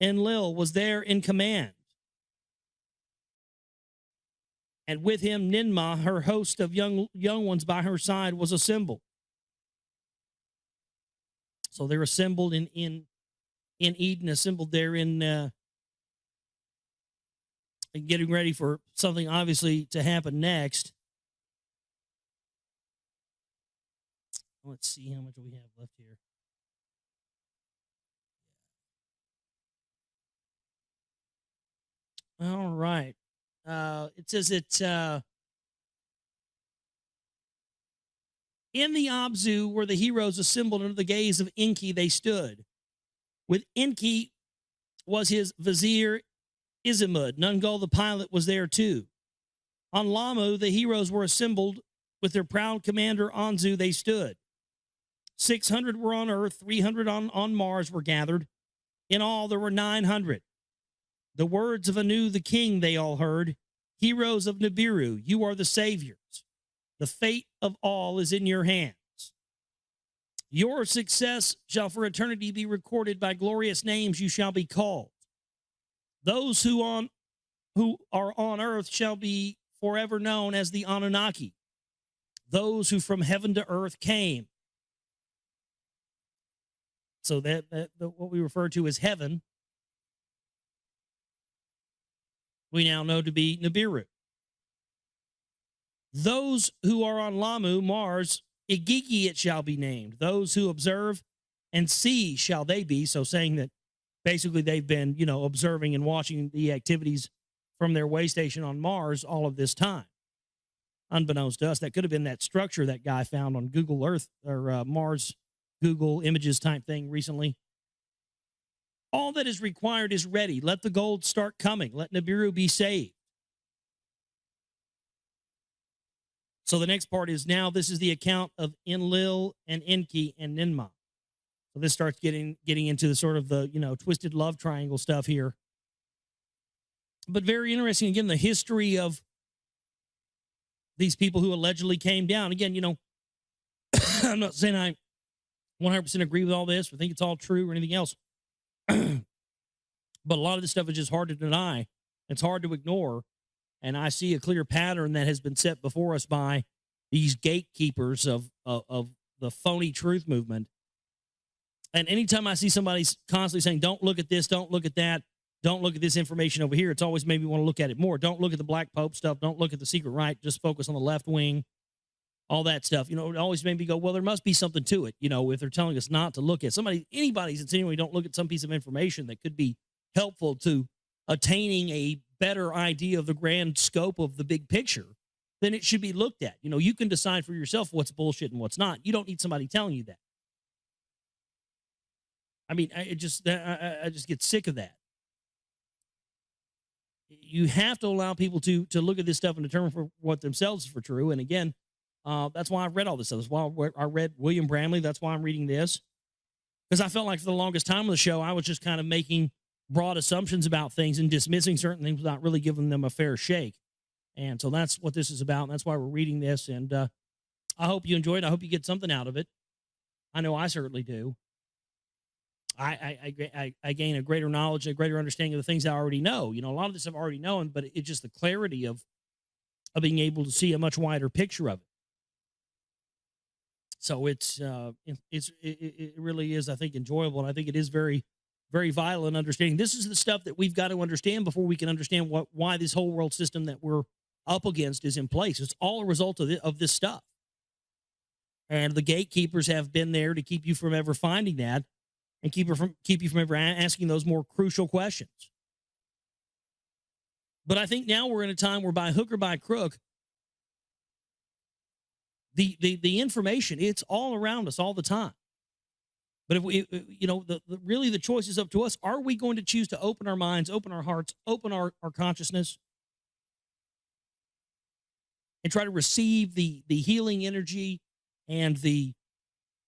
Enlil was there in command, and with him Ninmah, her host of young ones by her side, was assembled. So they're assembled in Eden, assembled there in getting ready for something obviously to happen next. Let's see how much we have left here. All right. It says it in the Abzu where the heroes assembled under the gaze of Enki they stood. With Enki was his vizier Izimud. Nungul the pilot was there too. On Lamu, the heroes were assembled. With their proud commander Anzu they stood. 600 were on Earth, 300 on Mars were gathered. In all, there were 900. The words of Anu the king they all heard. Heroes of Nibiru, you are the saviors. The fate of all is in your hands. Your success shall for eternity be recorded. By glorious names you shall be called. Those who are on earth shall be forever known as the Anunnaki. Those who from heaven to earth came. So that what we refer to as heaven, we now know to be Nibiru. Those who are on Lamu, Mars, Igigi it shall be named. Those who observe and see shall they be. So saying that basically they've been, observing and watching the activities from their way station on Mars all of this time. Unbeknownst to us, that could have been that structure that guy found on Google Earth or Mars Google Images type thing recently. All that is required is ready. Let the gold start coming. Let Nibiru be saved. So the next part is now this is the account of Enlil and Enki and Ninmah. So this starts getting into the sort of the, twisted love triangle stuff here. But very interesting, again, the history of these people who allegedly came down. Again, I'm not saying I 100% agree with all this or think it's all true or anything else. But a lot of this stuff is just hard to deny. It's hard to ignore. And I see a clear pattern that has been set before us by these gatekeepers of the phony truth movement. And anytime I see somebody constantly saying, don't look at this, don't look at that, don't look at this information over here, it's always made me want to look at it more. Don't look at the Black Pope stuff. Don't look at the secret right. Just focus on the left wing, all that stuff. It always made me go, well, there must be something to it. If they're telling us not to look at anybody's insinuating don't look at some piece of information that could be helpful to attaining a better idea of the grand scope of the big picture, then it should be looked at. You can decide for yourself what's bullshit and what's not. You don't need somebody telling you that. I mean, I just get sick of that. You have to allow people to look at this stuff and determine for what themselves is for true. And again, that's why I've read all this stuff. That's why I read William Bramley. That's why I'm reading this. Because I felt like for the longest time of the show, I was just kind of making broad assumptions about things and dismissing certain things without really giving them a fair shake. And so that's what this is about. And that's why we're reading this. And I hope you enjoy it. I hope you get something out of it. I know I certainly do. I gain a greater knowledge, a greater understanding of the things I already know. A lot of this I've already known, but it's just the clarity of being able to see a much wider picture of it. So it really is, I think, enjoyable, and I think it is very, very vital in understanding. This is the stuff that we've got to understand before we can understand why this whole world system that we're up against is in place. It's all a result of this stuff, and the gatekeepers have been there to keep you from ever finding that. And keep you from ever asking those more crucial questions. But I think now we're in a time where by hook or by crook, the information, it's all around us all the time. But if we, really the choice is up to us. Are we going to choose to open our minds, open our hearts, open our consciousness, and try to receive the healing energy and the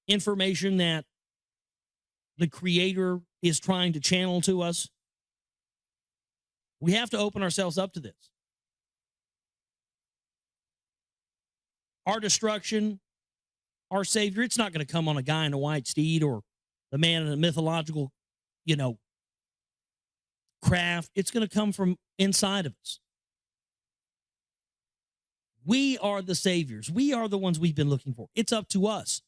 information that the Creator is trying to channel to us? We have to open ourselves up to this. Our destruction, our Savior, it's not going to come on a guy in a white steed or the man in a mythological, craft. It's going to come from inside of us. We are the saviors. We are the ones we've been looking for. It's up to us.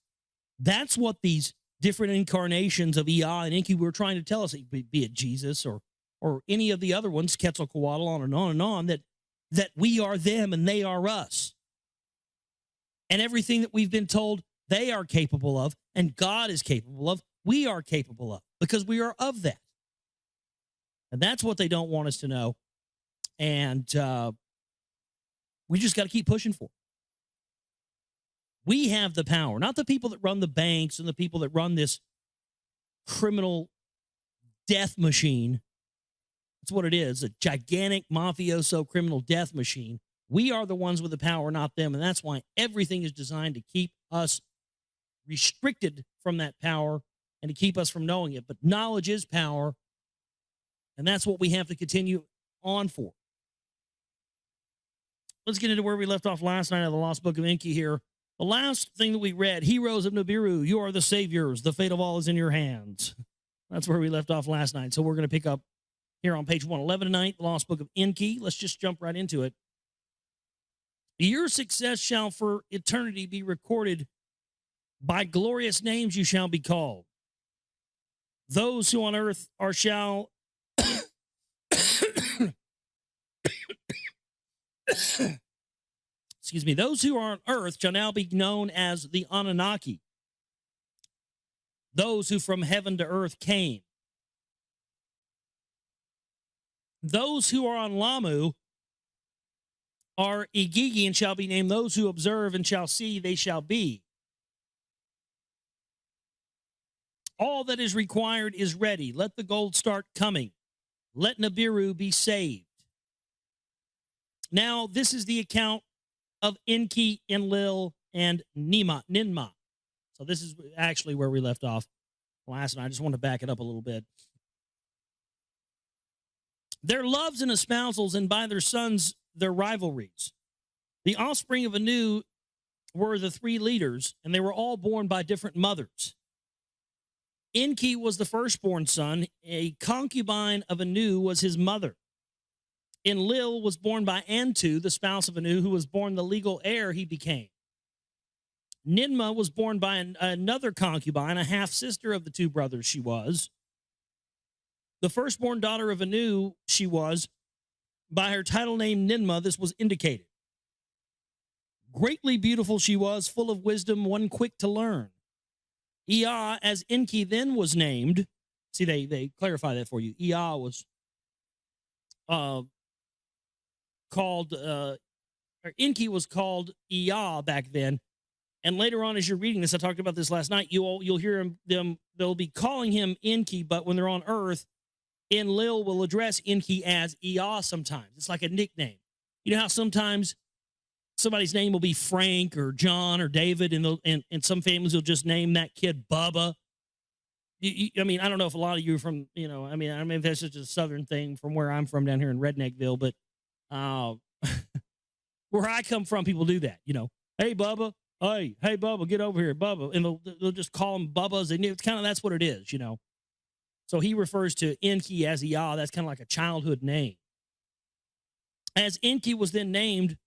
That's what these different incarnations of Ea and Enki were trying to tell us, be it Jesus or any of the other ones, Quetzalcoatl, on and on, that we are them and they are us. And everything that we've been told they are capable of and God is capable of, we are capable of, because we are of that. And that's what they don't want us to know. And we just got to keep pushing for it. We have the power, not the people that run the banks and the people that run this criminal death machine. That's what it is, a gigantic mafioso criminal death machine. We are the ones with the power, not them. And that's why everything is designed to keep us restricted from that power and to keep us from knowing it. But knowledge is power. And that's what we have to continue on for. Let's get into where we left off last night of the Lost Book of Enki here. The last thing that we read, Heroes of Nibiru, you are the saviors. The fate of all is in your hands. That's where we left off last night. So we're going to pick up here on page 111 tonight, the Lost Book of Enki. Let's just jump right into it. Your success shall for eternity be recorded. By glorious names you shall be called. Those who on earth are shall... Excuse me. Those who are on earth shall now be known as the Anunnaki. Those who from heaven to earth came. Those who are on Lamu are Igigi and shall be named. Those who observe and shall see, they shall be. All that is required is ready. Let the gold start coming. Let Nibiru be saved. Now, this is the account of Enki, Enlil, and Ninmah. So this is actually where we left off last night. I just want to back it up a little bit. Their loves and espousals, and by their sons, their rivalries. The offspring of Anu were the three leaders, and they were all born by different mothers. Enki was the firstborn son. A concubine of Anu was his mother. Enlil was born by Antu, the spouse of Anu, who was born the legal heir he became. Ninmah was born by another concubine, a half-sister of the two brothers she was. The firstborn daughter of Anu she was. By her title name Ninmah, this was indicated. Greatly beautiful she was, full of wisdom, one quick to learn. Ea, as Enki then was named, see, they clarify that for you. Ea was called, or Enki was called Ea back then. And later on, as you're reading this, I talked about this last night, you'll hear they'll be calling him Enki, but when they're on Earth, Enlil will address Enki as Ea sometimes. It's like a nickname. You know how sometimes somebody's name will be Frank or John or David, and some families will just name that kid Bubba. I mean, I don't know if a lot of you are from, I mean, if that's just a Southern thing from where I'm from down here in Redneckville, but where I come from, people do that, Hey, Bubba. Hey, Bubba, get over here, Bubba. And they'll just call him Bubba's. It's kind of, that's what it is, So he refers to Enki as Ea. That's kind of like a childhood name. As Enki was then named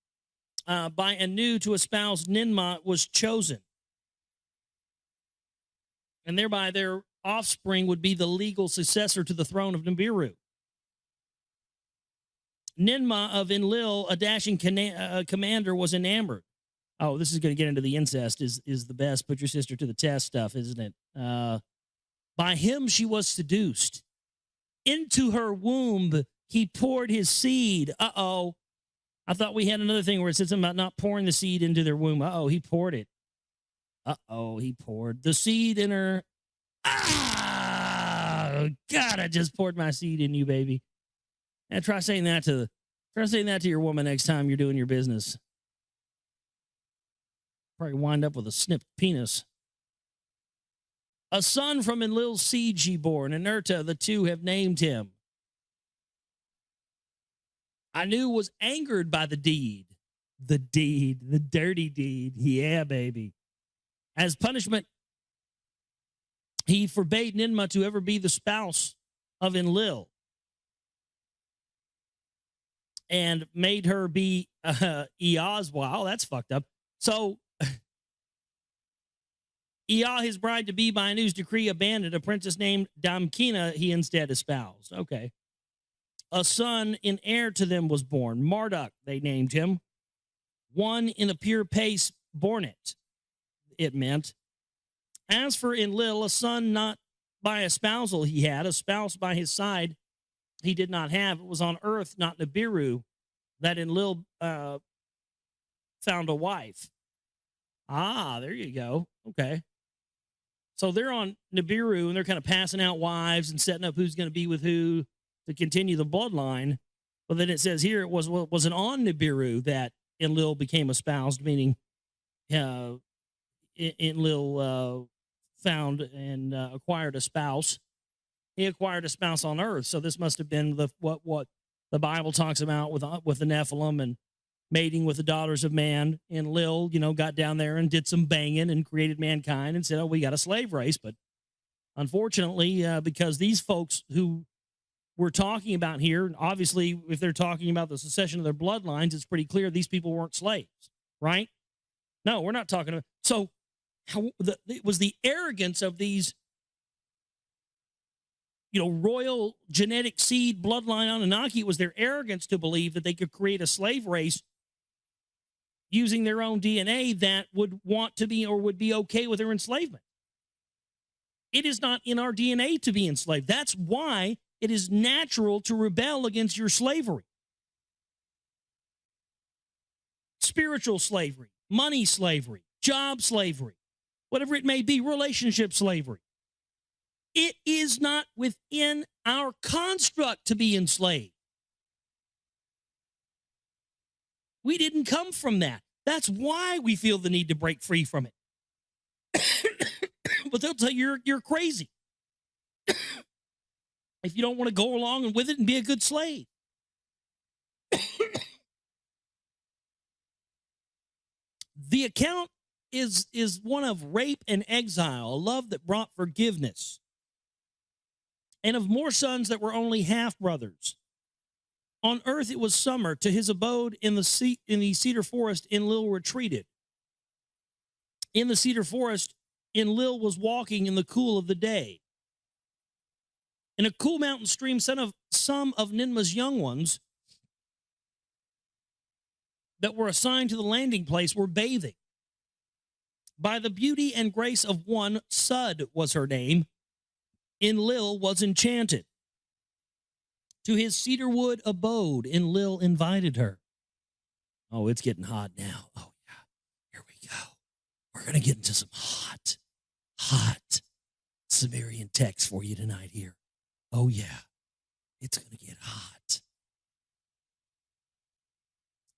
by Anu to espouse Ninmah was chosen. And thereby their offspring would be the legal successor to the throne of Nibiru. Ninmah of Enlil, a dashing commander, was enamored. Oh, this is going to get into the incest is the best. Put your sister to the test stuff, isn't it? By him she was seduced. Into her womb he poured his seed. Uh-oh. I thought we had another thing where it said something about not pouring the seed into their womb. Uh-oh, he poured it. Uh-oh, he poured the seed in her. Ah, God, I just poured my seed in you, baby. And try saying that to your woman next time you're doing your business. Probably wind up with a snipped penis. A son from Enlil's seed she bore, and Inerta, the two have named him. Anu was angered by the deed. The dirty deed. Yeah, baby. As punishment, he forbade Ninmah to ever be the spouse of Enlil. and made her be Eah's. Wow, that's fucked up. So Eah, his bride to be, by a news decree, abandoned a princess named Damkina he instead espoused. Okay. A son and heir to them was born. Marduk, they named him. One in a pure pace born it meant. As for Enlil, a son not by a spousal he had, a spouse by his side he did not have. It was on earth, not Nibiru, that Enlil found a wife. Ah, there you go. Okay. So they're on Nibiru and they're kind of passing out wives and setting up who's going to be with who to continue the bloodline. But then it says here it wasn't on Nibiru that Enlil became espoused, meaning Enlil found and acquired a spouse. He acquired a spouse on earth. So this must have been what the Bible talks about with the Nephilim and mating with the daughters of man. And Enlil, got down there and did some banging and created mankind and said, oh, we got a slave race. But unfortunately, because these folks who we're talking about here, obviously, if they're talking about the succession of their bloodlines, it's pretty clear these people weren't slaves, right? No, we're not talking about. So it was the arrogance of these, royal genetic seed bloodline Anunnaki. It was their arrogance to believe that they could create a slave race using their own DNA that would want to be or would be okay with their enslavement. It is not in our DNA to be enslaved. That's why it is natural to rebel against your slavery. Spiritual slavery, money slavery, job slavery, whatever it may be, relationship slavery. It is not within our construct to be enslaved. We didn't come from that. That's why we feel the need to break free from it. But they'll tell you you're crazy if you don't want to go along with it and be a good slave. The account is one of rape and exile, a love that brought forgiveness, and of more sons that were only half brothers. On earth it was summer. To his abode in the cedar forest, Enlil retreated. In the cedar forest, Enlil was walking in the cool of the day. In a cool mountain stream, some of Ninma's young ones that were assigned to the landing place were bathing. By the beauty and grace of one, Sud was her name, Enlil was enchanted. To his cedarwood abode, Enlil invited her. Oh, it's getting hot now. Oh, yeah. Here we go. We're going to get into some hot Sumerian text for you tonight here. Oh, yeah. It's going to get hot.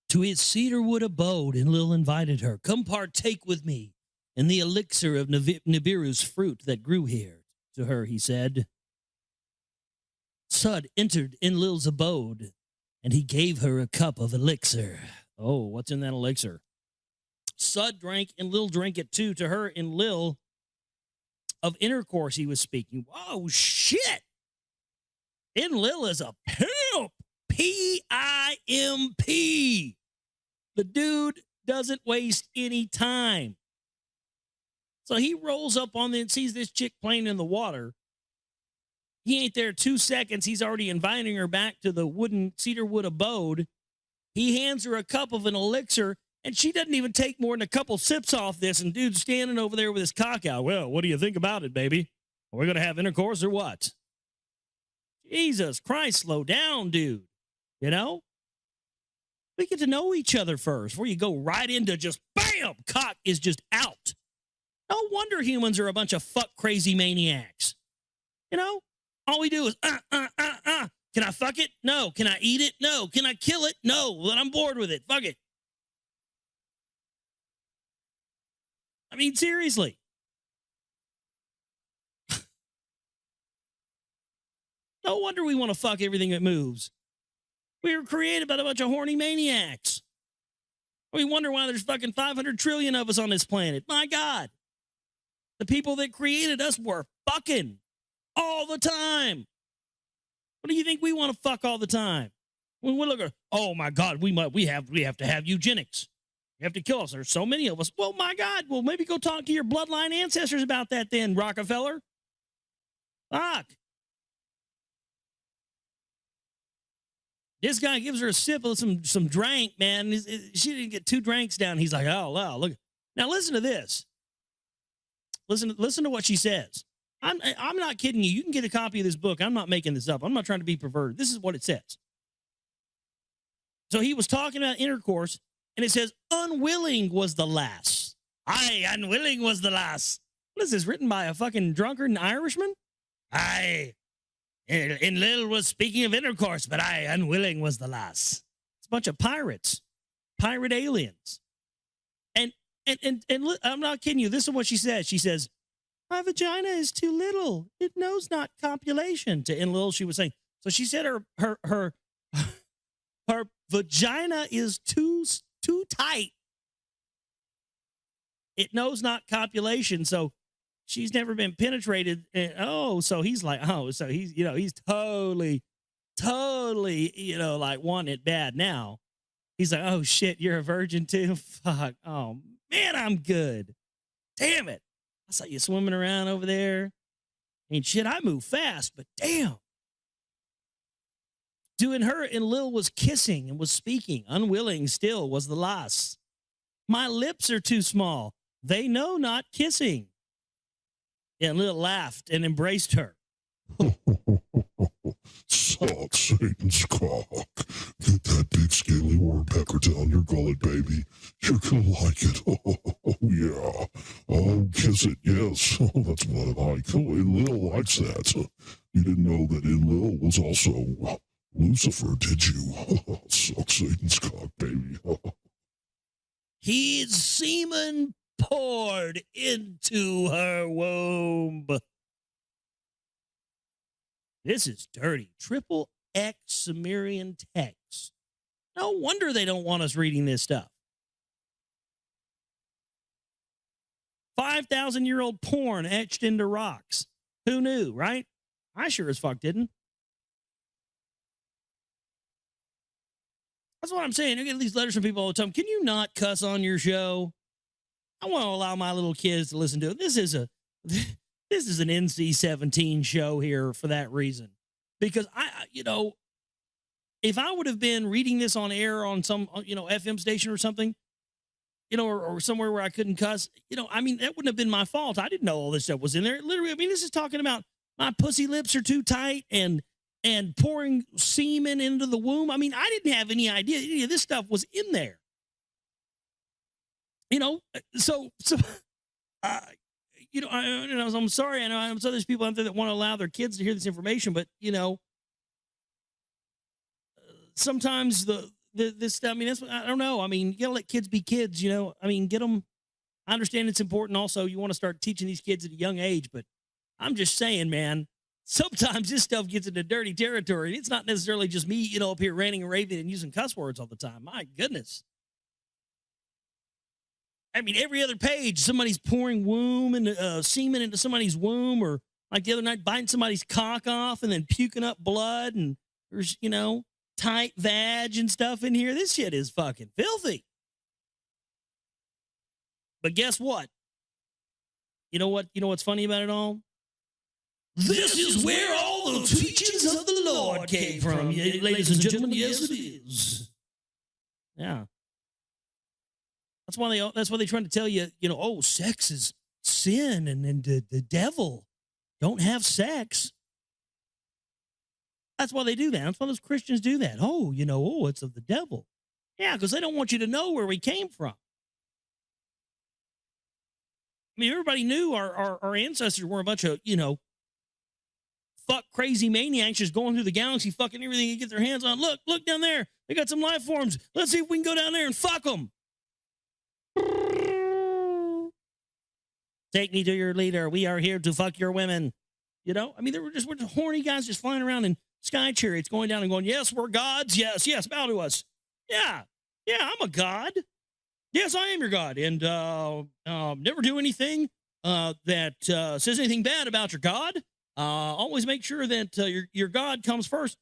To his cedarwood abode, Enlil invited her. Come partake with me in the elixir of Nibiru's fruit that grew here. To her, he said. Sud entered Enlil's abode, and he gave her a cup of elixir. Oh, what's in that elixir? Sud drank, Enlil drank it too. To her, Enlil, of intercourse he was speaking. Whoa, shit! Enlil is a pimp. P-I-M-P. The dude doesn't waste any time. So he rolls up on and sees this chick playing in the water. He ain't there 2 seconds. He's already inviting her back to the cedarwood abode. He hands her a cup of an elixir, and she doesn't even take more than a couple sips off this, and dude's standing over there with his cock out. Well, what do you think about it, baby? Are we going to have intercourse or what? Jesus Christ, slow down, dude. We get to know each other first before you go right into just, bam, cock is just out. No wonder humans are a bunch of fuck crazy maniacs. All we do is, Can I fuck it? No. Can I eat it? No. Can I kill it? No. Well, then I'm bored with it. Fuck it. I mean, seriously. No wonder we want to fuck everything that moves. We were created by a bunch of horny maniacs. We wonder why there's fucking 500 trillion of us on this planet. My God. The people that created us were fucking all the time. What do you think we want to fuck all the time? When we look at, oh my God, we have to have eugenics. You have to kill us. There's so many of us. Well, my God. Well, maybe go talk to your bloodline ancestors about that then, Rockefeller. Fuck. This guy gives her a sip of some drink, man. She didn't get 2 drinks down. He's like, oh, wow, look. Now listen to this. Listen to what she says. I'm not kidding you. You can get a copy of this book. I'm not making this up. I'm not trying to be perverted. This is what it says. So he was talking about intercourse, and it says, unwilling was the lass. Aye, unwilling was the lass. What is this, written by a fucking drunkard and Irishman? Aye, Enlil was speaking of intercourse, but aye, unwilling was the lass. It's a bunch of pirates, pirate aliens. And look, I'm not kidding you. This is what she says. She says, my vagina is too little. It knows not copulation. To Enlil, she was saying. So she said her vagina is too tight. It knows not copulation. So she's never been penetrated. And, so he's like, so he's totally, like wanting it bad now. He's like, oh shit, you're a virgin too? Fuck. Oh man, I'm good. Damn it. I saw you swimming around over there. And shit, I move fast, but damn. Doing her and Lil was kissing and was speaking. Unwilling still was the lass. My lips are too small. They know not kissing. And Lil laughed and embraced her. Suck Satan's cock. Get that big scaly woodpecker down your gullet, baby. You're gonna like it. Oh, yeah. Oh, kiss it, yes. Oh, that's what I like. Oh, Enlil likes that. You didn't know that Enlil was also Lucifer, did you? Suck Satan's cock, baby. His semen poured into her womb. This is dirty. Triple X Sumerian text. No wonder they don't want us reading this stuff. 5,000-year-old porn etched into rocks. Who knew, right? I sure as fuck didn't. That's what I'm saying. I get these letters from people all the time. Can you not cuss on your show? I want to allow my little kids to listen to it. This is an NC-17 show here for that reason. Because if I would have been reading this on air on some, FM station or something, or somewhere where I couldn't cuss, that wouldn't have been my fault. I didn't know all this stuff was in there. Literally, this is talking about my pussy lips are too tight and pouring semen into the womb. I didn't have any idea any of this stuff was in there. I'm sorry. I know I'm sure there's people out there that want to allow their kids to hear this information, but sometimes this stuff. That's what I don't know. You gotta let kids be kids. Get them. I understand it's important. Also, you want to start teaching these kids at a young age, but I'm just saying, man. Sometimes this stuff gets into dirty territory. It's not necessarily just me, up here ranting and raving and using cuss words all the time. My goodness. Every other page, somebody's pouring semen into somebody's womb, or like the other night, biting somebody's cock off and then puking up blood, and there's, tight vag and stuff in here. This shit is fucking filthy. But guess what? You know what's funny about it all? This is where all the teachings of the Lord came from, ladies and gentlemen. Yes, it is. Yeah. That's why they're trying to tell you, sex is sin and the devil. Don't have sex. That's why they do that. That's why those Christians do that. It's of the devil. Yeah, because they don't want you to know where we came from. Everybody knew our ancestors were a bunch of, fuck crazy maniacs just going through the galaxy, fucking everything they get their hands on. Look down there. They got some life forms. Let's see if we can go down there and fuck them. Take me to your leader. We are here to fuck your women. They were just horny guys just flying around in sky chariots going down and going, yes, we're gods. Yes, bow to us. Yeah, I'm a god. Yes, I am your god. And never do anything that says anything bad about your god. Always make sure that your God comes first.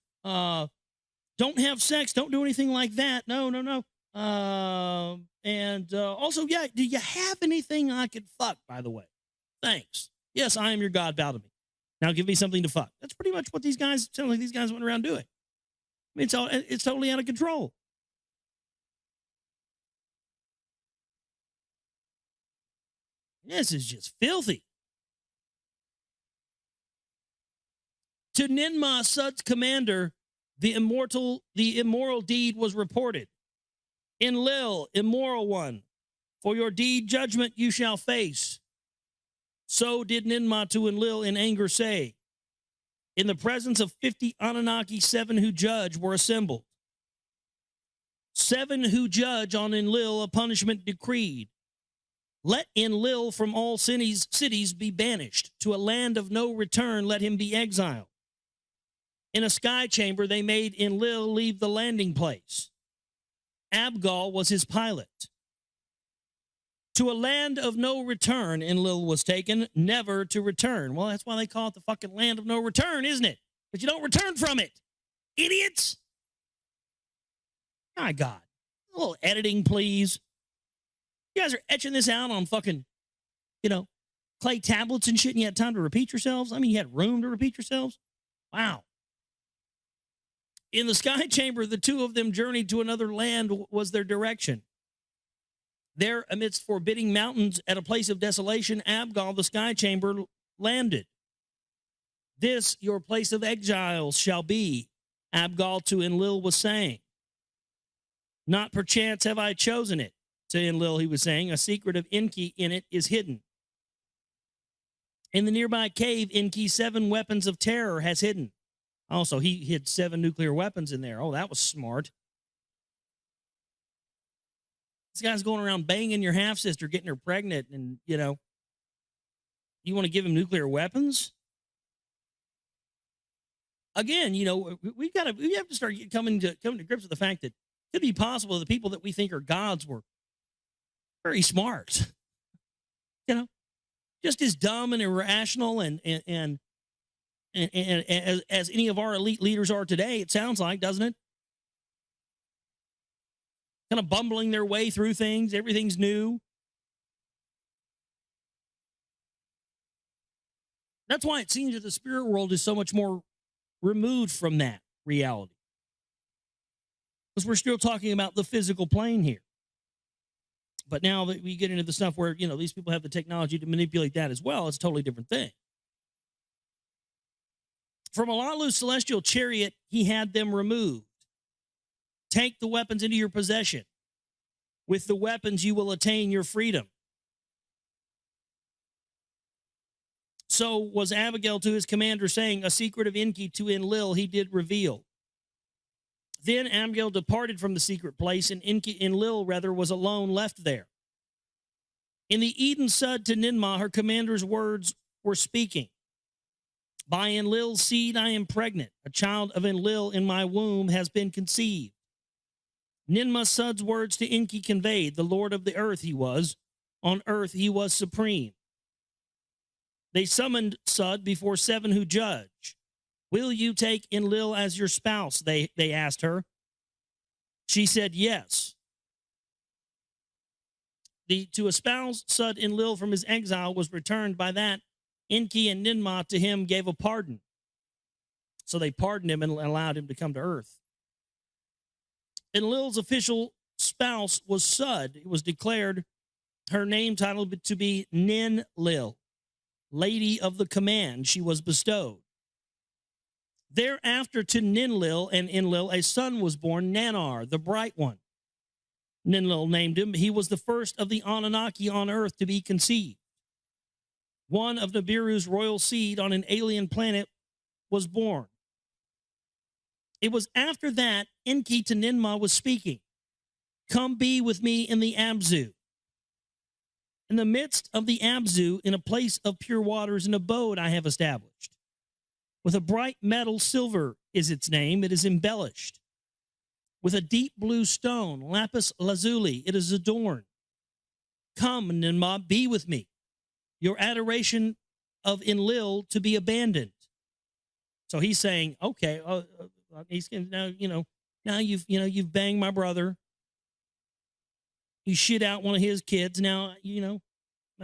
Don't have sex. Don't do anything like that. No, no, no. Also, yeah, do you have anything I could fuck, by the way? Thanks. Yes, I am your God. Bow to me. Now give me something to fuck. That's pretty much what these guys sound like these guys went around doing. I mean, it's totally out of control. This is just filthy. To Ninmah, Sud's commander, the immoral deed was reported. Enlil, immoral one, for your deed judgment you shall face. So did Ninmah to Enlil in anger say. In the presence of 50 Anunnaki, 7 who judge were assembled. 7 who judge on Enlil a punishment decreed. Let Enlil from all cities be banished. To a land of no return let him be exiled. In a sky chamber they made Enlil leave the landing place. Abgal was his pilot. To a land of no return, Enlil was taken, never to return. Well, that's why they call it the fucking land of no return, isn't it? But you don't return from it. Idiots. My God. A little editing, please. You guys are etching this out on fucking, clay tablets and shit, and you had time to repeat yourselves? I mean, you had room to repeat yourselves? Wow. In the sky chamber, the 2 of them journeyed to another land was their direction. There, amidst forbidding mountains at a place of desolation, Abgal, the sky chamber, landed. This your place of exiles shall be, Abgal to Enlil was saying. Not perchance have I chosen it, to Enlil he was saying. A secret of Enki in it is hidden. In the nearby cave, Enki 7 weapons of terror has hidden. Also, he hid 7 nuclear weapons in there. Oh, that was smart. This guy's going around banging your half-sister, getting her pregnant, and, you want to give him nuclear weapons? Again, we have to start coming to grips with the fact that it could be possible that the people that we think are gods were very smart. Just as dumb and irrational and as any of our elite leaders are today, it sounds like, doesn't it? Kind of bumbling their way through things. Everything's new. That's why it seems that the spirit world is so much more removed from that reality. Because we're still talking about the physical plane here. But now that we get into the stuff where, these people have the technology to manipulate that as well, it's a totally different thing. From Alalu's celestial chariot, he had them removed. Take the weapons into your possession. With the weapons, you will attain your freedom. So was Abigail to his commander, saying, a secret of Enki to Enlil he did reveal. Then Abigail departed from the secret place, and Enlil was alone left there. In the Eden Sud to Ninmah, her commander's words were speaking. By Enlil's seed I am pregnant. A child of Enlil in my womb has been conceived. Ninmah Sud's words to Enki conveyed, the Lord of the earth he was. On earth he was supreme. They summoned Sud before 7 who judge. Will you take Enlil as your spouse? They asked her. She said yes. To espouse Sud Enlil from his exile was returned. By that, Enki and Ninmah to him gave a pardon. So they pardoned him and allowed him to come to earth. Enlil's official spouse was Sud. It was declared her name title to be Ninlil, Lady of the Command. She was bestowed. Thereafter to Ninlil and Enlil a son was born, Nanar, the bright one. Ninlil named him. He was the first of the Anunnaki on earth to be conceived. One of Nibiru's royal seed on an alien planet was born. It was after that Enki to Ninmah was speaking. Come be with me in the Abzu. In the midst of the Abzu, in a place of pure waters, an abode I have established. With a bright metal, silver is its name. It is embellished. With a deep blue stone, lapis lazuli, it is adorned. Come, Ninmah, be with me. Your adoration of Enlil to be abandoned. So he's saying, okay, he's now, Now you've banged my brother. You shit out one of his kids. Now,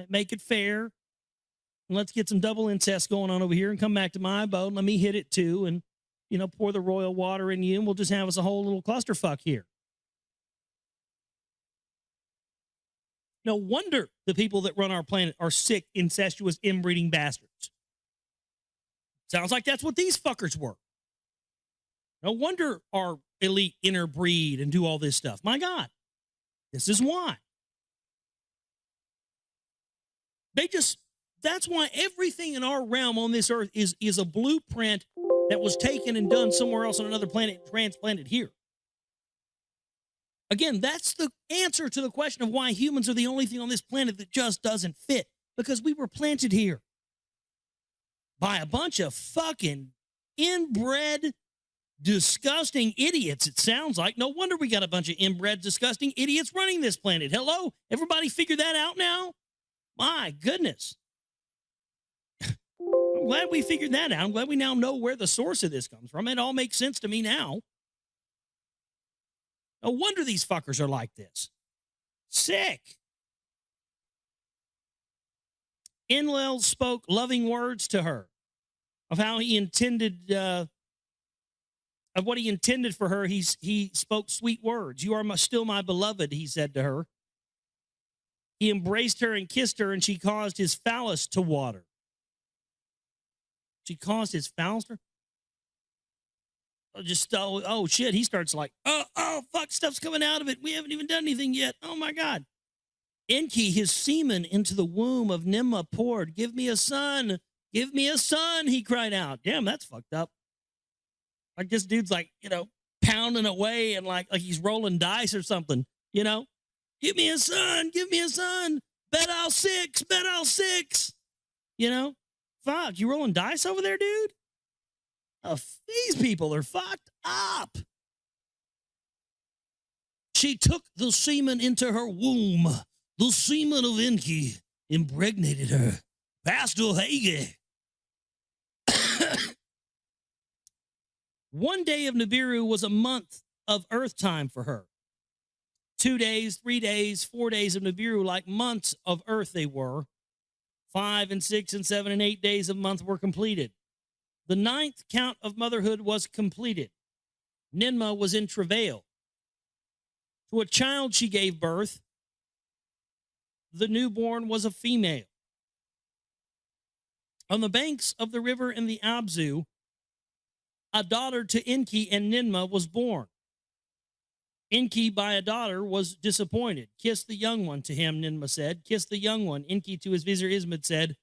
make it fair. And let's get some double incest going on over here and come back to my abode. Let me hit it too. And, pour the royal water in you and we'll just have us a whole little clusterfuck here. No wonder the people that run our planet are sick, incestuous, inbreeding bastards. Sounds like that's what these fuckers were. No wonder our elite interbreed and do all this stuff. My God, this is why. That's why everything in our realm on this earth is a blueprint that was taken and done somewhere else on another planet and transplanted here. Again, that's the answer to the question of why humans are the only thing on this planet that just doesn't fit. Because we were planted here by a bunch of fucking inbred, disgusting idiots, it sounds like. No wonder we got a bunch of inbred, disgusting idiots running this planet. Hello? Everybody figure that out now? My goodness. I'm glad we figured that out. I'm glad we now know where the source of this comes from. It all makes sense to me now. No wonder these fuckers are like this. Sick. Enlil spoke loving words to her of how he intended, of what he intended for her. He spoke sweet words. You are still my beloved, he said to her. He embraced her and kissed her, and she caused his phallus to water. She caused his phallus to... Oh, shit. He starts like, oh, fuck, stuff's coming out of it. We haven't even done anything yet. Oh, my God. Enki, his semen into the womb of Nimma poured. Give me a son. Give me a son, he cried out. Damn, that's fucked up. Like this dude's like, pounding away and like he's rolling dice or something, Give me a son. Give me a son. Bet I'll six. Bet I'll six. Fuck, you rolling dice over there, dude? These people are fucked up. She took the semen into her womb. The semen of Enki impregnated her. Pastor Hage. One day of Nibiru was a month of Earth time for her. 2 days, 3 days, 4 days of Nibiru, like months of Earth they were. 5 and 6 and 7 and 8 days of month were completed. The 9th count of motherhood was completed. Ninmah was in travail. To a child she gave birth. The newborn was a female. On the banks of the river in the Abzu, a daughter to Enki and Ninmah was born. Enki, by a daughter, was disappointed. Kiss the young one, to him, Ninmah said. Kiss the young one. Enki to his vizier Ismid said,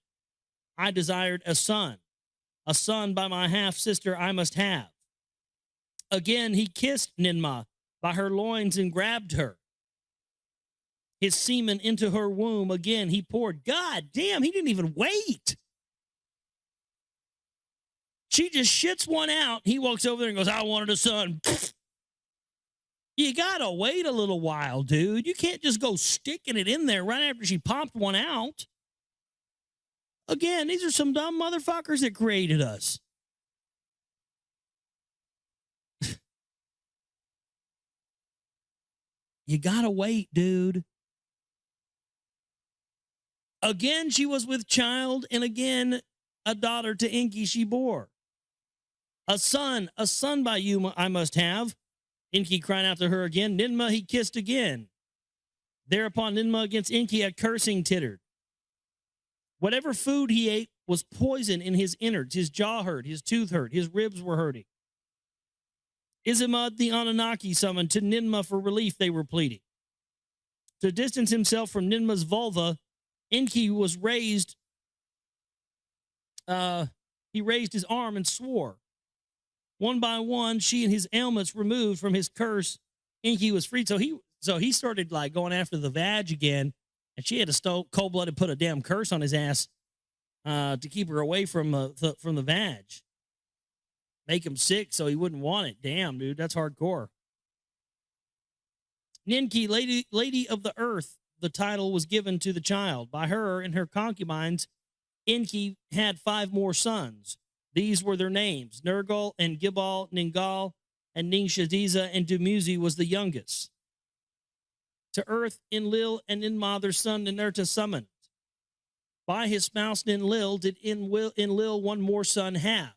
I desired a son. A son by my half-sister I must have. Again, he kissed Ninmah by her loins and grabbed her. His semen into her womb. Again, he poured. God damn, he didn't even wait. She just shits one out. He walks over there and goes, I wanted a son. You gotta wait a little while, dude. You can't just go sticking it in there right after she popped one out. Again, these are some dumb motherfuckers that created us. You gotta wait, dude. Again, she was with child, and again, a daughter to Enki she bore. A son by you I must have. Enki cried out to her again. Ninmah he kissed again. Thereupon Ninmah against Enki a cursing tittered. Whatever food he ate was poison in his innards. His jaw hurt, his tooth hurt, his ribs were hurting. Izimud the Anunnaki summoned to Ninmah for relief, they were pleading. To distance himself from Ninmah's vulva, Enki was raised, he raised his arm and swore. One by one, she and his ailments removed from his curse, Enki was freed. So he started like going after the vag again, and she had to cold-blooded put a damn curse on his ass to keep her away from the vag. Make him sick so he wouldn't want it. Damn, dude, that's hardcore. Ninki, lady of the earth, the title was given to the child. By her and her concubines, Enki had 5 more sons. These were their names, Nergal and Gibal, Ningal, and Ning-Shadiza and Dumuzi was the youngest. To earth Enlil and Enma their son Ninurta summoned. By his spouse Ninlil did Enlil one more son have.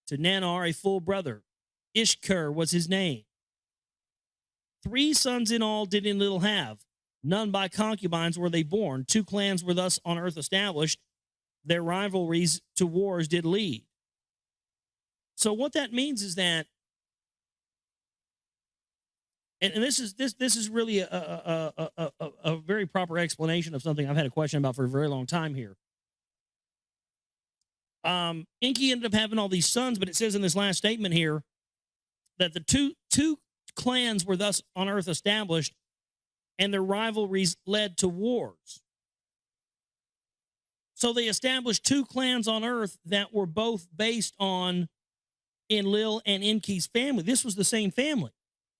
To Nanar a full brother. Ishkur was his name. 3 sons in all did Enlil have. None by concubines were they born. 2 clans were thus on earth established. Their rivalries to wars did lead. So what that means is that, and this is really a very proper explanation of something I've had a question about for a very long time here. Enki ended up having all these sons, but it says in this last statement here that the two clans were thus on earth established, and their rivalries led to wars. So they established 2 clans on earth that were both based on Enlil and Enki's family. This was the same family.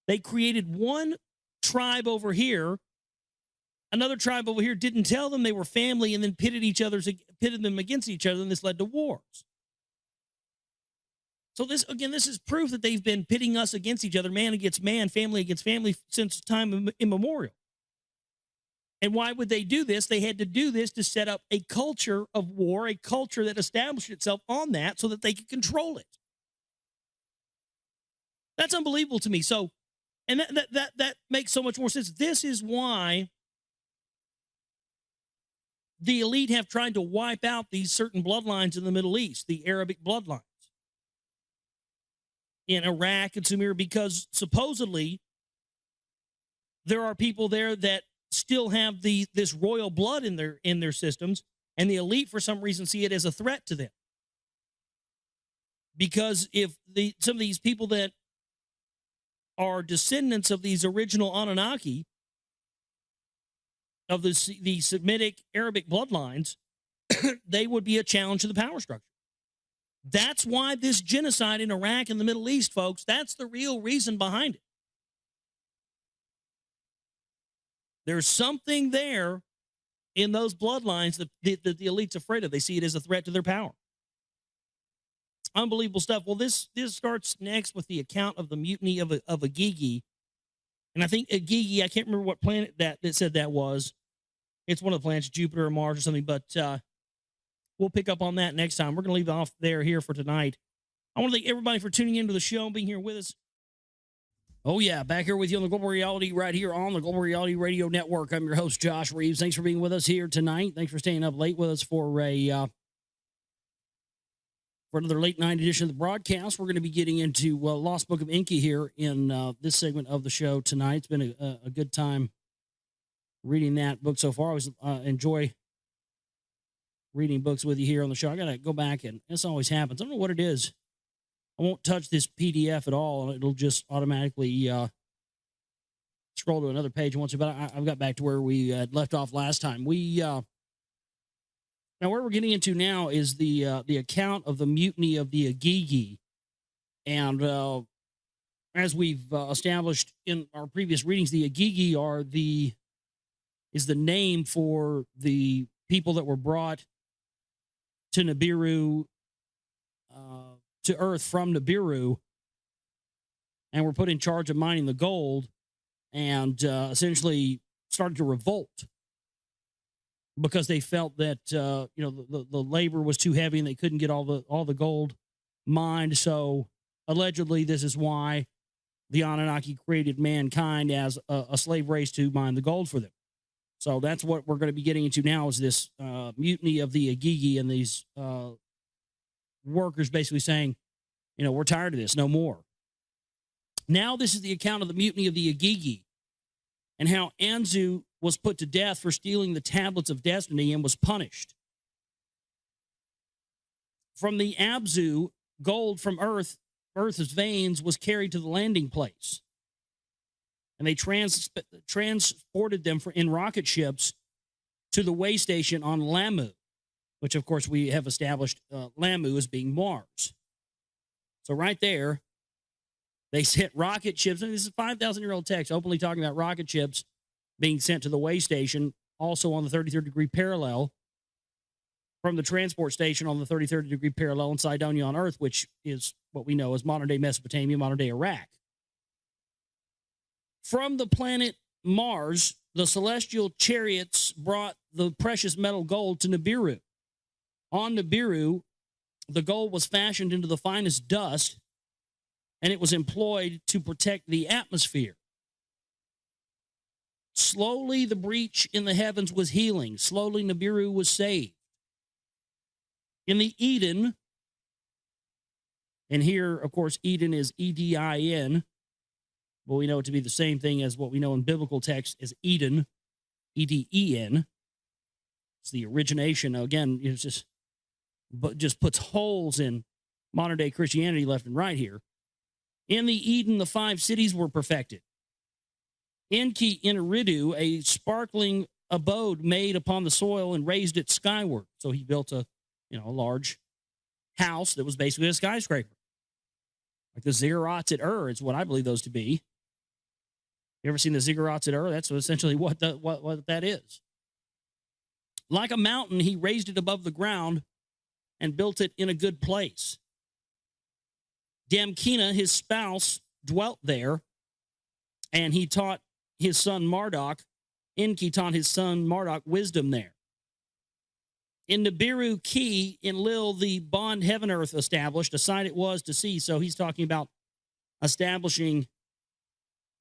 They created one tribe over here. Another tribe over here didn't tell them they were family, and then pitted them against each other, and this led to wars. So this is proof that they've been pitting us against each other, man against man, family against family, since time immemorial. And why would they do this? They had to do this to set up a culture of war, a culture that established itself on that so that they could control it. That's unbelievable to me. So, and that makes so much more sense. This is why the elite have tried to wipe out these certain bloodlines in the Middle East, the Arabic bloodlines in Iraq and Sumir, because supposedly there are people there that still have this royal blood in their systems, and the elite for some reason see it as a threat to them. Because if some of these people that are descendants of these original Anunnaki, of the Semitic Arabic bloodlines, they would be a challenge to the power structure. That's why this genocide in Iraq and the Middle East, folks, that's the real reason behind it. There's something there in those bloodlines that the elite's afraid of. They see it as a threat to their power. Unbelievable stuff. Well, this starts next with the account of the mutiny of Agigi. And I think Agigi, I can't remember what planet that said that was. It's one of the planets, Jupiter or Mars or something, but we'll pick up on that next time. We're going to leave it off here for tonight. I want to thank everybody for tuning into the show and being here with us. Oh, yeah, back here with you on the Global Reality right here on the Global Reality Radio Network. I'm your host, Josh Reeves. Thanks for being with us here tonight. Thanks for staying up late with us for another late night edition of the broadcast. We're going to be getting into Lost Book of Enki here in this segment of the show tonight. It's been a good time reading that book so far. I always enjoy reading books with you here on the show. I got to go back, and this always happens. I don't know what it is. I won't touch this PDF at all, and it'll just automatically scroll to another page once. But I've got back to where we had left off last time. Now where we're getting into now is the account of the mutiny of the Agigi, and as we've established in our previous readings, the Agigi is the name for the people that were brought to Nibiru, to Earth from Nibiru, and were put in charge of mining the gold, and essentially started to revolt because they felt that the labor was too heavy and they couldn't get all the gold mined. So allegedly, this is why the Anunnaki created mankind as a slave race to mine the gold for them. So that's what we're going to be getting into now, is this mutiny of the Agigi, and these workers basically saying, we're tired of this, no more. Now this is the account of the mutiny of the Agigi, and how Anzu was put to death for stealing the tablets of destiny and was punished. From the Abzu, gold from Earth's veins was carried to the landing place, and they transported them in rocket ships to the way station on Lamu, which, of course, we have established Lamu as being Mars. So right there, they sent rocket ships, and this is 5,000-year-old text openly talking about rocket ships being sent to the way station, also on the 33rd degree parallel, from the transport station on the 33rd degree parallel in Cydonia on Earth, which is what we know as modern-day Mesopotamia, modern-day Iraq. From the planet Mars, the celestial chariots brought the precious metal gold to Nibiru. On Nibiru, the gold was fashioned into the finest dust, and it was employed to protect the atmosphere. Slowly, the breach in the heavens was healing. Slowly, Nibiru was saved. In the Eden, and here, of course, Eden is Edin, but we know it to be the same thing as what we know in biblical text as Eden, Eden. It's the origination. Again, it's just puts holes in modern day Christianity left and right here. In the Eden, the 5 cities were perfected. Enki Eneridu, a sparkling abode made upon the soil and raised it skyward. So he built a large house that was basically a skyscraper. Like the ziggurats at Ur is what I believe those to be. You ever seen the ziggurats at Ur? That's essentially what that is. Like a mountain, he raised it above the ground and built it in a good place. Damkina, his spouse, dwelt there, and he taught his son Marduk. Enki taught his son Marduk wisdom there. In Nibiru Key, in Lil, the bond heaven earth established, a sight it was to see. So he's talking about establishing.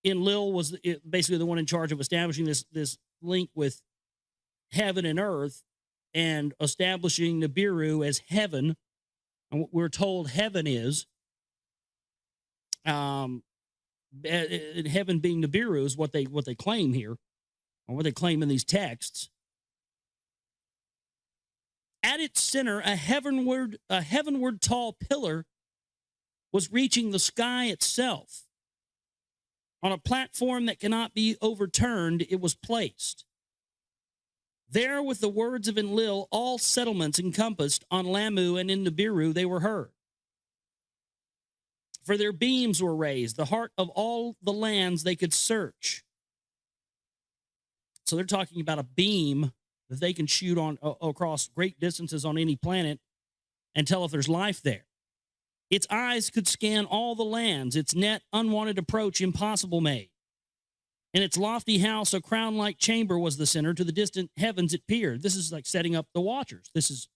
In Lil was basically the one in charge of establishing this link with heaven and earth and establishing Nibiru as heaven. And what we're told heaven is, heaven being Nibiru is what they claim here, or what they claim in these texts. At its center, a heavenward tall pillar was reaching the sky itself. On a platform that cannot be overturned, it was placed. There, with the words of Enlil, all settlements encompassed on Lamu and in Nibiru, they were heard. For their beams were raised, the heart of all the lands they could search. So they're talking about a beam that they can shoot on across great distances on any planet and tell if there's life there. Its eyes could scan all the lands, its net unwanted approach impossible made. In its lofty house, a crown-like chamber was the center. To the distant heavens it peered. This is like setting up the Watchers. This is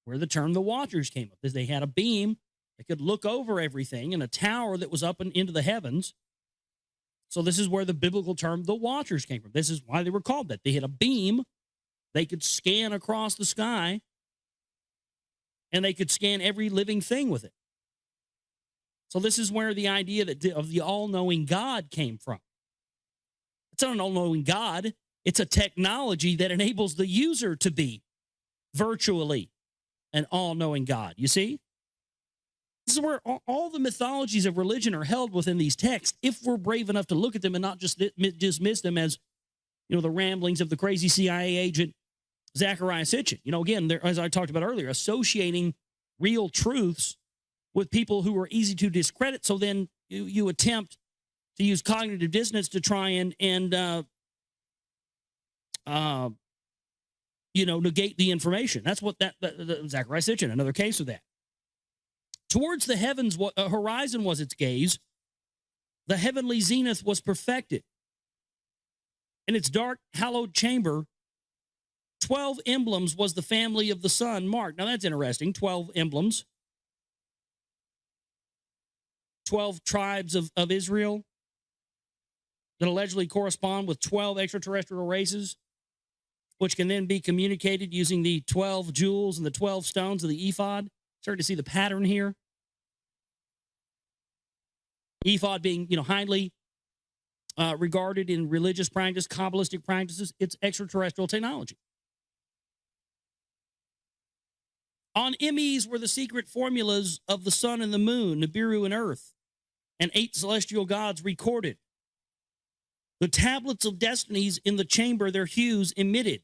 where the term the Watchers came up. They had a beam that could look over everything and a tower that was up and into the heavens. So this is where the biblical term the Watchers came from. This is why they were called that. They had a beam. They could scan across the sky, and they could scan every living thing with it. So this is where the idea of the all-knowing God came from. It's not an all-knowing God. It's a technology that enables the user to be virtually an all-knowing God. You see? This is where all the mythologies of religion are held within these texts, if we're brave enough to look at them and not just dismiss them as, the ramblings of the crazy CIA agent Zachariah Sitchin. Again, as I talked about earlier, associating real truths with people who are easy to discredit. So then you attempt to use cognitive dissonance to try and negate the information. That's what that Zachariah Sitchin, another case of that. Towards the heavens, a horizon was its gaze. The heavenly zenith was perfected. In its dark, hallowed chamber, 12 emblems was the family of the sun marked. Now that's interesting. 12 emblems. 12 tribes of Israel that allegedly correspond with 12 extraterrestrial races, which can then be communicated using the 12 jewels and the 12 stones of the ephod. Starting to see the pattern here. Ephod being, highly regarded in religious practice, Kabbalistic practices. It's extraterrestrial technology. On Emmys were the secret formulas of the sun and the moon, Nibiru and earth, and 8 celestial gods recorded. The tablets of destinies in the chamber their hues emitted.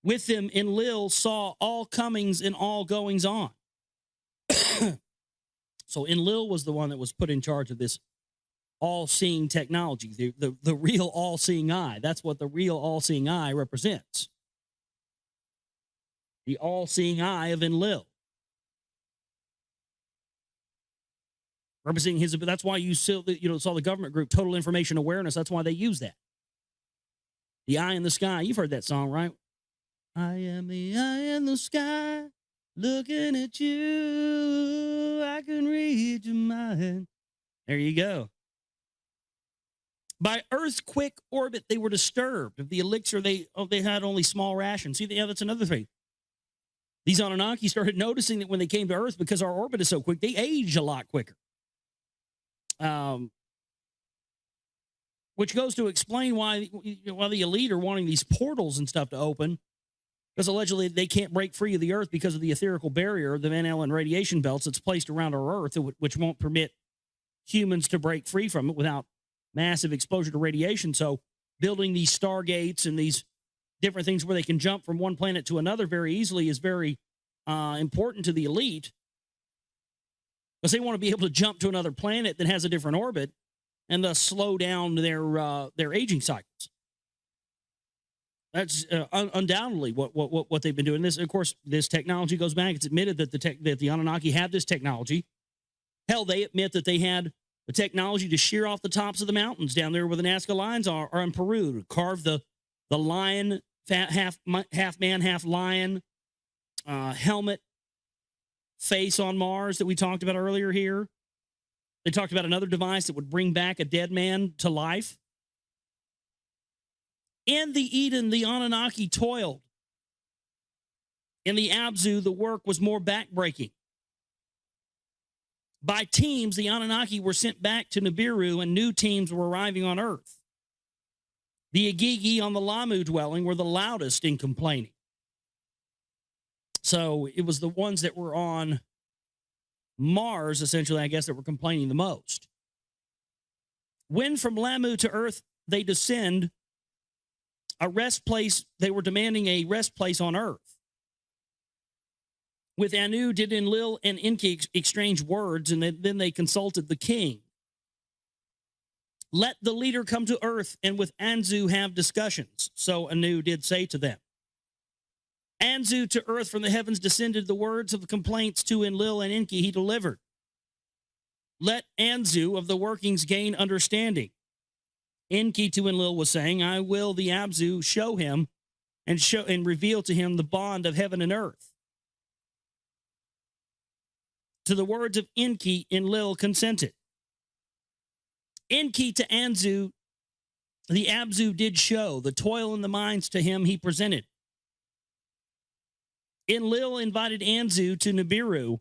With them Enlil saw all comings and all goings on. So Enlil was the one that was put in charge of this all-seeing technology, the real all-seeing eye. That's what the real all-seeing eye represents. The all-seeing eye of Enlil. representing his. That's why you saw the government group Total Information Awareness. That's why they use that. The eye in the sky. You've heard that song, right? I am the eye in the sky, looking at you. I can read your mind. There you go. By Earth's quick orbit, they were disturbed. Of the elixir, they had only small rations. See, that's another thing. These Anunnaki started noticing that when they came to Earth, because our orbit is so quick, they age a lot quicker. Which goes to explain why the elite are wanting these portals and stuff to open, because allegedly they can't break free of the Earth because of the etherical barrier, the Van Allen radiation belts that's placed around our Earth, which won't permit humans to break free from it without massive exposure to radiation. So building these stargates and these different things where they can jump from one planet to another very easily is very important to the elite, because they want to be able to jump to another planet that has a different orbit and thus slow down their aging cycles. That's undoubtedly what they've been doing. This, of course, this technology goes back. It's admitted that the Anunnaki had this technology. Hell, they admit that they had the technology to shear off the tops of the mountains down there where the Nazca lines are in Peru, to carve the lion, half man, half lion helmet face on Mars that we talked about earlier here. They talked about another device that would bring back a dead man to life. In the Eden, the Anunnaki toiled. In the Abzu, the work was more backbreaking. By teams, the Anunnaki were sent back to Nibiru, and new teams were arriving on Earth. The Igigi on the Lamu dwelling were the loudest in complaining. So it was the ones that were on Mars, essentially, I guess, that were complaining the most. When from Lamu to Earth they descend, a rest place, they were demanding a rest place on Earth. With Anu, did Enlil and Enki exchange words, and then they consulted the king. Let the leader come to Earth and with Anzu have discussions. So Anu did say to them. Anzu to Earth from the heavens descended, the words of the complaints to Enlil and Enki he delivered. Let Anzu of the workings gain understanding. Enki to Enlil was saying, I will the Abzu show him and reveal to him the bond of heaven and earth. To the words of Enki, Enlil consented. Enki to Anzu, the Abzu did show, the toil in the mines to him he presented. Enlil invited Anzu to Nibiru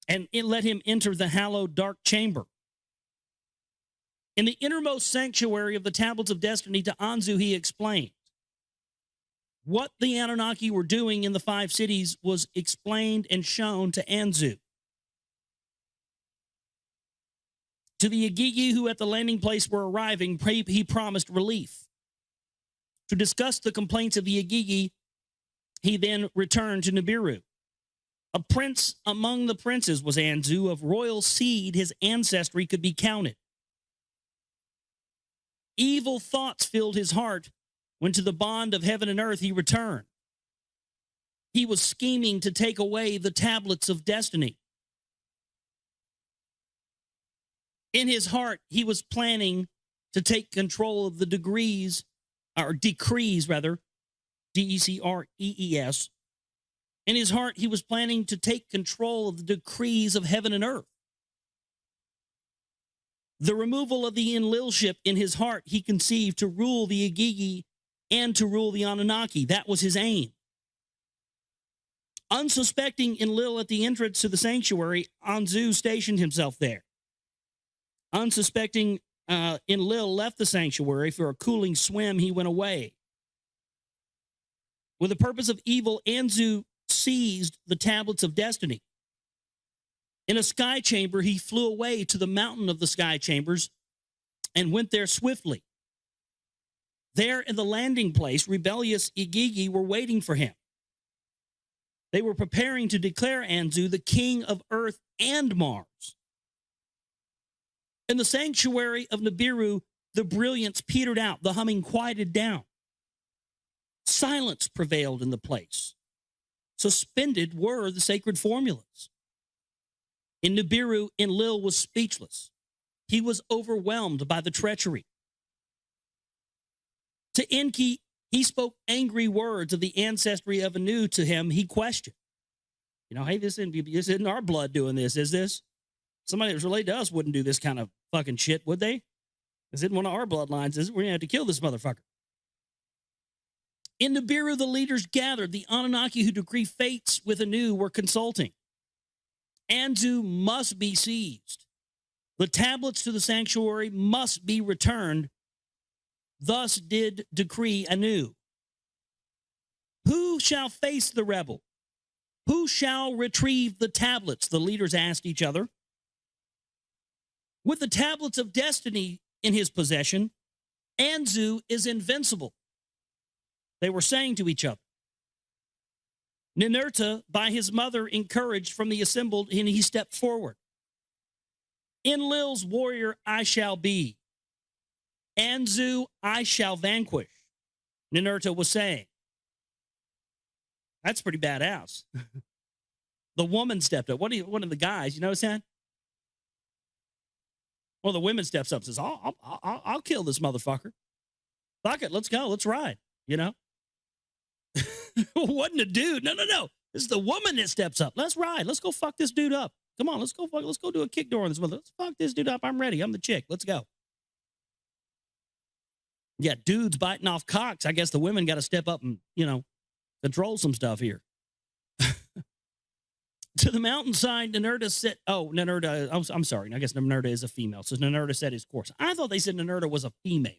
and let him enter the hallowed dark chamber. In the innermost sanctuary of the tablets of destiny to Anzu, he explained. What the Anunnaki were doing in the 5 cities was explained and shown to Anzu. To the Igigi who at the landing place were arriving, he promised relief. To discuss the complaints of the Igigi, he then returned to Nibiru. A prince among the princes was Anzu, of royal seed his ancestry could be counted. Evil thoughts filled his heart when to the bond of heaven and earth he returned. He was scheming to take away the tablets of destiny. In his heart, he was planning to take control of the decrees, D-E-C-R-E-E-S. In his heart, he was planning to take control of the decrees of heaven and earth. The removal of the Enlilship in his heart he conceived to rule the Igigi and to rule the Anunnaki. That was his aim. Unsuspecting Enlil at the entrance to the sanctuary, Anzu stationed himself there. Unsuspecting Enlil left the sanctuary for a cooling swim, he went away. With the purpose of evil, Anzu seized the tablets of destiny. In a sky chamber, he flew away to the mountain of the sky chambers and went there swiftly. There in the landing place, rebellious Igigi were waiting for him. They were preparing to declare Anzu the king of Earth and Mars. In the sanctuary of Nibiru, the brilliance petered out, the humming quieted down. Silence prevailed in the place. Suspended were the sacred formulas. In Nibiru, Enlil was speechless. He was overwhelmed by the treachery. To Enki, he spoke angry words of the ancestry of Anu. To him, he questioned, hey, this isn't our blood doing this, is this? Somebody that was related to us wouldn't do this kind of fucking shit, would they? This isn't one of our bloodlines. We're going to have to kill this motherfucker. In Nibiru, the leaders gathered. The Anunnaki who decree fates with Anu were consulting. Anzu must be seized. The tablets to the sanctuary must be returned. Thus did decree Anu. Who shall face the rebel? Who shall retrieve the tablets? The leaders asked each other. With the tablets of destiny in his possession, Anzu is invincible, they were saying to each other. Ninurta, by his mother, encouraged from the assembled, and he stepped forward. Enlil's warrior I shall be. Anzu I shall vanquish, Ninurta was saying. That's pretty badass. The woman stepped up. One of the guys, you notice that? Well, the women steps up and says, I'll kill this motherfucker. Fuck it, let's go, let's ride, Wasn't a dude. No. This is the woman that steps up. Let's ride. Let's go fuck this dude up. Come on, let's go do a kick door on this mother. Let's fuck this dude up. I'm ready. I'm the chick. Let's go. Yeah, dudes biting off cocks. I guess the women got to step up and, control some stuff here. To the mountainside, Ninurta said, Ninurta, I'm sorry. I guess Ninurta is a female. So Ninurta set his course. I thought they said Ninurta was a female.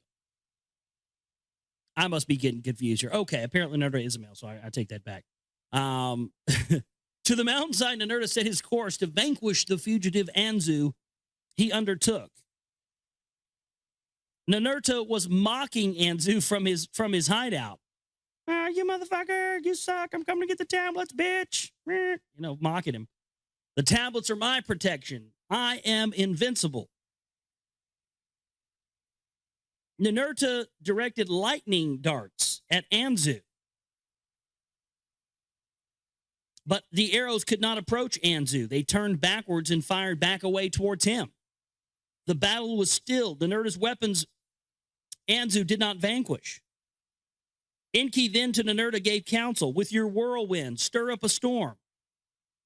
I must be getting confused here. Okay, apparently Ninurta is a male, so I take that back. To the mountainside, Ninurta set his course to vanquish the fugitive Anzu he undertook. Ninurta was mocking Anzu from his hideout. You motherfucker, you suck. I'm coming to get the tablets, bitch. Mocking him. The tablets are my protection. I am invincible. Ninurta directed lightning darts at Anzu. But the arrows could not approach Anzu. They turned backwards and fired back away towards him. The battle was stilled. Ninurta's weapons Anzu did not vanquish. Enki then to Ninurta gave counsel. With your whirlwind, stir up a storm.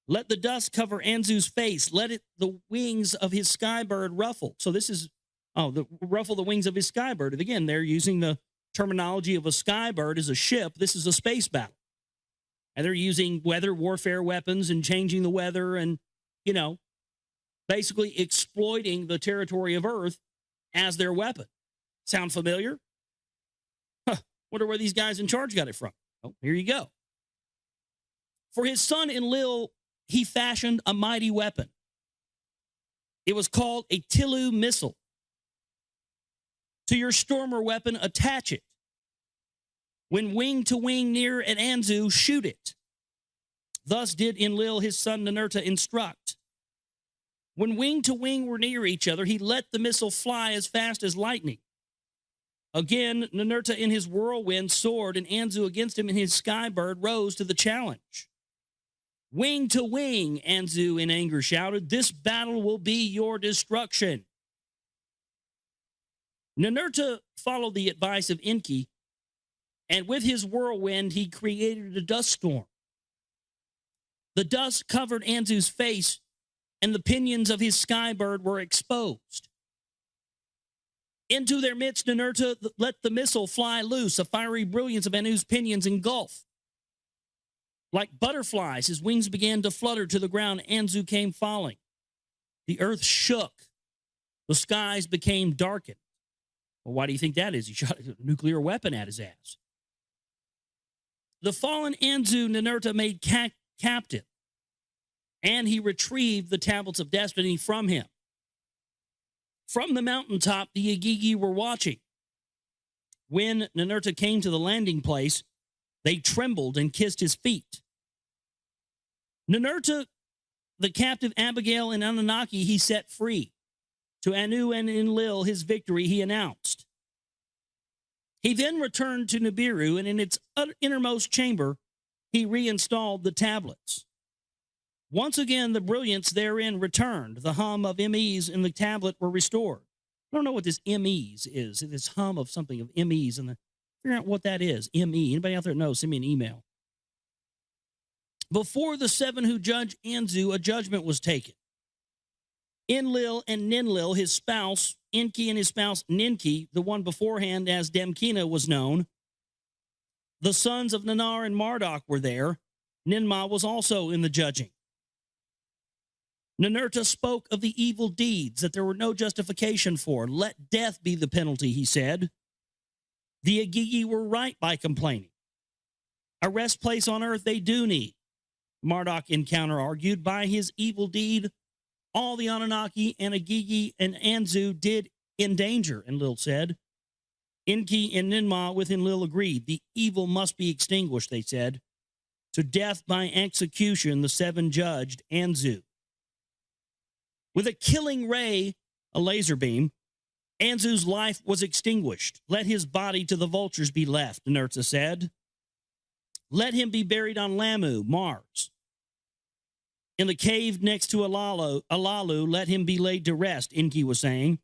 Let the dust cover Anzu's face. Let the wings of his skybird ruffle. So this is, ruffle the wings of his skybird. And again, they're using the terminology of a skybird as a ship. This is a space battle. And they're using weather warfare weapons and changing the weather and, basically exploiting the territory of Earth as their weapon. Sound familiar? Wonder where these guys in charge got it from. Oh, here you go. For his son Enlil, he fashioned a mighty weapon. It was called a Tilu missile. To your stormer weapon, attach it. When wing to wing near at Anzu, shoot it. Thus did Enlil his son Ninurta instruct. When wing to wing were near each other, he let the missile fly as fast as lightning. Again, Ninurta in his whirlwind soared, and Anzu against him in his skybird rose to the challenge. Wing to wing, Anzu in anger shouted, this battle will be your destruction. Ninurta followed the advice of Enki, and with his whirlwind, he created a dust storm. The dust covered Anzu's face, and the pinions of his skybird were exposed. Into their midst, Ninurta let the missile fly loose, a fiery brilliance of Anu's pinions engulfed. Like butterflies, his wings began to flutter to the ground. Anzu came falling. The earth shook. The skies became darkened. Well, why do you think that is? He shot a nuclear weapon at his ass. The fallen Anzu Ninurta made captive, and he retrieved the tablets of destiny from him. From the mountaintop, the Igigi were watching. When Ninurta came to the landing place, they trembled and kissed his feet. Ninurta, the captive Abigail and Anunnaki, he set free. To Anu and Enlil, his victory, he announced. He then returned to Nibiru, and in its innermost chamber, he reinstalled the tablets. Once again, the brilliance therein returned. The hum of MEs in the tablet were restored. I don't know what this MEs is. This hum of something of MEs and figure out what that is. ME. Anybody out there know? Send me an email. Before the 7 who judged Anzu, a judgment was taken. Enlil and Ninlil, his spouse, Enki and his spouse Ninki, the one beforehand as Demkina was known. The sons of Nanar and Marduk were there. Ninmah was also in the judging. Ninurta spoke of the evil deeds that there were no justification for. Let death be the penalty, he said. The Agigi were right by complaining. A rest place on earth they do need. Marduk in counter argued, by his evil deed, all the Anunnaki and Agigi and Anzu did in danger, Enlil said. Enki and Ninmah with Enlil agreed. The evil must be extinguished, they said. To death by execution, the 7 judged Anzu. With a killing ray, a laser beam, Anzu's life was extinguished. Let his body to the vultures be left, Ninurta said. Let him be buried on Lamu, Mars. In the cave next to Alalu, let him be laid to rest, Enki was saying.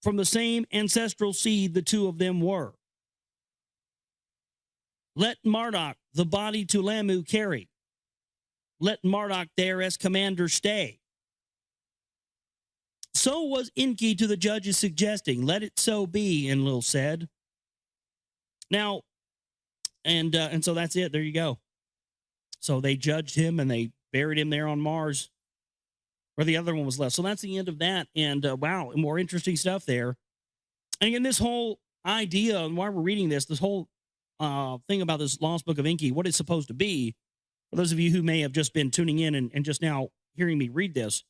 From the same ancestral seed the 2 of them were. Let Marduk the body to Lamu carry. Let Marduk there as commander stay. So was Enki to the judges suggesting, let it so be, Enlil said. Now, and so that's it. There you go. So they judged him and they buried him there on Mars, where the other one was left. So that's the end of that. And wow, more interesting stuff there. And again, this whole idea, and why we're reading this whole thing about this Lost Book of Enki, what it's supposed to be, for those of you who may have just been tuning in and just now hearing me read this,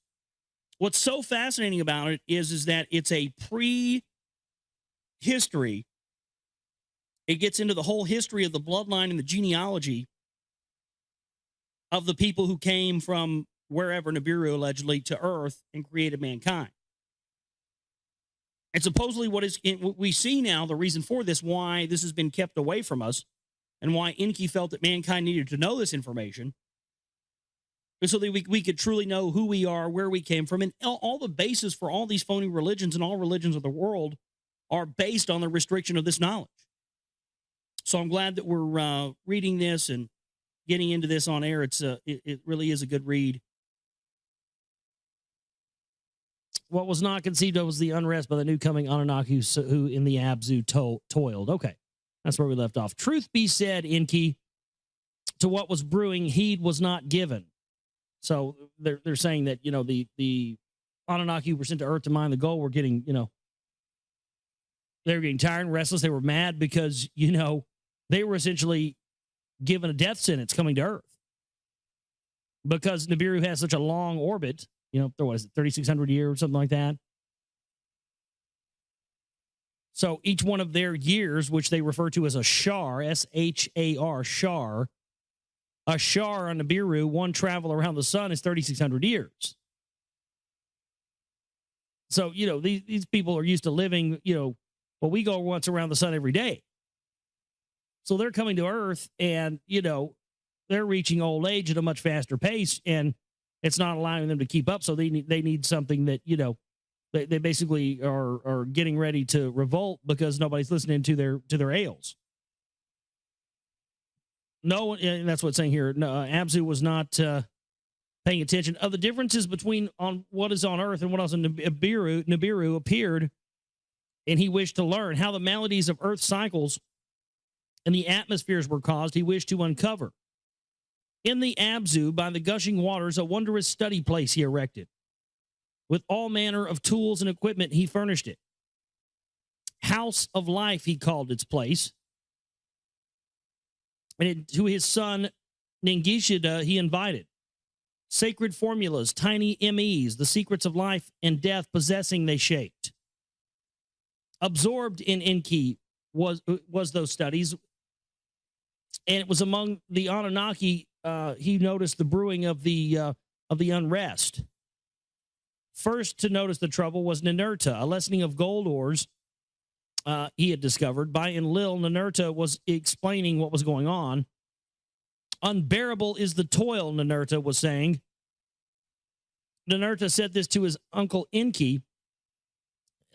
what's so fascinating about it is that it's a pre-history. It gets into the whole history of the bloodline and the genealogy of the people who came from wherever, Nibiru allegedly, to Earth and created mankind. And supposedly what we see now, the reason for this, why this has been kept away from us, and why Enki felt that mankind needed to know this information, so that we could truly know who we are, where we came from, and all the basis for all these phony religions and all religions of the world are based on the restriction of this knowledge. So I'm glad that we're reading this and getting into this on air. It really is a good read. What was not conceived of was the unrest by the new coming Anunnaki who in the Abzu toiled. Okay, that's where we left off. Truth be said, Enki, to what was brewing, heed was not given. So they're saying that, the Anunnaki who were sent to Earth to mine the gold were getting, they were getting tired and restless. They were mad because, they were essentially given a death sentence coming to Earth. Because Nibiru has such a long orbit, what is it, 3,600 years or something like that. So each one of their years, which they refer to as a shar, S-H-A-R, shar, a shar on Nibiru, one travel around the sun is 3,600 years. So, these people are used to living, we go once around the sun every day. So they're coming to Earth and, they're reaching old age at a much faster pace, and it's not allowing them to keep up. So they need something that, they basically are getting ready to revolt because nobody's listening to their ails. No, and that's what it's saying here. No, Abzu was not paying attention. Of the differences between on what is on Earth and what else in Nibiru appeared, and he wished to learn how the maladies of Earth cycles and the atmospheres were caused. He wished to uncover. In the Abzu, by the gushing waters, a wondrous study place he erected. With all manner of tools and equipment, he furnished it. House of Life, he called its place. And to his son, Ningishida, he invited. Sacred formulas, tiny MEs, the secrets of life and death possessing they shaped. Absorbed in Enki was those studies. And it was among the Anunnaki, he noticed the brewing of the unrest. First to notice the trouble was Ninurta, a lessening of gold ores he had discovered. By Enlil, Ninurta was explaining what was going on. Unbearable is the toil, Ninurta was saying. Ninurta said this to his uncle Enki.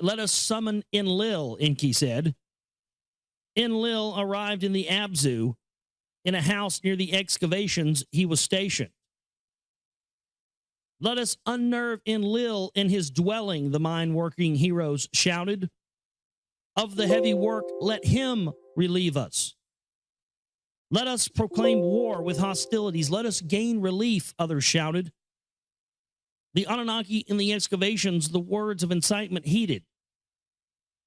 Let us summon Enlil, Enki said. Enlil arrived in the Abzu, in a house near the excavations he was stationed. Let us unnerve Enlil in his dwelling, the mine-working heroes shouted. Of the heavy work, let him relieve us. Let us proclaim war with hostilities. Let us gain relief, others shouted. The Anunnaki in the excavations, the words of incitement heeded.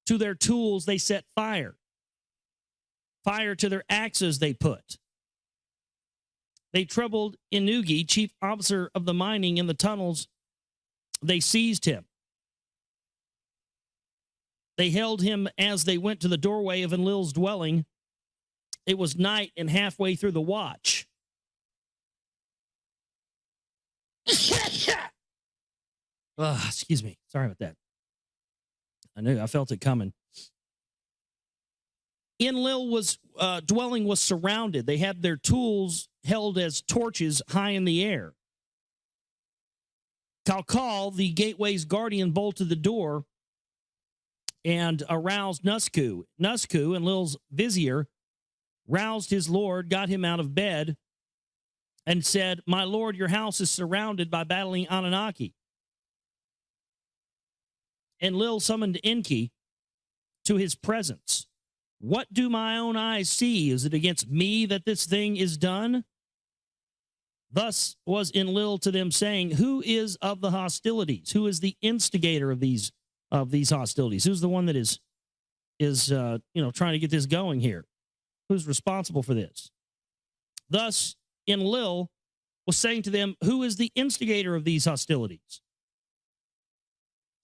To their tools they set fire. Fire to their axes they put. They troubled Inugi, chief officer of the mining in the tunnels. They seized him. They held him as they went to the doorway of Enlil's dwelling. It was night and halfway through the watch. Excuse me. Sorry about that. I felt it coming. Enlil's dwelling was surrounded. They had their tools held as torches high in the air. Kalkal, the gateway's guardian, bolted the door and aroused Nusku. Nusku, Enlil's vizier, roused his lord, got him out of bed, and said, "My lord, your house is surrounded by battling Anunnaki." Enlil summoned Enki to his presence. What do my own eyes see? Is it against me that this thing is done? Thus was Enlil to them, saying, who is of the hostilities? Who is the instigator of these hostilities? Who's the one that is trying to get this going here? Who's responsible for this? Thus Enlil was saying to them, who is the instigator of these hostilities?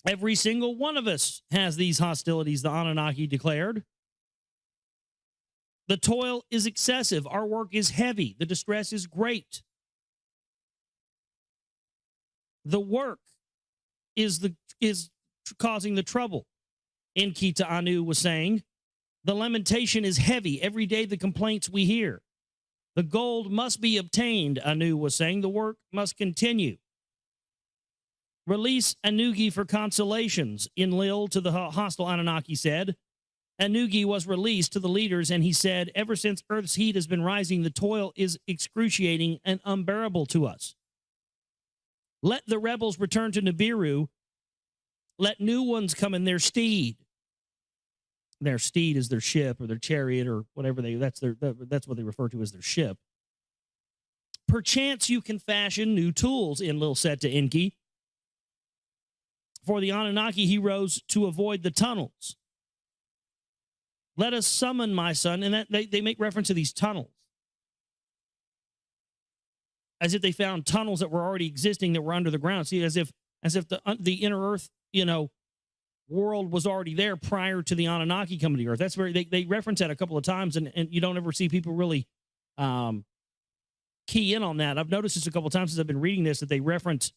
Every single one of us has these hostilities, the Anunnaki declared. The toil is excessive. Our work is heavy. The distress is great. The work is causing the trouble. Enki to Anu was saying, the lamentation is heavy. Every day the complaints we hear. The gold must be obtained, Anu was saying. The work must continue. Release Anugi for consolations, Enlil to the hostile Anunnaki said. Anugi was released to the leaders, and he said, ever since Earth's heat has been rising, the toil is excruciating and unbearable to us. Let the rebels return to Nibiru. Let new ones come in their steed. Their steed is their ship or their chariot or whatever that's what they refer to as their ship. Perchance you can fashion new tools, Enlil said to Enki. For the Anunnaki heroes to avoid the tunnels. Let us summon my son, and that they make reference to these tunnels. As if they found tunnels that were already existing that were under the ground. See, as if the inner earth, world was already there prior to the Anunnaki coming to the earth. That's where they reference that a couple of times, and you don't ever see people really key in on that. I've noticed this a couple of times since I've been reading this, that they reference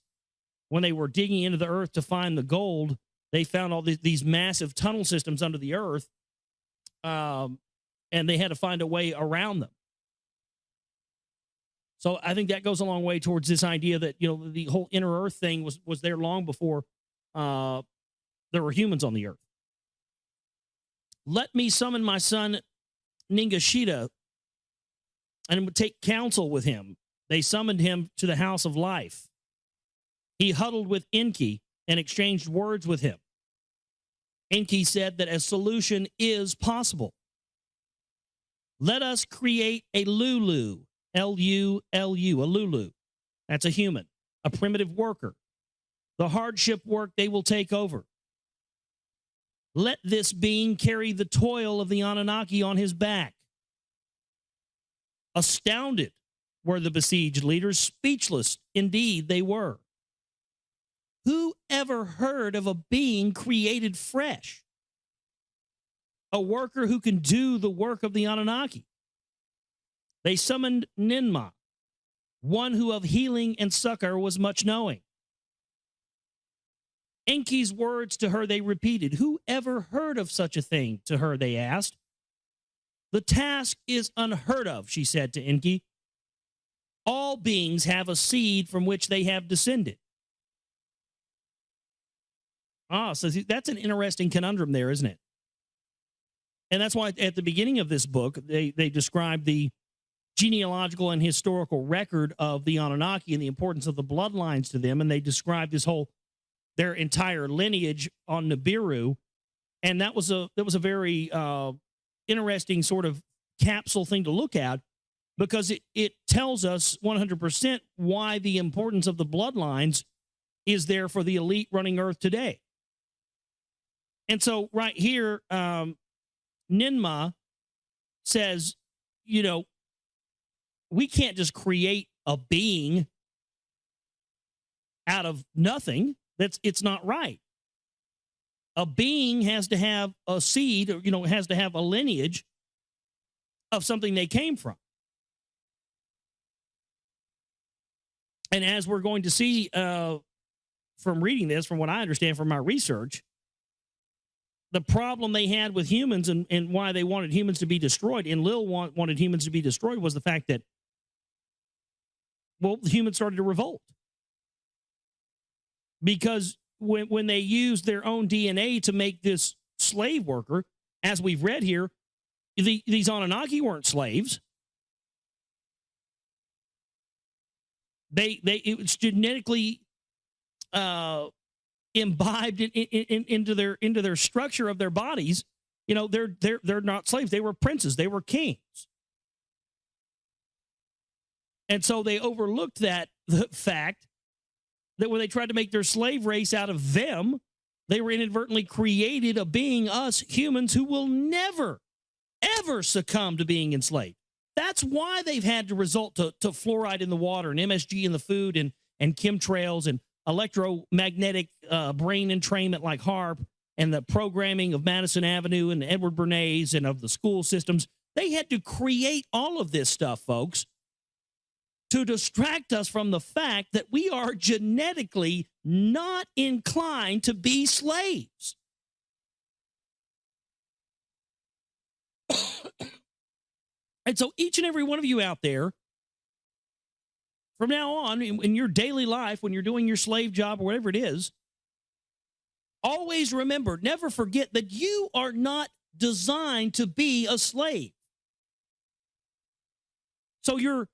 when they were digging into the earth to find the gold, they found all these massive tunnel systems under the earth, and they had to find a way around them. So I think that goes a long way towards this idea that, the whole inner earth thing was there long before there were humans on the earth. Let me summon my son Ningashita and take counsel with him. They summoned him to the house of life. He huddled with Enki and exchanged words with him. Enki said that a solution is possible. Let us create a Lulu, L-U-L-U, a Lulu. That's a human, a primitive worker. The hardship work they will take over. Let this being carry the toil of the Anunnaki on his back. Astounded were the besieged leaders, speechless indeed they were. Who ever heard of a being created fresh? A worker who can do the work of the Anunnaki. They summoned Ninma, one who of healing and succor was much knowing. Enki's words to her they repeated. Who ever heard of such a thing? To her they asked. The task is unheard of, she said to Enki. all beings have a seed from which they have descended. So that's an interesting conundrum there, isn't it? And that's why at the beginning of this book, they describe the genealogical and historical record of the Anunnaki and the importance of the bloodlines to them. And they describe their entire lineage on Nibiru. And that was a very interesting sort of capsule thing to look at, because it tells us 100% why the importance of the bloodlines is there for the elite running Earth today. And so right here, Ninma says, we can't just create a being out of nothing. It's not right. A being has to have a seed, or, has to have a lineage of something they came from. And as we're going to see from reading this, from what I understand from my research, the problem they had with humans and why they wanted humans to be destroyed, and Lil wanted humans to be destroyed, was the fact that, the humans started to revolt. Because when they used their own DNA to make this slave worker, as we've read here, these Anunnaki weren't slaves. It was genetically imbibed into their structure of their bodies. They're not slaves. They were princes. They were kings. And so they overlooked the fact that when they tried to make their slave race out of them, they were inadvertently created a being, us humans, who will never, ever succumb to being enslaved. That's why they've had to resort to fluoride in the water and MSG in the food and chemtrails and electromagnetic brain entrainment like HARP and the programming of Madison Avenue and Edward Bernays and of the school systems. They had to create all of this stuff, folks, to distract us from the fact that we are genetically not inclined to be slaves. And so each and every one of you out there, from now on, in your daily life, when you're doing your slave job or whatever it is, always remember, never forget that you are not designed to be a slave. So your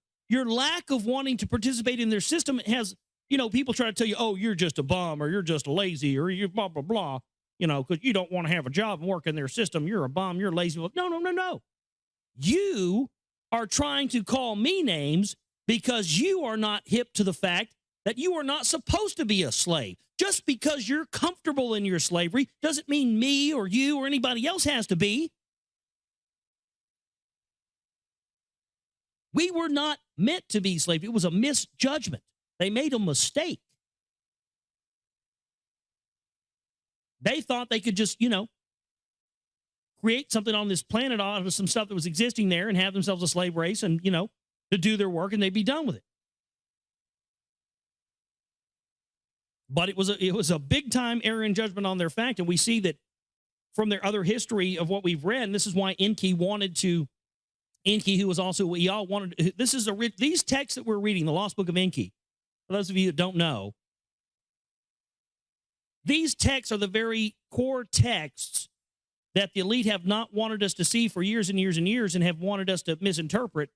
lack of wanting to participate in their system has, people try to tell you, oh, you're just a bum, or you're just lazy, or you're blah, blah, blah, because you don't want to have a job and work in their system. You're a bum, you're lazy. No. You are trying to call me names because you are not hip to the fact that you are not supposed to be a slave. Just because you're comfortable in your slavery doesn't mean me or you or anybody else has to be. We were not meant to be slaves. It was a misjudgment. They made a mistake. They thought they could just, create something on this planet out of some stuff that was existing there and have themselves a slave race and, to do their work, and they'd be done with it. But it was a big time error in judgment on their fact, and we see that from their other history of what we've read. And this is why Enki, who was also what y'all wanted. These texts that we're reading, the Lost Book of Enki. For those of you that don't know, these texts are the very core texts that the elite have not wanted us to see for years and years and years, and have wanted us to misinterpret,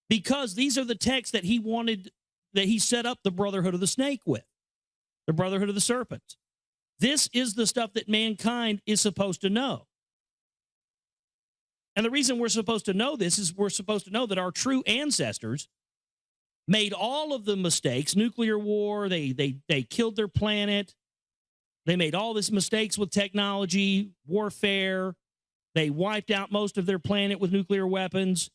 because these are the texts that he set up the Brotherhood of the Snake with, the Brotherhood of the Serpent. This is the stuff that mankind is supposed to know. And the reason we're supposed to know this is we're supposed to know that our true ancestors made all of the mistakes, nuclear war, they killed their planet, they made all these mistakes with technology, warfare, they wiped out most of their planet with nuclear weapons.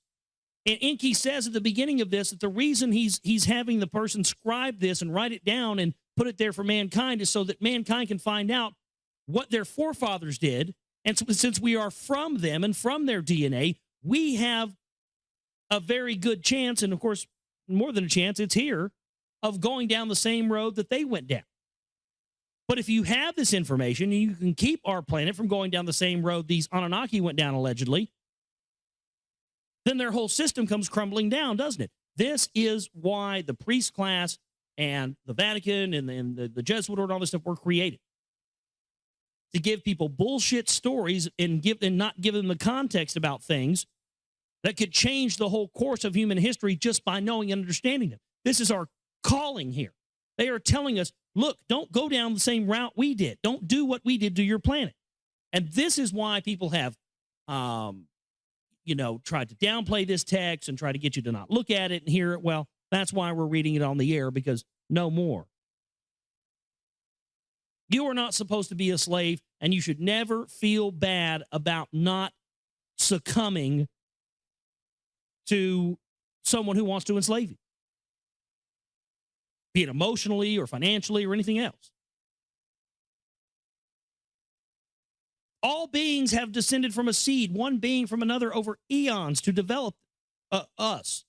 And Enki says at the beginning of this that the reason he's having the person scribe this and write it down and put it there for mankind is so that mankind can find out what their forefathers did. And so, since we are from them and from their DNA, we have a very good chance, and of course, more than a chance, it's here, of going down the same road that they went down. But if you have this information and you can keep our planet from going down the same road these Anunnaki went down allegedly, then their whole system comes crumbling down, doesn't it? This is why the priest class and the Vatican and the Jesuit order and all this stuff were created. To give people bullshit stories and not give them the context about things that could change the whole course of human history just by knowing and understanding them. This is our calling here. They are telling us, look, don't go down the same route we did. Don't do what we did to your planet. And this is why people have, tried to downplay this text and try to get you to not look at it and hear it. Well, that's why we're reading it on the air, because no more. You are not supposed to be a slave, and you should never feel bad about not succumbing to someone who wants to enslave you, be it emotionally or financially or anything else. All beings have descended from a seed, one being from another over eons to develop us.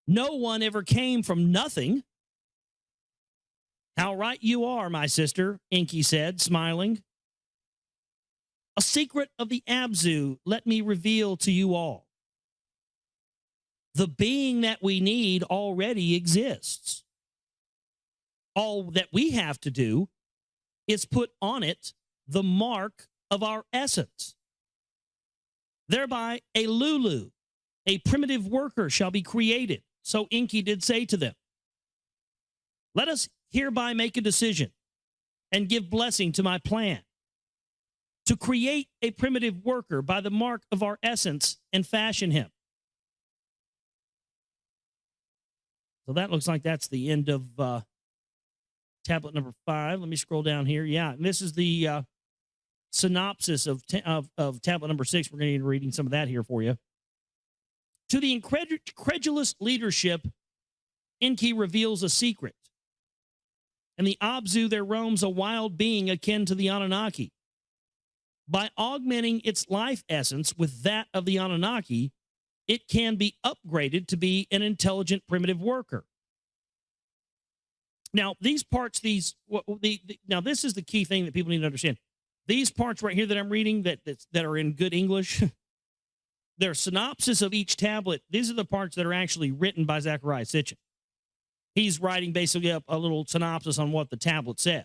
No one ever came from nothing. How right you are, my sister, Inky said, smiling. A secret of the Abzu let me reveal to you all. The being that we need already exists. All that we have to do is put on it the mark of our essence. Thereby a Lulu, a primitive worker, shall be created. So Inky did say to them, let us hereby make a decision and give blessing to my plan to create a primitive worker by the mark of our essence and fashion him. So that looks like that's the end of tablet number 5. Let me scroll down here. Yeah, and this is the synopsis of tablet number 6. We're going to be reading some of that here for you. To the incredulous leadership, Inky reveals a secret. In the Abzu, there roams a wild being akin to the Anunnaki. By augmenting its life essence with that of the Anunnaki, it can be upgraded to be an intelligent primitive worker. Now, these parts, now this is the key thing that people need to understand. These parts right here that I'm reading that are in good English, their synopsis of each tablet, these are the parts that are actually written by Zecharia Sitchin. He's writing basically up a little synopsis on what the tablet says.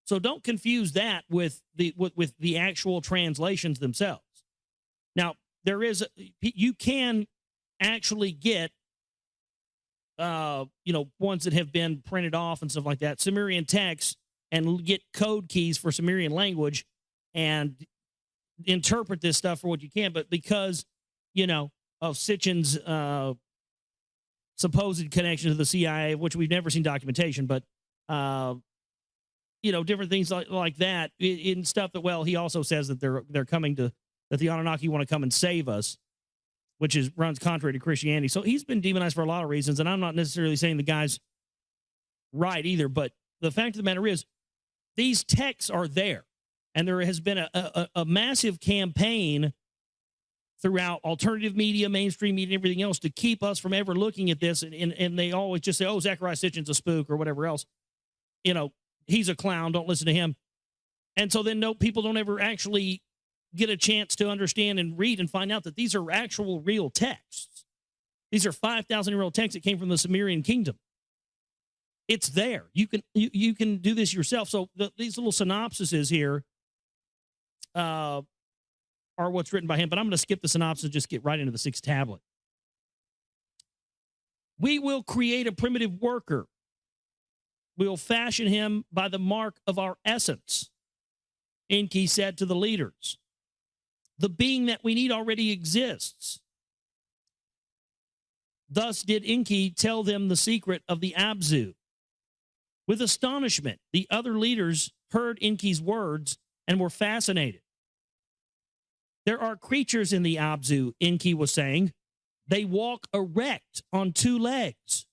So don't confuse that with the actual translations themselves. Now, you can actually get ones that have been printed off and stuff like that, Sumerian texts, and get code keys for Sumerian language and interpret this stuff for what you can. But because, of Sitchin's supposed connection to the CIA, which we've never seen documentation, but, different things like that in stuff that, well, he also says that they're coming to, that the Anunnaki want to come and save us, which runs contrary to Christianity. So he's been demonized for a lot of reasons, and I'm not necessarily saying the guy's right either, but the fact of the matter is, these texts are there, and there has been a massive campaign throughout alternative media, mainstream media, and everything else to keep us from ever looking at this, and they always just say, oh, Zecharia Sitchin's a spook or whatever else. He's a clown, don't listen to him. And so then people don't ever actually get a chance to understand and read and find out that these are actual real texts. These are 5,000-year-old texts that came from the Sumerian kingdom. It's there. You can do this yourself. So these little synopsises here are what's written by him, but I'm going to skip the synopsis and just get right into the 6th tablet. We will create a primitive worker. We will fashion him by the mark of our essence, Inky said to the leaders. The being that we need already exists. Thus did Inky tell them the secret of the Abzu. With astonishment, the other leaders heard Inky's words and were fascinated. There are creatures in the Abzu, Inky was saying. They walk erect on 2 legs.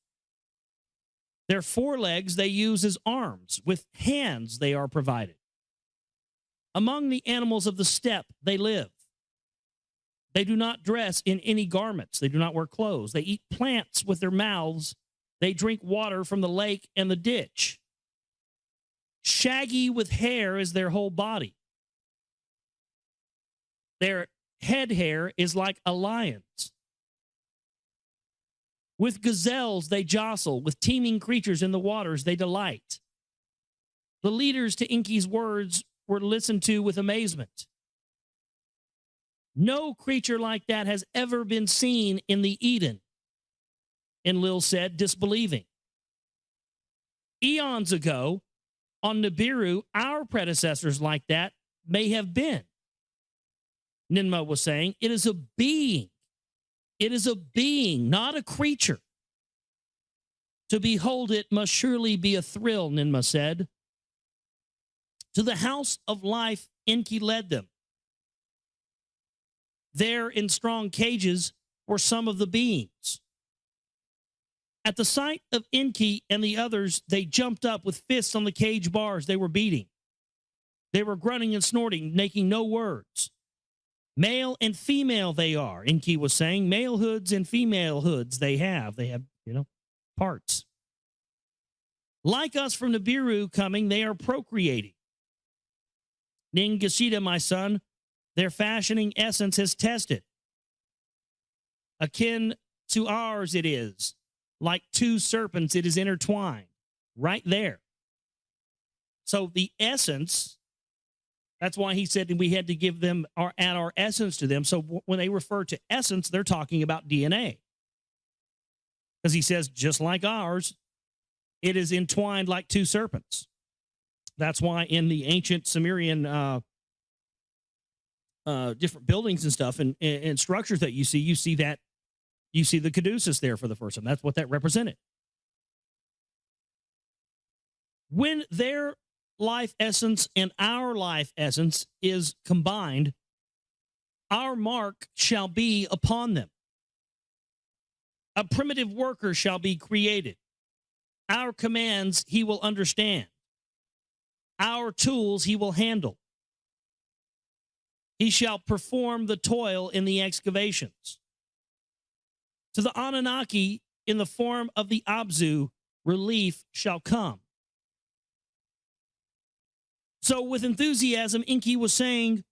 Their forelegs they use as arms. With hands they are provided. Among the animals of the steppe they live. They do not dress in any garments. They do not wear clothes. They eat plants with their mouths. They drink water from the lake and the ditch. Shaggy with hair is their whole body. Their head hair is like a lion's. With gazelles they jostle, with teeming creatures in the waters they delight. The leaders to Enki's words were listened to with amazement. No creature like that has ever been seen in the Eden, Enlil said, disbelieving. Eons ago, on Nibiru, our predecessors like that may have been. Ninmah was saying, it is a being. It is a being, not a creature. To behold it must surely be a thrill, Ninmah said. To the house of life, Enki led them. There in strong cages were some of the beings. At the sight of Enki and the others, they jumped up with fists on the cage bars they were beating. They were grunting and snorting, making no words. Male and female they are, Enki was saying. Male hoods and female hoods they have. They have, parts. Like us from Nibiru coming, they are procreating. Ningashita, my son, their fashioning essence has tested. Akin to ours it is. Like two serpents, it is intertwined. Right there. So the essence, that's why he said we had to give them add our essence to them. So when they refer to essence, they're talking about DNA. Because he says, just like ours, it is entwined like two serpents. That's why in the ancient Sumerian different buildings and stuff and structures that you see the caduceus there for the first time. That's what that represented. When their life essence and our life essence is combined, our mark shall be upon them. A primitive worker shall be created. Our commands he will understand. Our tools he will handle. He shall perform the toil in the excavations. To the Anunnaki, in the form of the Abzu, relief shall come. So with enthusiasm, Enki was saying,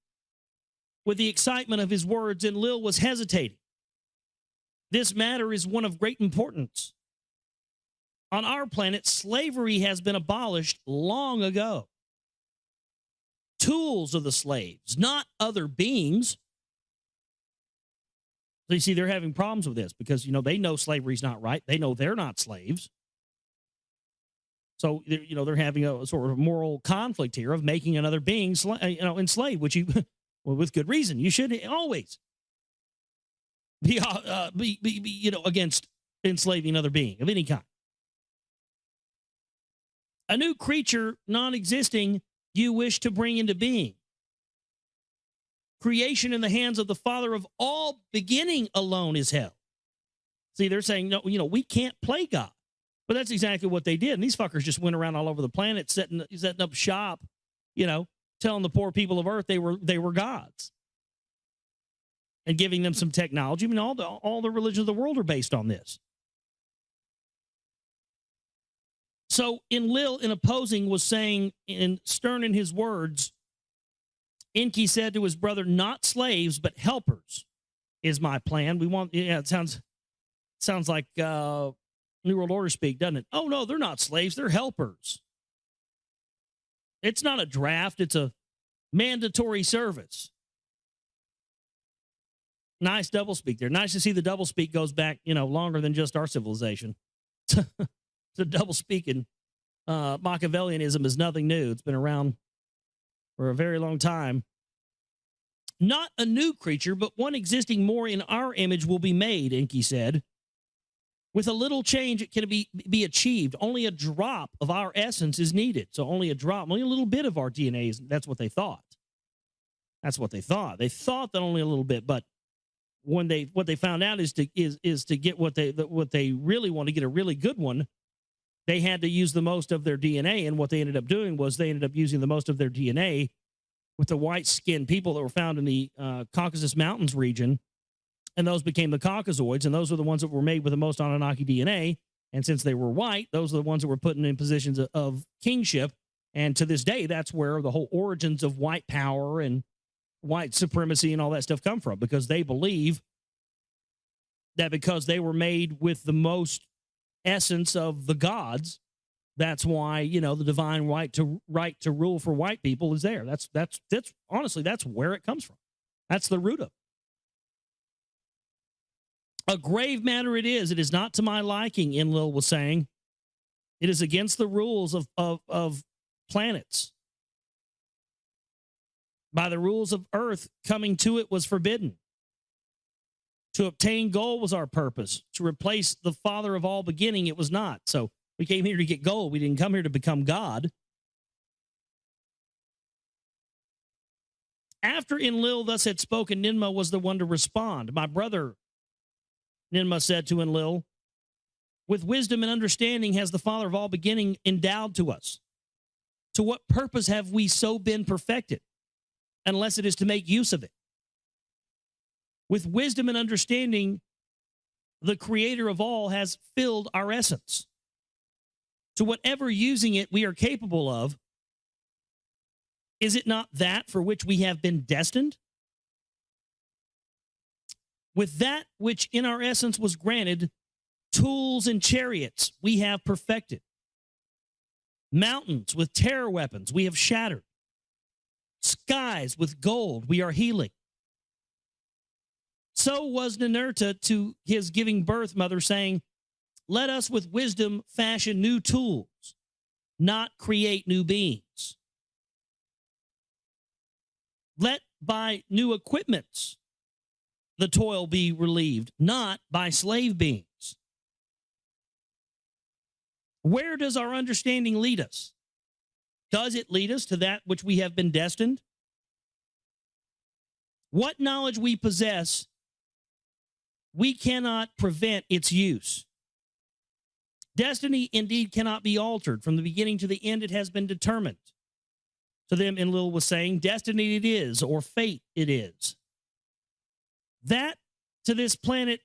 with the excitement of his words, and Lil was hesitating. This matter is one of great importance. On our planet, slavery has been abolished long ago. Tools are the slaves, not other beings. So you see, they're having problems with this because, they know slavery's not right. They know they're not slaves. So, they're having a sort of moral conflict here of making another being, enslaved, which well, with good reason, you should always be against enslaving another being of any kind. A new creature, non-existing, you wish to bring into being. Creation in the hands of the Father of all beginning alone is hell. See, they're saying, no, we can't play God. But that's exactly what they did. And these fuckers just went around all over the planet setting up shop, telling the poor people of Earth they were gods. And giving them some technology. I mean, all the religions of the world are based on this. So Enlil, in opposing, was saying, stern in his words, Enki said to his brother, not slaves, but helpers is my plan. We want, it sounds like New World Order speak, doesn't it? Oh, no, they're not slaves. They're helpers. It's not a draft. It's a mandatory service. Nice doublespeak there. Nice to see the doublespeak goes back, longer than just our civilization. The doublespeak and Machiavellianism is nothing new. It's been around for a very long time. Not a new creature, but one existing more in our image will be made, Enki said. With a little change, it can be achieved. Only a drop of our essence is needed. So only a drop, only a little bit of our DNA is, that's what they thought. That's what they thought. They thought that only a little bit, but what they found out is to get what they really want to get a really good one, they had to use the most of their DNA. And what they ended up doing was they ended up using the most of their DNA with the white-skinned people that were found in the Caucasus Mountains region. And those became the Caucasoids, and those were the ones that were made with the most Anunnaki DNA. And since they were white, those are the ones that were put in positions of kingship. And to this day, that's where the whole origins of white power and white supremacy and all that stuff come from, because they believe that because they were made with the most essence of the gods, that's why, you know, the divine right to rule for white people is there. That's honestly, that's where it comes from. That's the root of it. A grave matter it is. It is not to my liking, Enlil was saying. It is against the rules of planets. By the rules of Earth, coming to it was forbidden. To obtain gold was our purpose. To replace the father of all beginning, it was not. So we came here to get gold. We didn't come here to become God. After Enlil thus had spoken, Ninmah was the one to respond. My brother, Ninmah said to Enlil, with wisdom and understanding has the father of all beginning endowed to us. To what purpose have we so been perfected, unless it is to make use of it? With wisdom and understanding, the creator of all has filled our essence. To whatever using it we are capable of, is it not that for which we have been destined? With that which in our essence was granted, tools and chariots we have perfected. Mountains with terror weapons we have shattered. Skies with gold we are healing. So was Ninurta to his giving birth mother, saying, let us with wisdom fashion new tools, not create new beings. Let by new equipments the toil be relieved, not by slave beings. Where does our understanding lead us? Does it lead us to that which we have been destined? What knowledge we possess, we cannot prevent its use. Destiny indeed cannot be altered. From the beginning to the end, it has been determined. To them, Enlil was saying, destiny it is, or fate it is. That to this planet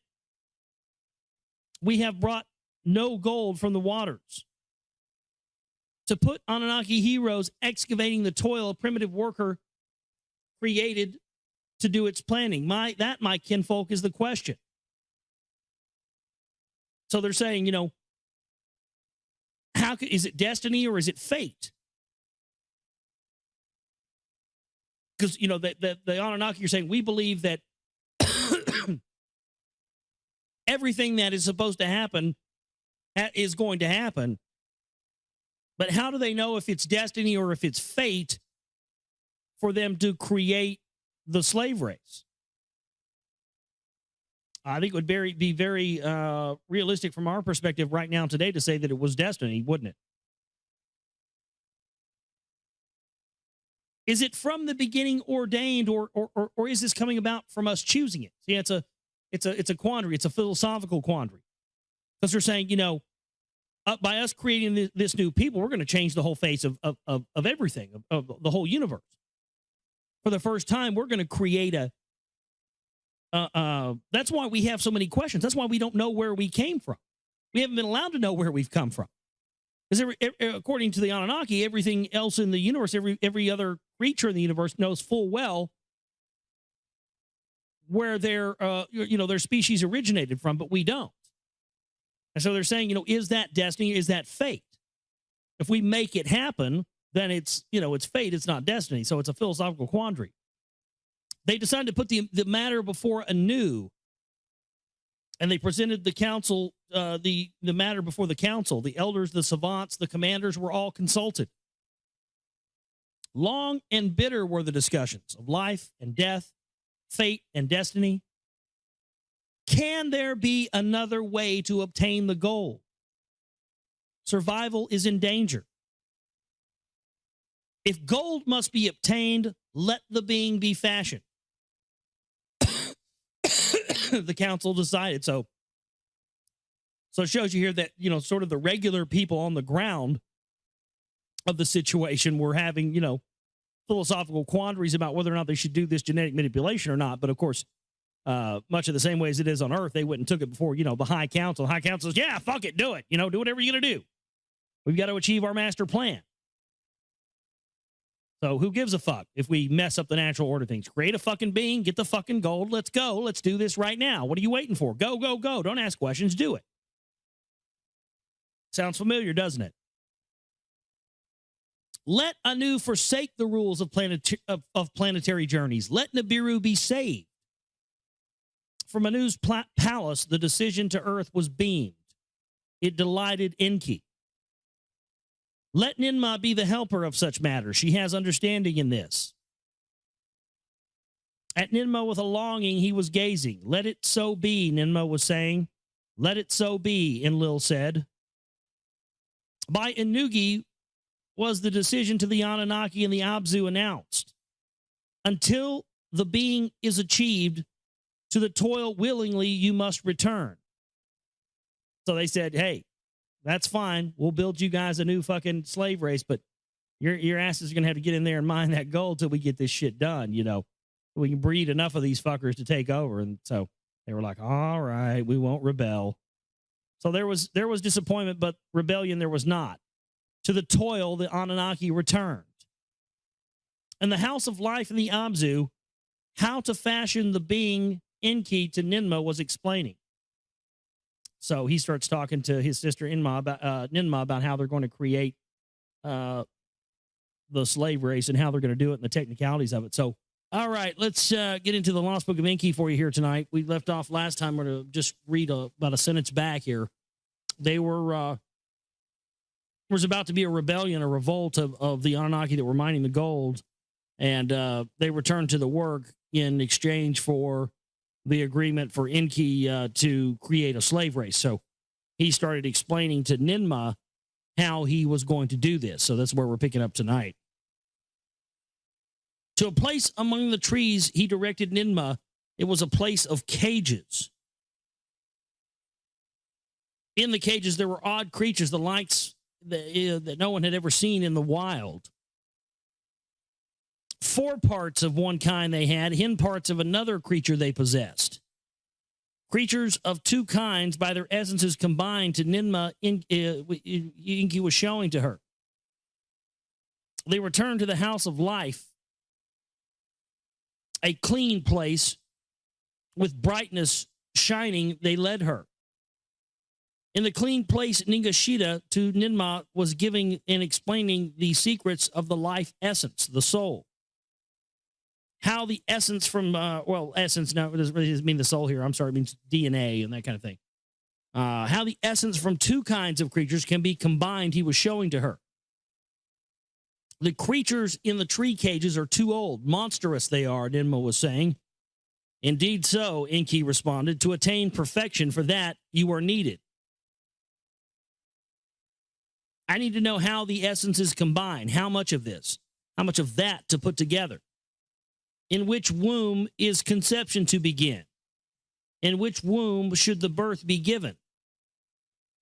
we have brought no gold from the waters. To put Anunnaki heroes excavating the toil a primitive worker created to do its planning. My kinfolk, is the question. So they're saying, you know, is it destiny or is it fate? Because, you know, the Anunnaki are saying, we believe that everything that is supposed to happen is going to happen. But how do they know if it's destiny or if it's fate for them to create the slave race? I think it would be very realistic from our perspective right now today to say that it was destiny, wouldn't it? Is it from the beginning ordained, or is this coming about from us choosing it? See, it's a quandary. It's a philosophical quandary, because they're saying, you know, by us creating this new people, we're going to change the whole face of everything, of the whole universe. For the first time, we're going to create that's why we have so many questions. That's why we don't know where we came from. We haven't been allowed to know where we've come from. Because according to the Anunnaki, everything else in the universe, every other creature in the universe knows full well where their species originated from, but we don't. And so they're saying, you know, is that destiny? Is that fate? If we make it happen, then it's fate. It's not destiny. So it's a philosophical quandary. They decided to put the matter before anew, and they presented the council, the matter before the council. The elders, the savants, the commanders were all consulted. Long and bitter were the discussions of life and death, fate and destiny. Can there be another way to obtain the goal? Survival is in danger. If gold must be obtained, let the being be fashioned. The council decided. So it shows you here that, you know, sort of the regular people on the ground of the situation were having, you know, philosophical quandaries about whether or not they should do this genetic manipulation or not. But of course, much of the same way as it is on Earth, they went and took it before, you know, the high council. The high council says, yeah, fuck it, do it. You know, do whatever you're going to do. We've got to achieve our master plan. So who gives a fuck if we mess up the natural order of things? Create a fucking being, get the fucking gold. Let's go. Let's do this right now. What are you waiting for? Go, go, go. Don't ask questions. Do it. Sounds familiar, doesn't it? Let Anu forsake the rules of planetary journeys. Let Nibiru be saved. From Anu's palace, the decision to Earth was beamed. It delighted Enki. Let Ninmah be the helper of such matters. She has understanding in this. At Ninmah with a longing he was gazing. Let it so be, Ninmah was saying. Let it so be, Enlil said. By Inugi was the decision to the Anunnaki and the Abzu announced. Until the being is achieved, to the toil willingly you must return. So they said, hey, that's fine. We'll build you guys a new fucking slave race, but your asses are going to have to get in there and mine that gold till we get this shit done, you know. We can breed enough of these fuckers to take over. And so they were like, all right, we won't rebel. So there was disappointment, but rebellion there was not. To the toil, the Anunnaki returned. And the House of Life in the Abzu, how to fashion the being Enki to Ninmah was explaining. So he starts talking to his sister Ninmah about how they're going to create the slave race and how they're going to do it and the technicalities of it. So, all right, let's get into the Lost Book of Enki for you here tonight. We left off last time. We're going to just read about a sentence back here. They were was about to be a rebellion, a revolt of the Anunnaki that were mining the gold, and they returned to the work in exchange for the agreement for Enki to create a slave race. So he started explaining to Ninmah how he was going to do this. So that's where we're picking up tonight. To a place among the trees, he directed Ninmah. It was a place of cages. In the cages, there were odd creatures, the likes that no one had ever seen in the wild. 4 parts of one kind they had, hen parts of another creature they possessed. Creatures of 2 kinds by their essences combined to Ninmah, Enki was showing to her. They returned to the House of Life, a clean place with brightness shining, they led her. In the clean place, Ningashita to Ninmah was giving and explaining the secrets of the life essence, the soul. How the essence from, essence, no, it doesn't really mean the soul here. I'm sorry, it means DNA and that kind of thing. How the essence from 2 kinds of creatures can be combined, he was showing to her. The creatures in the tree cages are too old. Monstrous they are, Ninmah was saying. Indeed so, Enki responded. To attain perfection, for that you are needed. I need to know how the essences combine. How much of this? How much of that to put together? In which womb is conception to begin? In which womb should the birth be given?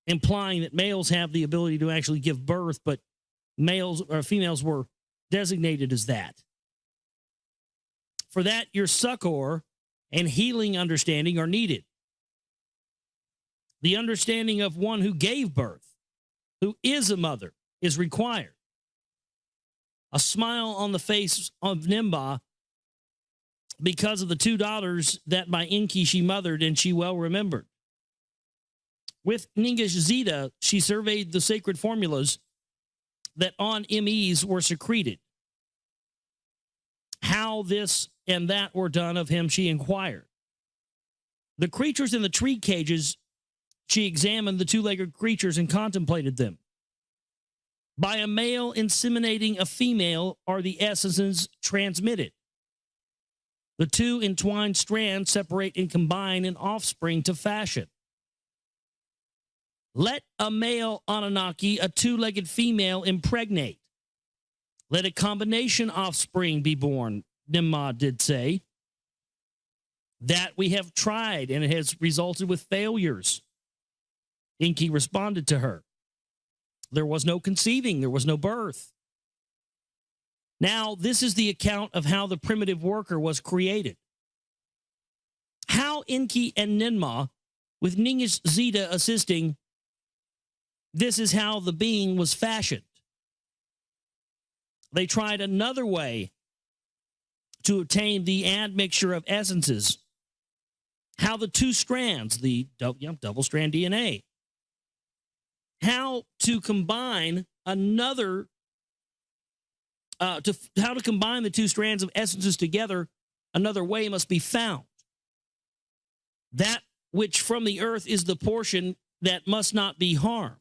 Implying that males have the ability to actually give birth, but males or females were designated as that. For that, your succor and healing understanding are needed. The understanding of one who gave birth, who is a mother, is required. A smile on the face of Ninmah because of the 2 daughters that by Enki she mothered and she well remembered. With Ningashita, she surveyed the sacred formulas that on MEs were secreted. How this and that were done of him, she inquired. The creatures in the tree cages, she examined the 2-legged creatures and contemplated them. By a male inseminating a female are the essences transmitted. The 2 entwined strands separate and combine an offspring to fashion. Let a male Anunnaki, a 2-legged female, impregnate. Let a combination offspring be born, Ninmah did say. That we have tried, and it has resulted with failures. Enki responded to her. There was no conceiving, there was no birth. Now, this is the account of how the primitive worker was created. How Enki and Ninmah, with Ningashita assisting, this is how the being was fashioned. They tried another way to obtain the admixture of essences, how the two strands, the double strand DNA, how to combine another, how to combine the two strands of essences together, another way must be found. That which from the earth is the portion that must not be harmed.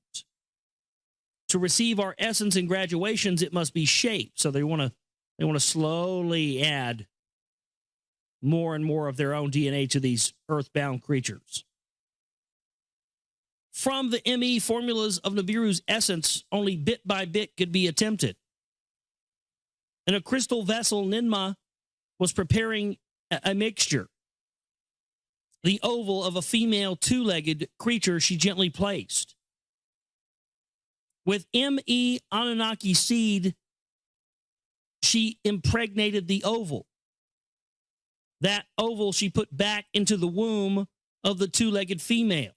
To receive our essence in graduations, it must be shaped. So they want to slowly add more and more of their own DNA to these earthbound creatures. From the ME formulas of Nibiru's essence, only bit by bit could be attempted. In a crystal vessel, Ninmah was preparing a mixture. The oval of a female two-legged creature she gently placed. With ME Anunnaki seed, she impregnated the oval. That oval she put back into the womb of the two-legged female.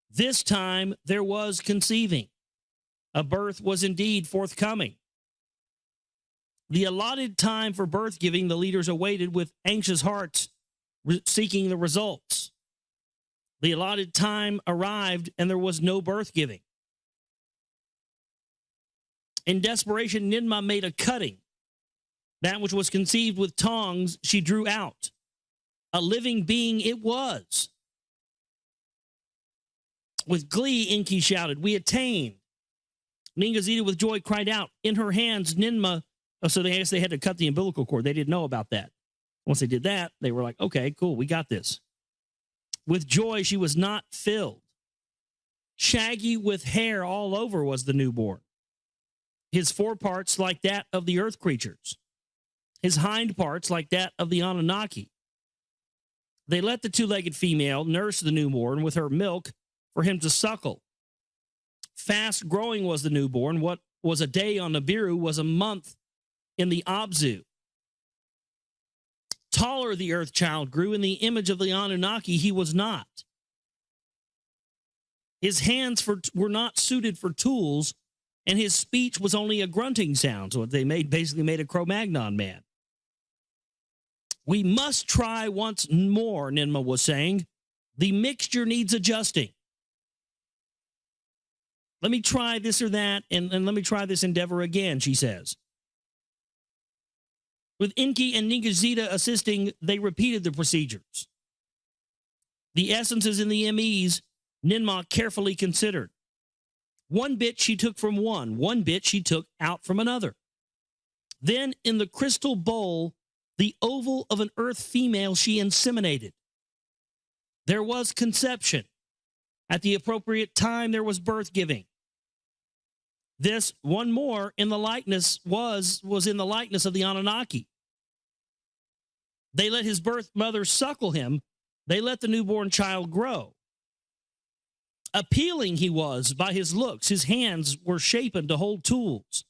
This time there was conceiving. A birth was indeed forthcoming. The allotted time for birth giving the leaders awaited with anxious hearts, seeking the results. The allotted time arrived and there was no birth giving. In desperation, Ninmah made a cutting. That which was conceived with tongs, she drew out. A living being it was. With glee, Enki shouted, "We attained." Ningazita with joy cried out. In her hands, Ninmah, so I guess they had to cut the umbilical cord. They didn't know about that. Once they did that, they were like, okay, cool, we got this. With joy, she was not filled. Shaggy with hair all over was the newborn. His foreparts like that of the earth creatures. His hind parts like that of the Anunnaki. They let the two-legged female nurse the newborn with her milk for him to suckle. Fast growing was the newborn. What was a day on Nibiru was a month in the Abzu. Taller the earth child grew. In the image of the Anunnaki, he was not. His hands were not suited for tools, and his speech was only a grunting sound. So they basically made a Cro-Magnon man. We must try once more, Ninmah was saying. The mixture needs adjusting. Let me try this or that, and let me try this endeavor again, she says. With Enki and Ningazita assisting, they repeated the procedures. The essences in the MEs, Ninmah carefully considered. One bit she took from one bit she took out from another. Then in the crystal bowl, the oval of an earth female she inseminated. There was conception. At the appropriate time, there was birth giving. This one more in the likeness was in the likeness of the Anunnaki. They let his birth mother suckle him. They let the newborn child grow. Appealing he was by his looks. His hands were shapen to hold tools.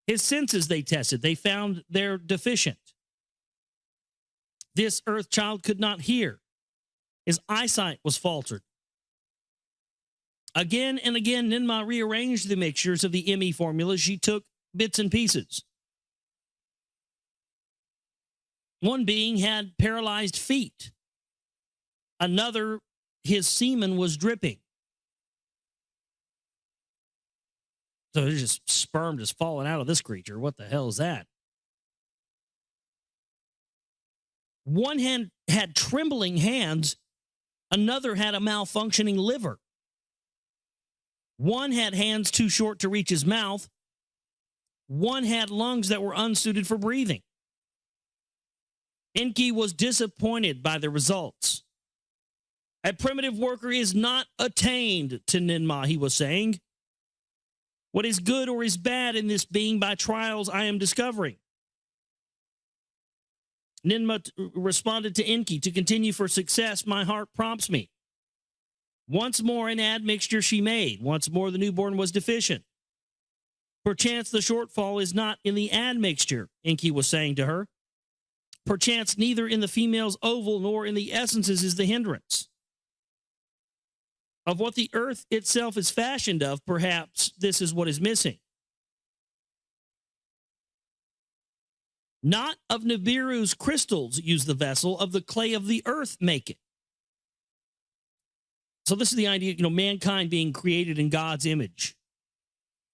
His senses they tested. They found they're deficient. This earth child could not hear. His eyesight was faltered. Again and again, Ninmah rearranged the mixtures of the ME formulas. She took bits and pieces. One being had paralyzed feet. Another, his semen was dripping. So there's just sperm just falling out of this creature. What the hell is that? One had trembling hands. Another had a malfunctioning liver. One had hands too short to reach his mouth. One had lungs that were unsuited for breathing. Enki was disappointed by the results. A primitive worker is not attained to Ninmah, he was saying. What is good or is bad in this being by trials I am discovering. Ninmah responded to Enki, to continue for success, my heart prompts me. Once more an admixture she made. Once more the newborn was deficient. Perchance the shortfall is not in the admixture, Enki was saying to her. Perchance neither in the female's oval nor in the essences is the hindrance. Of what the earth itself is fashioned of, perhaps this is what is missing. Not of Nibiru's crystals use the vessel, of the clay of the earth make it. So this is the idea, mankind being created in God's image.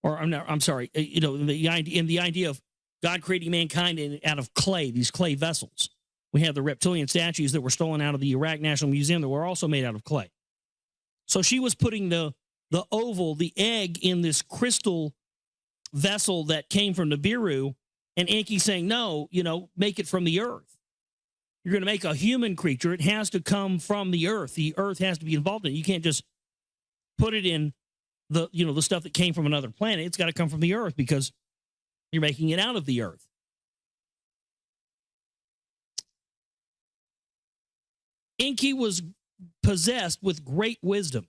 Or I'm sorry, the idea of God creating mankind out of clay, these clay vessels. We have the reptilian statues that were stolen out of the Iraq National Museum that were also made out of clay. So she was putting the oval, the egg, in this crystal vessel that came from Nibiru, and Enki saying, no, make it from the earth. You're going to make a human creature. It has to come from the earth. The earth has to be involved in it. You can't just put it in the stuff that came from another planet. It's got to come from the earth because you're making it out of the earth. Enki was possessed with great wisdom.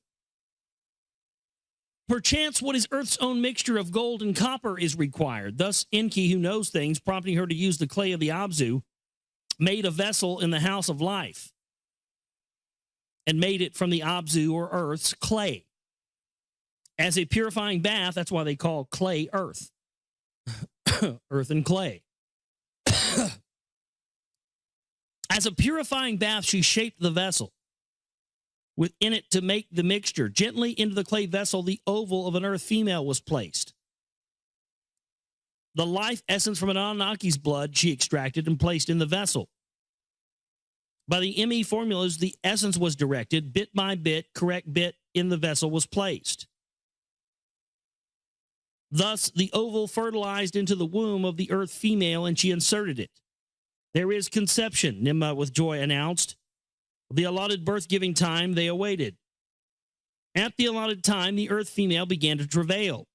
Perchance what is earth's own mixture of gold and copper is required. Thus Enki, who knows things, prompting her to use the clay of the Abzu, made a vessel in the house of life and made it from the Abzu, or earth's clay. As a purifying bath, that's why they call clay earth. Earth and clay. As a purifying bath, she shaped the vessel. Within it to make the mixture. Gently into the clay vessel, the oval of an earth female was placed. The life essence from an Anunnaki's blood she extracted and placed in the vessel. By the ME formulas, the essence was directed, bit by bit, correct bit in the vessel was placed. Thus, the oval fertilized into the womb of the earth female, and she inserted it. There is conception, Nimma with joy announced. The allotted birth-giving time they awaited. At the allotted time, the earth female began to travail.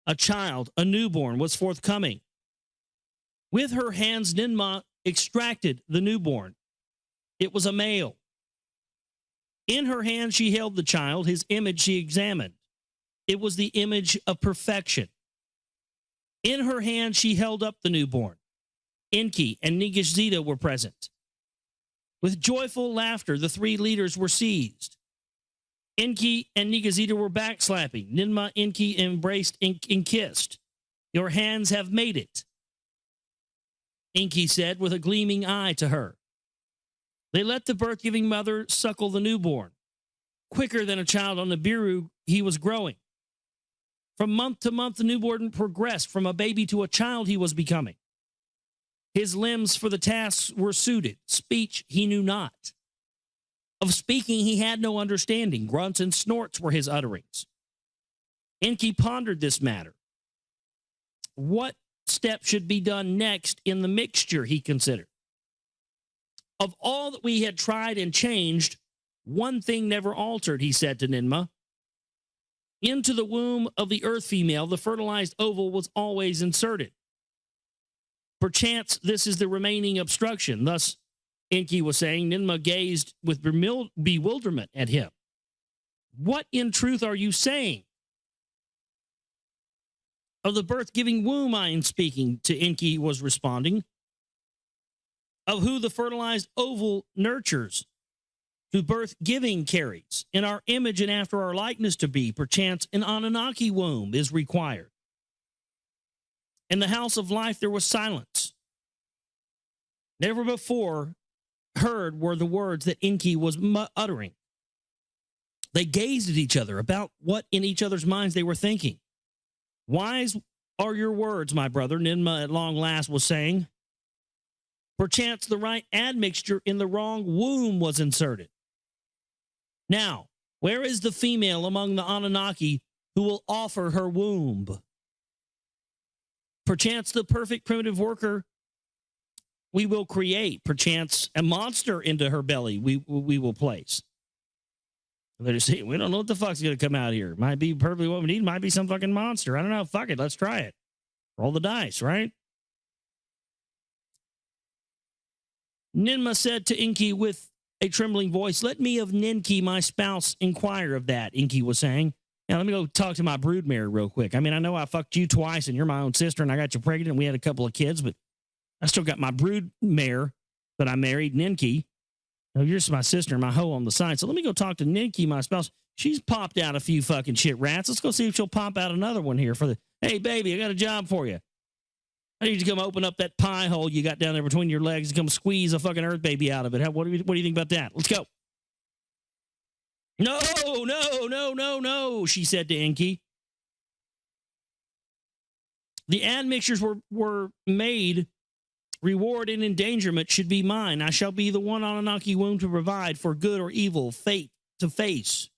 A child, a newborn, was forthcoming. With her hands, Ninmah extracted the newborn. It was a male. In her hand, she held the child. His image she examined. It was the image of perfection. In her hand, she held up the newborn. Enki and Nigishzida were present. With joyful laughter, the three leaders were seized. Enki and Nigishzida were backslapping. Ninmah Enki embraced and kissed. Your hands have made it, Enki said with a gleaming eye to her. They let the birth-giving mother suckle the newborn. Quicker than a child on Nibiru, he was growing. From month to month, the newborn progressed. From a baby to a child he was becoming. His limbs for the tasks were suited. Speech he knew not. Of speaking he had no understanding. Grunts and snorts were his utterings. Enki pondered this matter. What step should be done next in the mixture, he considered. Of all that we had tried and changed, one thing never altered, he said to Ninmah. Into the womb of the earth female, the fertilized oval was always inserted. Perchance this is the remaining obstruction. Thus, Enki was saying, Ninmah gazed with bewilderment at him. What in truth are you saying? Of the birth-giving womb I am speaking, to Enki was responding. Of who the fertilized oval nurtures, who birth-giving carries, in our image and after our likeness to be, perchance an Anunnaki womb is required. In the house of life there was silence. Never before heard were the words that Enki was uttering. They gazed at each other about what in each other's minds they were thinking. Wise are your words, my brother, Ninmah at long last was saying. Perchance the right admixture in the wrong womb was inserted. Now, where is the female among the Anunnaki who will offer her womb? Perchance the perfect primitive worker we will create. Perchance a monster into her belly we will place. They're just saying, we don't know what the fuck's going to come out here. Might be perfectly what we need. Might be some fucking monster. I don't know. Fuck it. Let's try it. Roll the dice, right? Ninmah said to Enki with a trembling voice, let me of Ninki, my spouse, inquire of that, Enki was saying. Now, let me go talk to my broodmare real quick. I mean, I know I fucked you twice and you're my own sister and I got you pregnant and we had a couple of kids, but I still got my broodmare that I married, Ninki. Now, you're just my sister and my hoe on the side. So let me go talk to Ninki, my spouse. She's popped out a few fucking shit rats. Let's go see if she'll pop out another one here for the, hey, baby, I got a job for you. I need you to come open up that pie hole you got down there between your legs and come squeeze a fucking Earth baby out of it. What do you think about that? Let's go. No, no, no, no, no, she said to Enki. The admixtures were made. Reward and endangerment should be mine. I shall be the one Anunnaki womb to provide for good or evil, fate to face.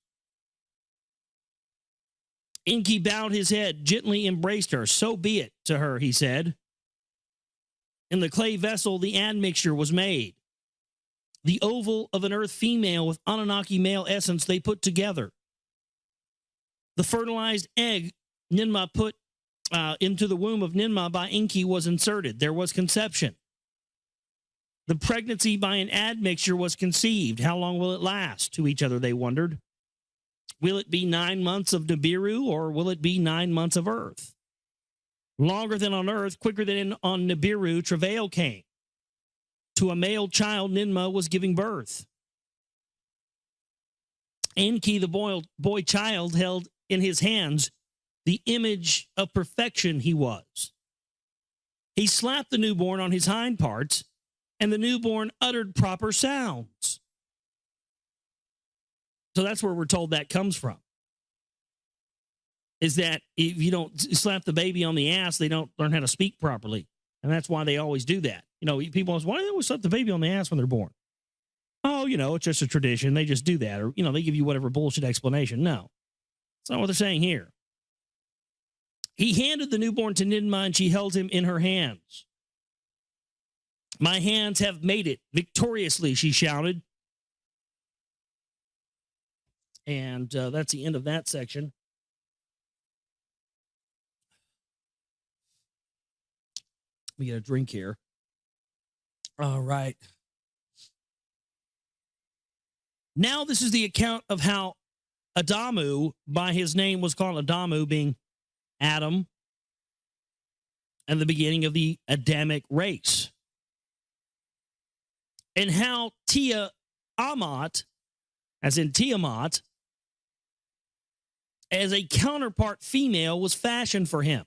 Enki bowed his head, gently embraced her. So be it to her, he said. In the clay vessel, the admixture was made. The oval of an earth female with Anunnaki male essence they put together. The fertilized egg Ninmah put into the womb of Ninmah by Enki was inserted. There was conception. The pregnancy by an admixture was conceived. How long will it last? To each other they wondered. Will it be 9 months of Nibiru, or will it be 9 months of Earth? Longer than on Earth, quicker than on Nibiru, travail came. To a male child, Ninmah was giving birth. Enki, the boy child, held in his hands the image of perfection he was. He slapped the newborn on his hind parts, and the newborn uttered proper sounds. So that's where we're told that comes from. Is that if you don't slap the baby on the ass, they don't learn how to speak properly. And that's why they always do that. You know, people ask, why do they always slap the baby on the ass when they're born? Oh, you know, it's just a tradition. They just do that. Or, you know, they give you whatever bullshit explanation. No, that's not what they're saying here. He handed the newborn to Ninmah, and she held him in her hands. My hands have made it victoriously, she shouted. And that's the end of that section. Let me get a drink here. All right. Now this is the account of how Adamu, by his name, was called Adamu, being Adam, and the beginning of the Adamic race. And how Tiamat, as in Tiamat, as a counterpart female, was fashioned for him.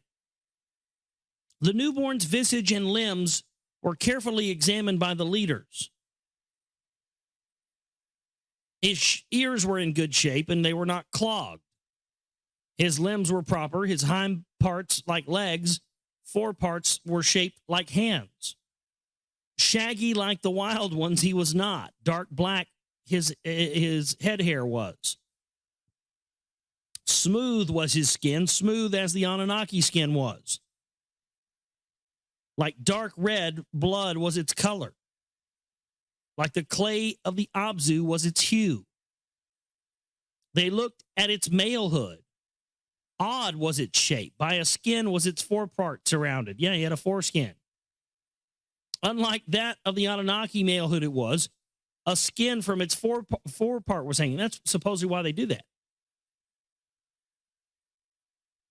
The newborn's visage and limbs were carefully examined by the leaders. His ears were in good shape, and they were not clogged. His limbs were proper, his hind parts like legs, foreparts were shaped like hands. Shaggy like the wild ones, he was not. Dark black his head hair was. Smooth was his skin, smooth as the Anunnaki skin was. Like dark red blood was its color. Like the clay of the Abzu was its hue. They looked at its malehood. Odd was its shape. By a skin was its forepart surrounded. Yeah, he had a foreskin. Unlike that of the Anunnaki malehood, it was a skin from its forepart was hanging. That's supposedly why they do that.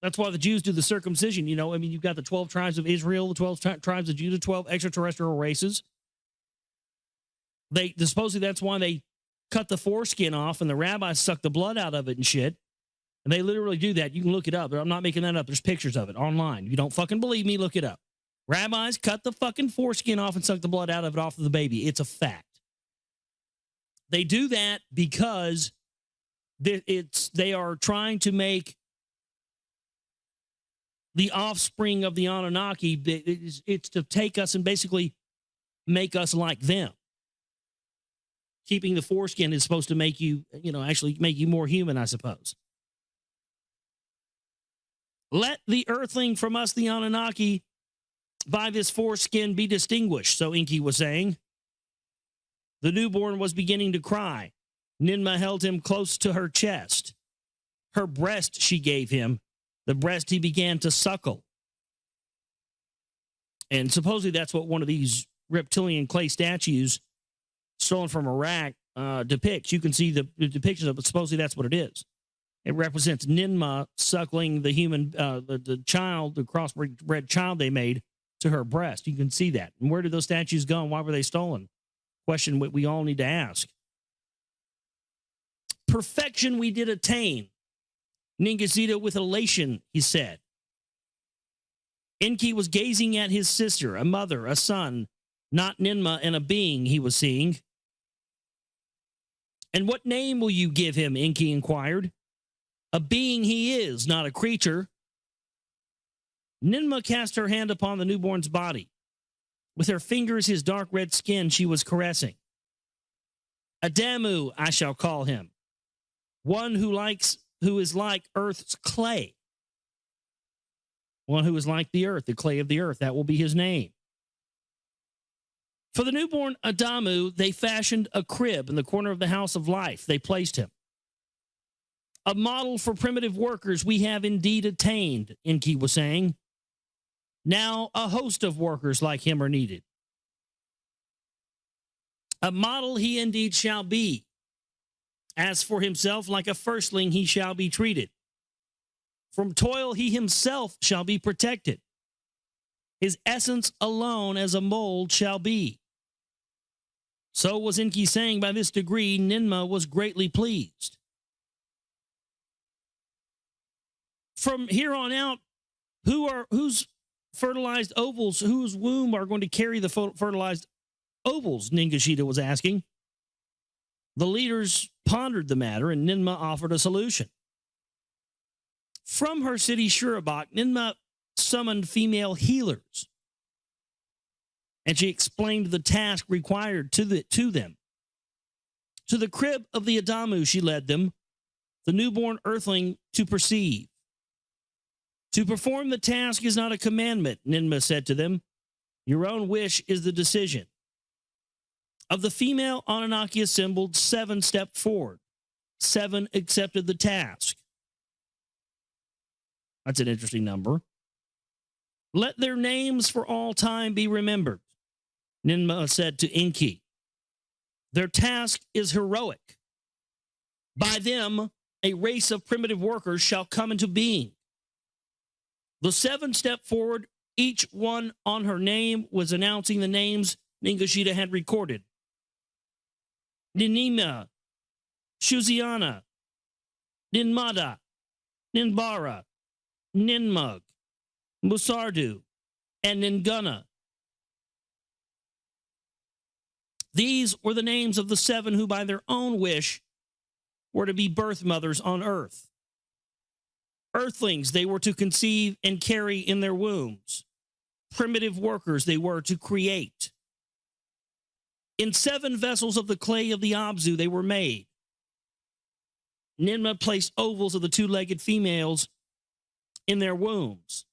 That's why the Jews do the circumcision. You know, I mean, you've got the 12 tribes of Israel, the 12 tribes of Judah, 12 extraterrestrial races. Supposedly that's why they cut the foreskin off and the rabbis suck the blood out of it and shit. And they literally do that. You can look it up. I'm not making that up. There's pictures of it online. If you don't fucking believe me, look it up. Rabbis cut the fucking foreskin off and suck the blood out of it off of the baby. It's a fact. They do that because they are trying to make the offspring of the Anunnaki. It's to take us and basically make us like them. Keeping the foreskin is supposed to make you, actually make you more human, I suppose. Let the earthling from us, the Anunnaki, by this foreskin be distinguished, so Enki was saying. The newborn was beginning to cry. Ninmah held him close to her chest. Her breast she gave him, the breast he began to suckle. And supposedly that's what one of these reptilian clay statues stolen from Iraq depicts. You can see the depictions of it. Supposedly that's what it is. It represents Ninmah suckling the human, the child, the crossbred child they made to her breast. You can see that. And where did those statues go and why were they stolen? Question we all need to ask. Perfection we did attain. Ningazita with elation, he said. Enki was gazing at his sister, a mother, a son, not Ninmah, and a being he was seeing. And what name will you give him? Enki inquired. A being he is, not a creature. Ninmah cast her hand upon the newborn's body. With her fingers, his dark red skin, she was caressing. Adamu, I shall call him. One who is like earth's clay. One who is like the earth, the clay of the earth. That will be his name. For the newborn Adamu, they fashioned a crib in the corner of the house of life. They placed him. A model for primitive workers we have indeed attained, Enki was saying. Now a host of workers like him are needed. A model he indeed shall be. As for himself, like a firstling he shall be treated. From toil he himself shall be protected. His essence alone as a mold shall be. So was Enki saying, by this degree, Ninmah was greatly pleased. From here on out, whose fertilized ovals, whose womb are going to carry the fertilized ovals, Ningishita was asking. The leaders pondered the matter, and Ninmah offered a solution. From her city, Shurabak, Ninmah summoned female healers, and she explained the task required to them. To the crib of the Adamu she led them, the newborn earthling to perceive. To perform the task is not a commandment, Ninmah said to them. Your own wish is the decision. Of the female Anunnaki assembled, 7 stepped forward. 7 accepted the task. That's an interesting number. Let their names for all time be remembered, Ninmah said to Enki. Their task is heroic. By them, a race of primitive workers shall come into being. The 7 stepped forward, each one on her name was announcing the names Ningishita had recorded. Ninima, Shuziana, Ninmada, Ninbara, Ninmug, Musardu, and Ninguna. These were the names of the 7 who, by their own wish, were to be birth mothers on earth. Earthlings they were to conceive and carry in their wombs. Primitive workers they were to create. In 7 vessels of the clay of the Abzu they were made. Ninmah placed ovals of the 2-legged females in their wombs.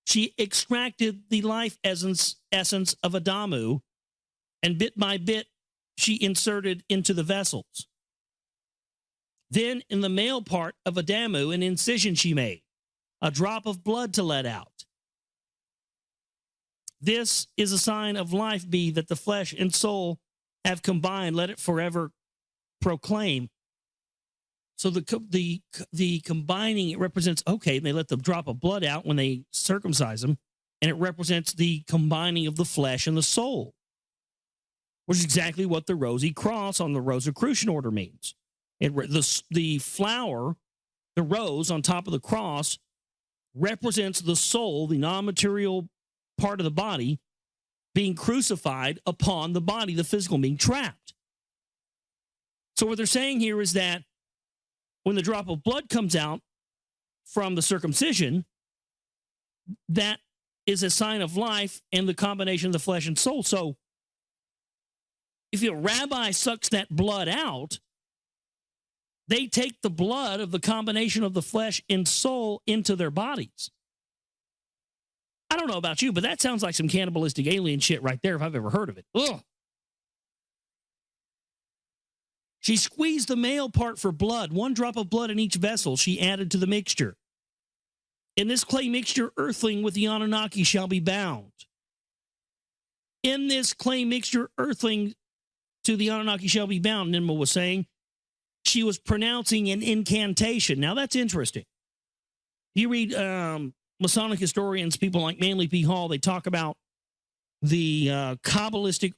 She extracted the life essence of Adamu, and bit by bit she inserted into the vessels. Then in the male part of Adamu, an incision she made, a drop of blood to let out. This is a sign of life be that the flesh and soul have combined. Let it forever proclaim. So the combining, it represents, okay, they let the drop of blood out when they circumcise them, and it represents the combining of the flesh and the soul, which is exactly what the rosy cross on the Rosicrucian order means. The flower, the rose on top of the cross, represents the soul, the non-material part of the body, being crucified upon the body, the physical being trapped. So what they're saying here is that when the drop of blood comes out from the circumcision, that is a sign of life and the combination of the flesh and soul. So if a rabbi sucks that blood out, they take the blood of the combination of the flesh and soul into their bodies. I don't know about you, but that sounds like some cannibalistic alien shit right there if I've ever heard of it. Ugh. She squeezed the male part for blood, 1 drop of blood in each vessel she added to the mixture. In this clay mixture, earthling with the Anunnaki shall be bound. In this clay mixture, earthling to the Anunnaki shall be bound, Ninmah was saying. She was pronouncing an incantation. Now, that's interesting. You read Masonic historians, people like Manly P. Hall, they talk about the Kabbalistic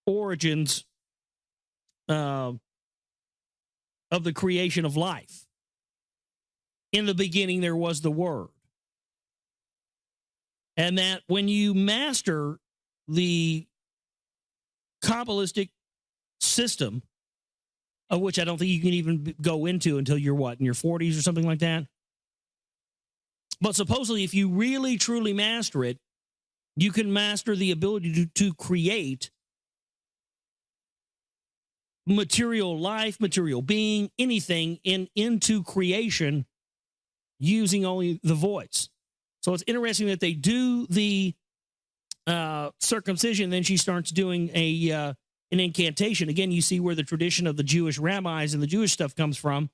origins of the creation of life. In the beginning, there was the Word. And that when you master the Kabbalistic system, of which I don't think you can even go into until you're what, in your 40s or something like that. But supposedly, if you really truly master it, you can master the ability to create material life, material being, anything into creation using only the voice. So it's interesting that they do the circumcision, then she starts doing an incantation. Again, you see where the tradition of the Jewish rabbis and the Jewish stuff comes from.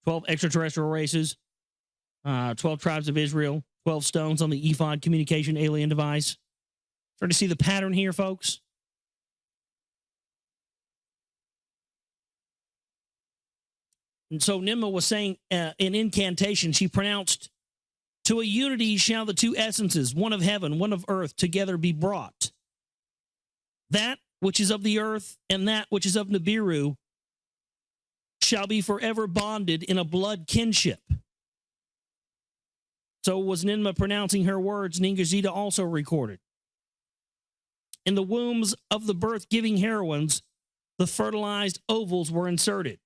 12 extraterrestrial races, 12 tribes of Israel, 12 stones on the ephod communication alien device. Start to see the pattern here, folks. And so Ninmah was saying in incantation, she pronounced, "To a unity shall the two essences, one of heaven, one of earth, together be brought. That which is of the earth and that which is of Nibiru shall be forever bonded in a blood kinship." So was Ninmah pronouncing her words, Ningazita also recorded. In the wombs of the birth-giving heroines, the fertilized ovals were inserted.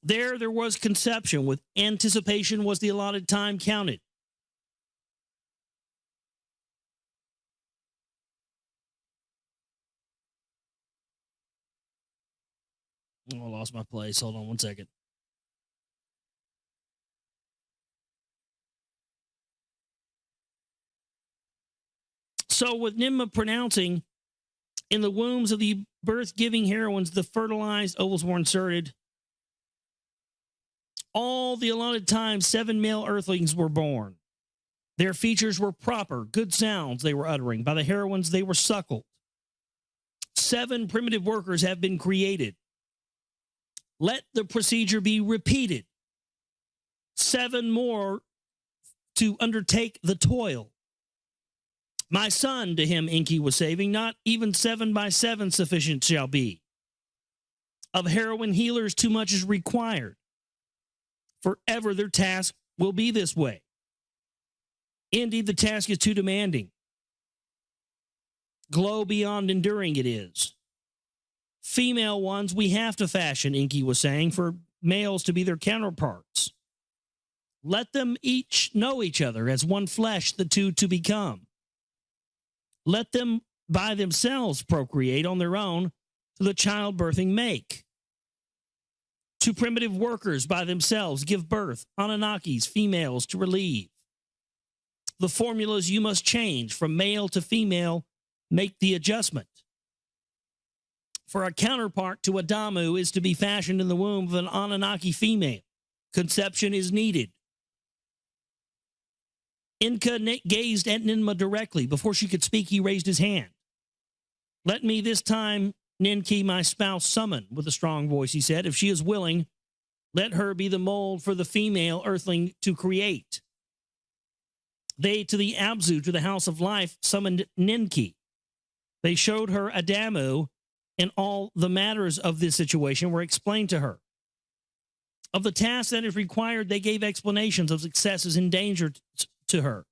There was conception, with anticipation was the allotted time counted. Oh, I lost my place. Hold on one second. So with Ninmah pronouncing, in the wombs of the birth-giving heroines, the fertilized ovals were inserted. All the allotted time, 7 male earthlings were born. Their features were proper, good sounds they were uttering. By the heroines, they were suckled. 7 primitive workers have been created. Let the procedure be repeated. 7 more to undertake the toil. My son, to him Enki was saving, not even 7 by 7 sufficient shall be. Of heroine healers too much is required. Forever their task will be this way. Indeed, the task is too demanding. Glow beyond enduring it is. Female ones we have to fashion, Enki was saying, for males to be their counterparts. Let them each know each other as one flesh, the two to become. Let them by themselves procreate on their own to the childbirthing make. To primitive workers by themselves give birth, Anunnakis, females to relieve. The formulas you must change from male to female, make the adjustment. For a counterpart to Adamu is to be fashioned in the womb of an Anunnaki female. Conception is needed. Inca gazed at Ninmah directly. Before she could speak, he raised his hand. Let me this time, Ninki, my spouse, summon, with a strong voice, he said. If she is willing, let her be the mold for the female earthling to create. They to the Abzu, to the house of life, summoned Ninki. They showed her Adamu, and all the matters of this situation were explained to her. Of the task that is required, they gave explanations of successes and danger to her.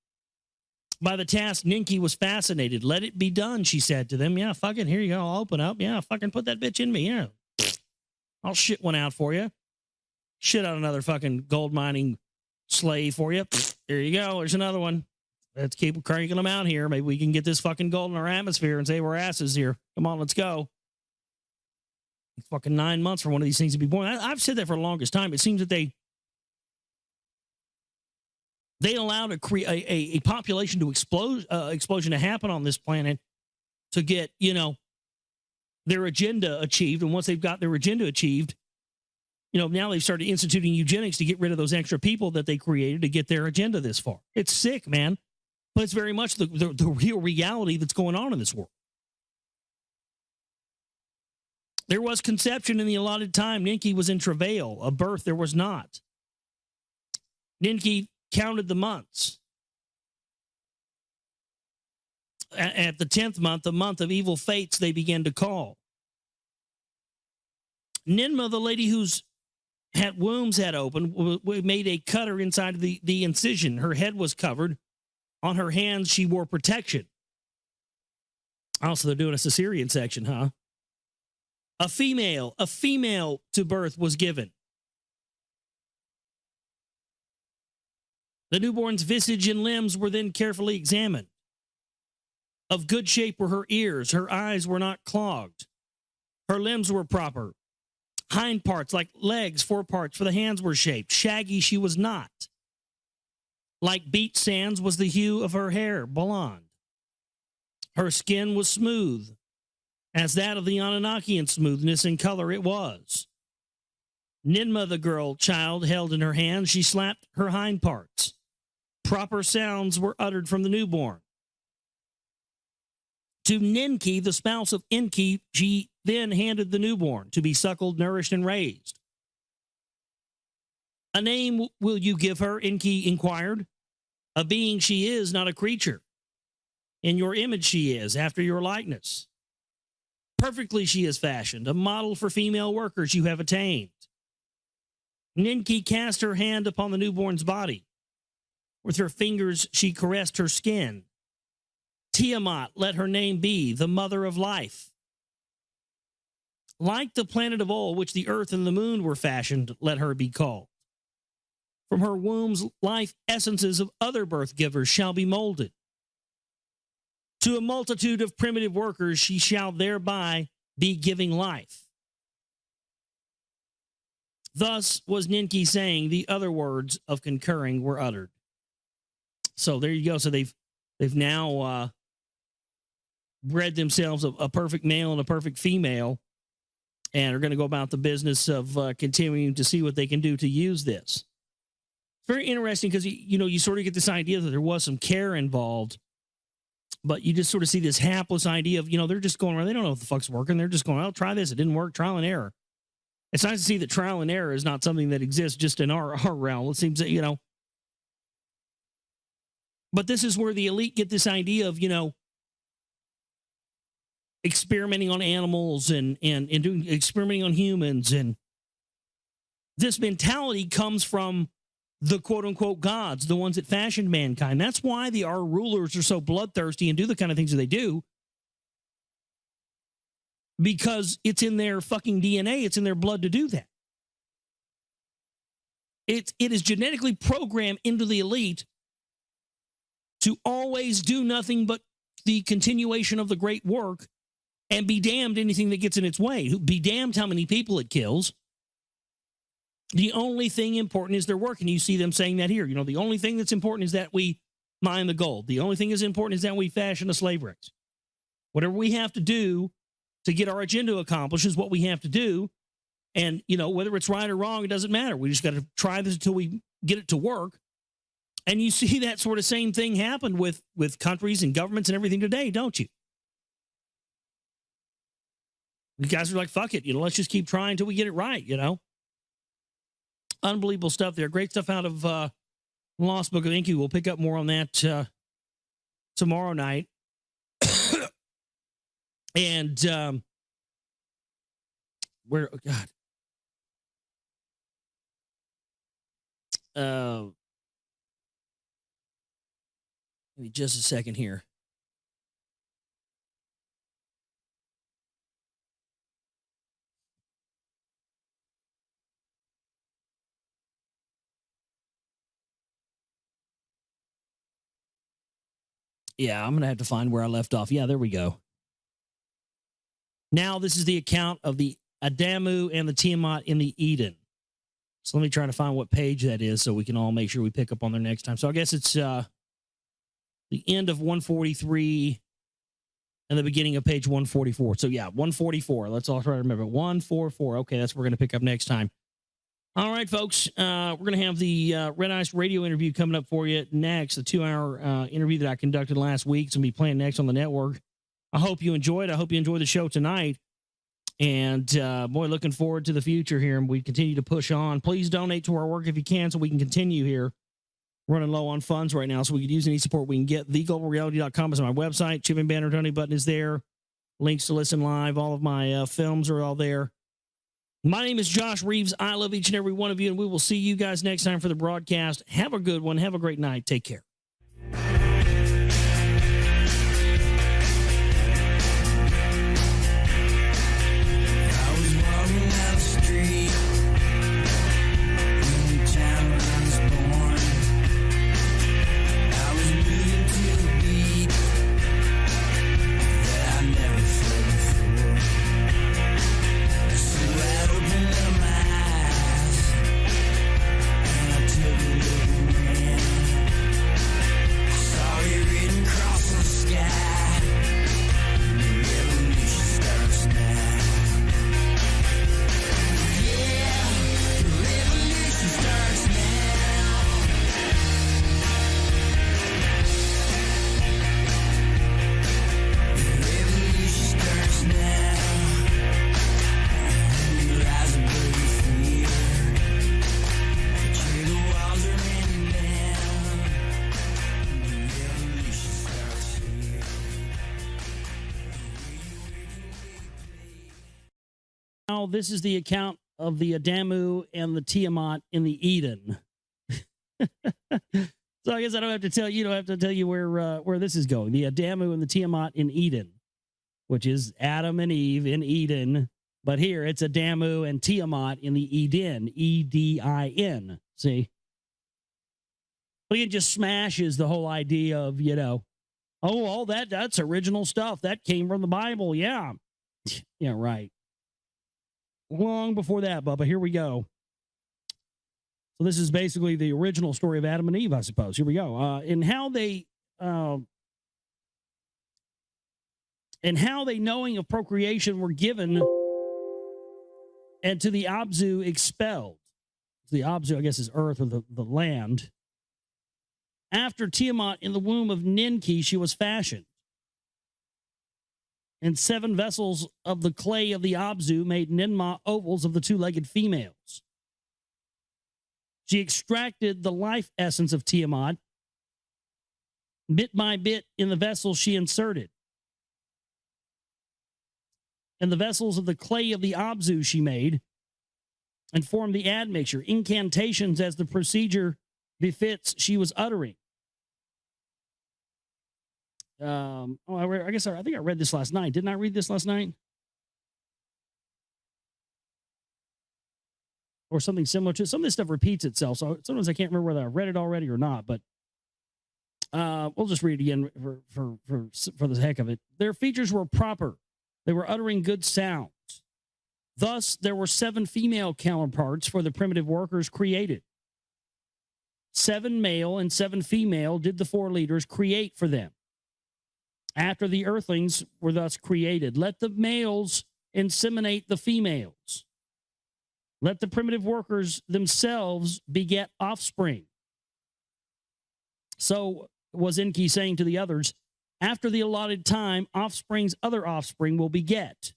By the task, Ninki was fascinated. Let it be done, she said to them. Yeah, fucking, here you go. I'll open up. Yeah, fucking put that bitch in me. Yeah. I'll shit one out for you. Shit out another fucking gold mining slave for you. There you go. There's another one. Let's keep cranking them out here. Maybe we can get this fucking gold in our atmosphere and say we're asses here. Come on, let's go. It's fucking 9 months for one of these things to be born. I've said that for the longest time. It seems that they allowed a population to explosion to happen on this planet to get, their agenda achieved. And once they've got their agenda achieved, now they've started instituting eugenics to get rid of those extra people that they created to get their agenda this far. It's sick, man. But it's very much the real reality that's going on in this world. There was conception in the allotted time. Ninki was in travail. A birth there was not. Ninki counted the months. At the 10th month, the month of evil fates, they began to call. Ninmah, the lady whose had wombs had opened. We made a cutter inside of the incision. Her head was covered. On her hands, she wore protection. Also, they're doing a cesarean section, huh? A female to birth was given. The newborn's visage and limbs were then carefully examined. Of good shape were her ears. Her eyes were not clogged. Her limbs were proper. Hind parts, like legs, foreparts for the hands were shaped. Shaggy she was not. Like beach sands was the hue of her hair, blonde. Her skin was smooth, as that of the Anunnakian smoothness and color it was. Ninmah, the girl child, held in her hand, she slapped her hind parts. Proper sounds were uttered from the newborn. To Ninki, the spouse of Enki, she then handed the newborn to be suckled, nourished, and raised. A name will you give her? Enki inquired. A being she is, not a creature. In your image she is, after your likeness. Perfectly she is fashioned, a model for female workers you have attained. Ninki cast her hand upon the newborn's body. With her fingers she caressed her skin. Tiamat, let her name be, the mother of life. Like the planet of old, which the earth and the moon were fashioned, let her be called. From her womb's life essences of other birth givers shall be molded. To a multitude of primitive workers she shall thereby be giving life. Thus was Ninki saying, the other words of concurring were uttered. So there you go. So they've now bred themselves a perfect male and a perfect female, and are going to go about the business of continuing to see what they can do to use this. Very interesting because, you sort of get this idea that there was some care involved, but you just sort of see this hapless idea of, they're just going around. They don't know what the fuck's working. They're just going, oh, try this. It didn't work. Trial and error. It's nice to see that trial and error is not something that exists just in our realm. It seems that, but this is where the elite get this idea of, experimenting on animals and doing experimenting on humans. And this mentality comes from the quote unquote gods, the ones that fashioned mankind. That's why our rulers are so bloodthirsty and do the kind of things that they do. Because it's in their fucking DNA. It's in their blood to do that. It is genetically programmed into the elite to always do nothing but the continuation of the great work and be damned anything that gets in its way. Be damned how many people it kills. The only thing important is their work. And you see them saying that here. The only thing that's important is that we mine the gold. The only thing that's important is that we fashion the slave rigs. Whatever we have to do to get our agenda accomplished is what we have to do. And, whether it's right or wrong, it doesn't matter. We just got to try this until we get it to work. And you see that sort of same thing happen with countries and governments and everything today, don't you? You guys are like, fuck it. Let's just keep trying until we get it right, Unbelievable stuff there. Great stuff out of Lost Book of Enki. We'll pick up more on that tomorrow night. And where, oh God. Give me just a second here. Yeah, I'm going to have to find where I left off. Yeah, there we go. Now, this is the account of the Adamu and the Tiamat in the Eden. So let me try to find what page that is so we can all make sure we pick up on there next time. So I guess it's the end of 143 and the beginning of page 144. So yeah, 144. Let's all try to remember. 144. Okay, that's what we're going to pick up next time. All right, folks. We're going to have the Red Ice radio interview coming up for you next, the 2-hour interview that I conducted last week. It's going to be playing next on the network. I hope you enjoyed. I hope you enjoyed the show tonight. And, boy, looking forward to the future here. And we continue to push on. Please donate to our work if you can so we can continue here. Running low on funds right now, so we could use any support we can get. TheGlobalReality.com is my website. Chipping banner donate button is there. Links to listen live. All of my films are all there. My name is Josh Reeves. I love each and every one of you, and we will see you guys next time for the broadcast. Have a good one. Have a great night. Take care. Now, this is the account of the Adamu and the Tiamat in the Eden. So I guess I don't have to tell you. Don't have to tell you where this is going. The Adamu and the Tiamat in Eden, which is Adam and Eve in Eden. But here it's Adamu and Tiamat in the Eden, Edin. See, but it just smashes the whole idea of all that's original stuff that came from the Bible. Yeah, yeah, right. Long before that, Bubba. Here we go. So this is basically the original story of Adam and Eve, I suppose. Here we go. And how they knowing of procreation were given and to the Abzu expelled. The Abzu, I guess, is earth or the land. After Tiamat in the womb of Ninki, she was fashioned. And 7 vessels of the clay of the Abzu made Ninmah ovals of the 2-legged females. She extracted the life essence of Tiamat. Bit by bit in the vessels she inserted. And the vessels of the clay of the Abzu she made and formed the admixture. Incantations as the procedure befits she was uttering. I think I read this last night. Didn't I read this last night? Or something similar to some of this stuff repeats itself. So sometimes I can't remember whether I read it already or not, but we'll just read it again for the heck of it. Their features were proper. They were uttering good sounds. Thus, there were 7 female counterparts for the primitive workers created. 7 male and 7 female did the 4 leaders create for them. After the earthlings were thus created, let the males inseminate the females. Let the primitive workers themselves beget offspring. So was Enki saying to the others, after the allotted time, offspring's other offspring will beget.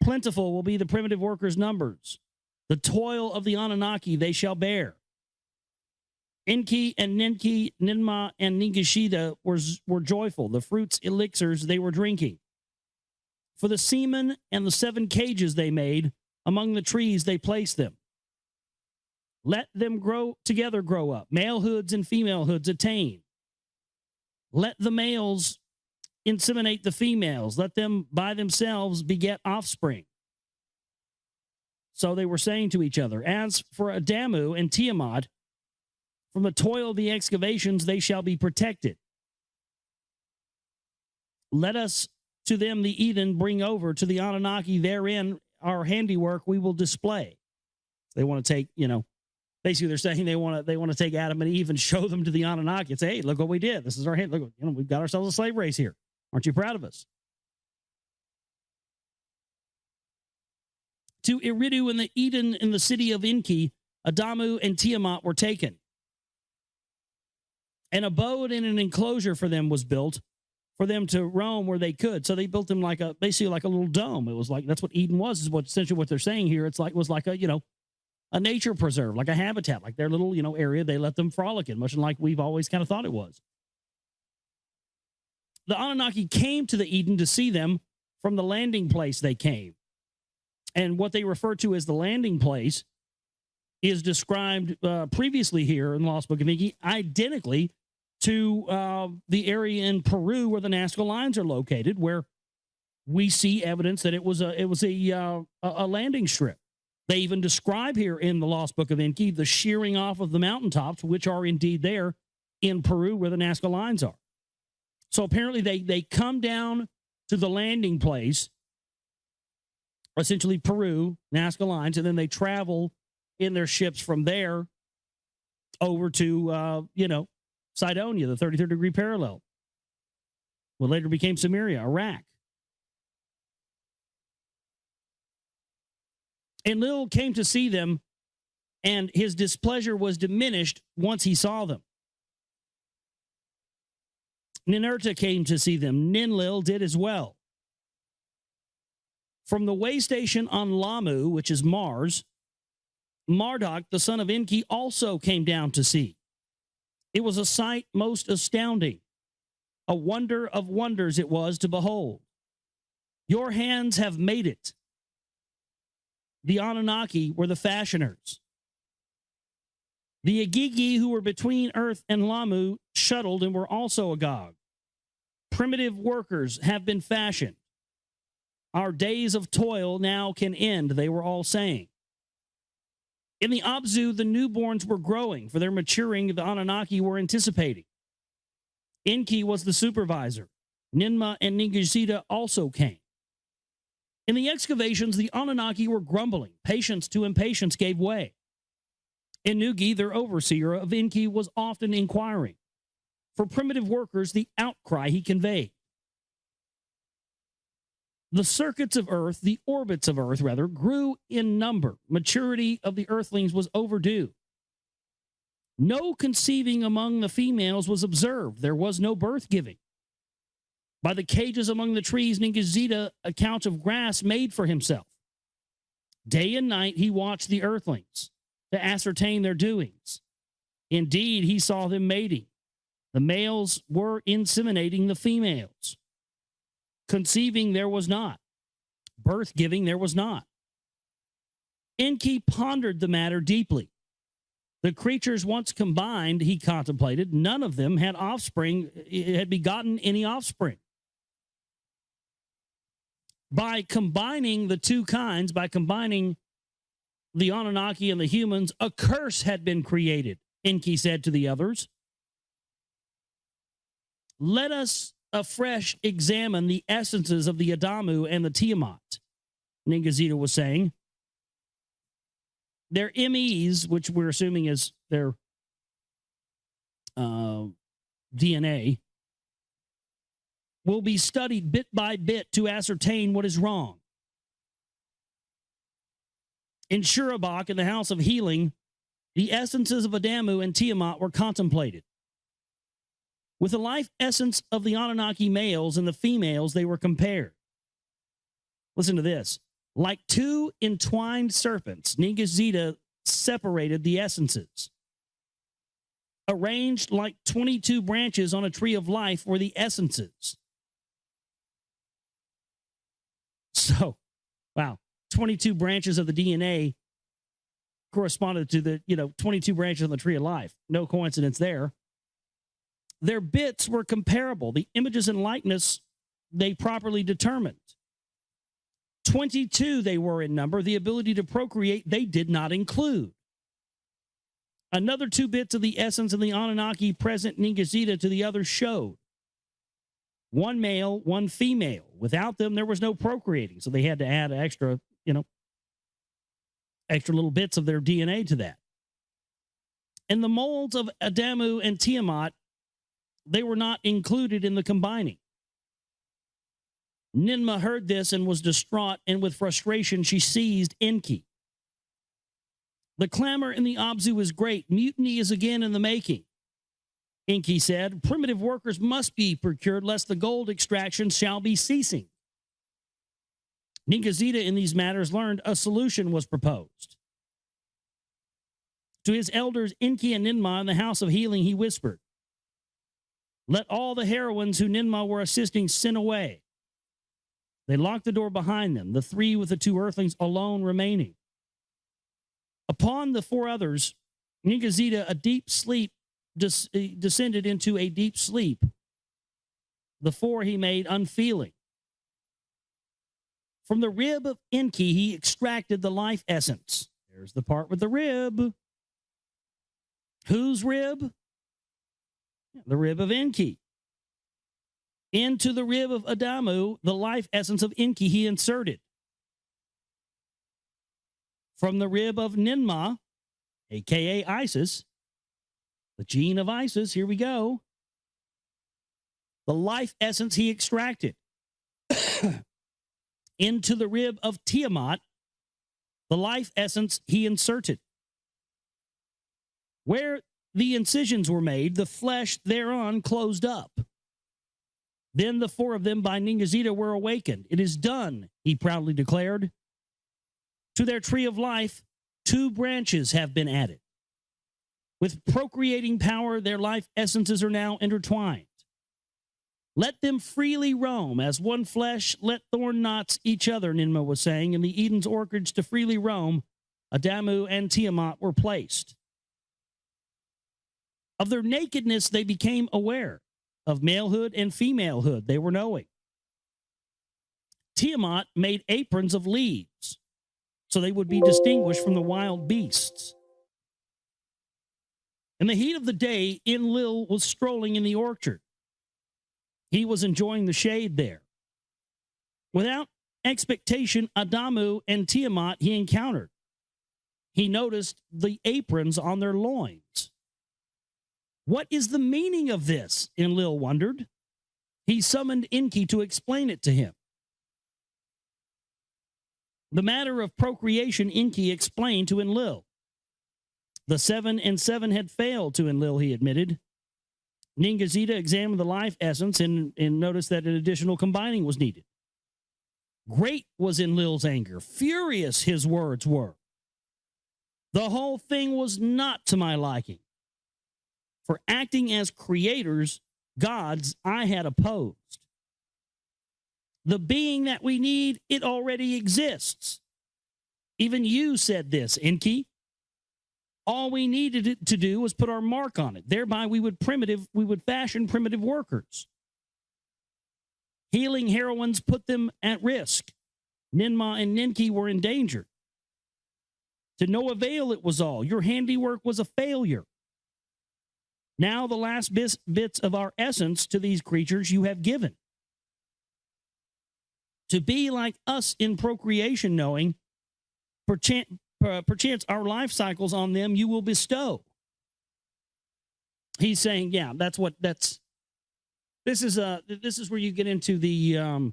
Plentiful will be the primitive workers' numbers. The toil of the Anunnaki they shall bear. Enki and Ninki, Ninmah, and Ningishida were joyful. The fruits, elixirs they were drinking. For the semen and the 7 cages they made, among the trees they placed them. Let them grow up. Malehoods and femalehoods attain. Let the males inseminate the females. Let them by themselves beget offspring. So they were saying to each other, as for Adamu and Tiamat, from the toil of the excavations they shall be protected. Let us to them the Eden bring over to the Anunnaki, therein our handiwork we will display. They want to take, basically they're saying they want to take Adam and Eve and show them to the Anunnaki and say, hey, look what we did. This is our hand. Look, we've got ourselves a slave race here. Aren't you proud of us? To Eridu and the Eden in the city of Enki, Adamu and Tiamat were taken. An abode and an enclosure for them was built for them to roam where they could. So they built them basically like a little dome. It was like, that's what Eden was, is essentially what they're saying here. It was like a nature preserve, like a habitat, like their little, area they let them frolic in, much like we've always kind of thought it was. The Anunnaki came to the Eden to see them from the landing place they came. And what they refer to as the landing place is described previously here in the Lost Book of Enki identically to the area in Peru where the Nazca lines are located, where we see evidence that it was a landing strip. They even describe here in the Lost Book of Enki the shearing off of the mountaintops, which are indeed there in Peru where the Nazca lines are. So apparently they come down to the landing place, essentially Peru, Nazca lines, and then they travel in their ships from there over to, Cydonia, the 33rd degree parallel, what later became Samaria, Iraq. Enlil came to see them, and his displeasure was diminished once he saw them. Ninurta came to see them. Ninlil did as well. From the way station on Lamu, which is Mars, Marduk, the son of Enki, also came down to see. It was a sight most astounding. A wonder of wonders it was to behold. Your hands have made it. The Anunnaki were the fashioners. The Agigi, who were between Earth and Lamu, shuttled and were also agog. Primitive workers have been fashioned. Our days of toil now can end, they were all saying. In the Abzu, the newborns were growing. For their maturing, the Anunnaki were anticipating. Enki was the supervisor. Ninma and Ningishita also came. In the excavations, the Anunnaki were grumbling. Patience to impatience gave way. Inugi, their overseer of Enki, was often inquiring. For primitive workers, the outcry he conveyed. The circuits of Earth, the orbits of Earth, rather, grew in number. Maturity of the earthlings was overdue. No conceiving among the females was observed. There was no birth giving. By the cages among the trees, Ningishita a couch of grass made for himself. Day and night he watched the earthlings to ascertain their doings. Indeed, he saw them mating. The males were inseminating the females. Conceiving there was not. Birth giving there was not. Enki pondered the matter deeply. The creatures once combined, he contemplated, none of them had offspring, had begotten any offspring. By combining the two kinds, by combining the Anunnaki and the humans, a curse had been created, Enki said to the others. Let us afresh examine the essences of the Adamu and the Tiamat, Ningishita was saying. Their MEs, which we're assuming is their DNA, will be studied bit by bit to ascertain what is wrong. In Shurabak, in the House of Healing, the essences of Adamu and Tiamat were contemplated. With the life essence of the Anunnaki males and the females, they were compared. Listen to this. Like two entwined serpents, Ningishita separated the essences. Arranged like 22 branches on a tree of life were the essences. So, wow, 22 branches of the DNA corresponded to the, 22 branches on the tree of life. No coincidence there. Their bits were comparable. The images and likeness they properly determined. 22 they were in number. The ability to procreate they did not include. Another 2 bits of the essence of the Anunnaki present Ningishita to the others showed. 1 male, 1 female. Without them, there was no procreating. So they had to add extra, extra little bits of their DNA to that. In the molds of Adamu and Tiamat, they were not included in the combining. Ninma heard this and was distraught, and with frustration she seized Enki. The clamor in the Abzu is great. Mutiny is again in the making. Enki said, primitive workers must be procured lest the gold extraction shall be ceasing. Ningishita in these matters learned a solution was proposed. To his elders Enki and Ninma in the House of Healing he whispered, let all the heroines who Ninma were assisting sin away. They locked the door behind them, the three with the two earthlings alone remaining. Upon the four others, Ningazita, a deep sleep, descended into a deep sleep. The four he made unfeeling. From the rib of Enki, he extracted the life essence. There's the part with the rib. Whose rib? The rib of Enki. Into the rib of Adamu, the life essence of Enki he inserted. From the rib of Ninma, a.k.a. Isis, the gene of Isis, here we go. The life essence he extracted. Into the rib of Tiamat, the life essence he inserted. Where the incisions were made, the flesh thereon closed up. Then the four of them by Ningazita were awakened. It is done, he proudly declared. To their tree of life, 2 branches have been added. With procreating power, their life essences are now intertwined. Let them freely roam as one flesh, let thorn knots each other, Ninma was saying. In the Eden's orchards to freely roam, Adamu and Tiamat were placed. Of their nakedness, they became aware. Of malehood and femalehood, they were knowing. Tiamat made aprons of leaves, so they would be distinguished from the wild beasts. In the heat of the day, Enlil was strolling in the orchard. He was enjoying the shade there. Without expectation, Adamu and Tiamat he encountered. He noticed the aprons on their loins. What is the meaning of this? Enlil wondered. He summoned Enki to explain it to him. The matter of procreation Enki explained to Enlil. The 7 and 7 had failed to Enlil, he admitted. Ningazita examined the life essence and noticed that an additional combining was needed. Great was Enlil's anger. Furious his words were. The whole thing was not to my liking. For acting as creators, gods, I had opposed. The being that we need, it already exists. Even you said this, Enki. All we needed to do was put our mark on it. Thereby we would fashion primitive workers. Healing heroines put them at risk. Ninma and Ninki were in danger. To no avail it was all. Your handiwork was a failure. Now the last bits of our essence to these creatures you have given. To be like us in procreation, knowing, perchance our life cycles on them you will bestow. He's saying, yeah, this is where you get into the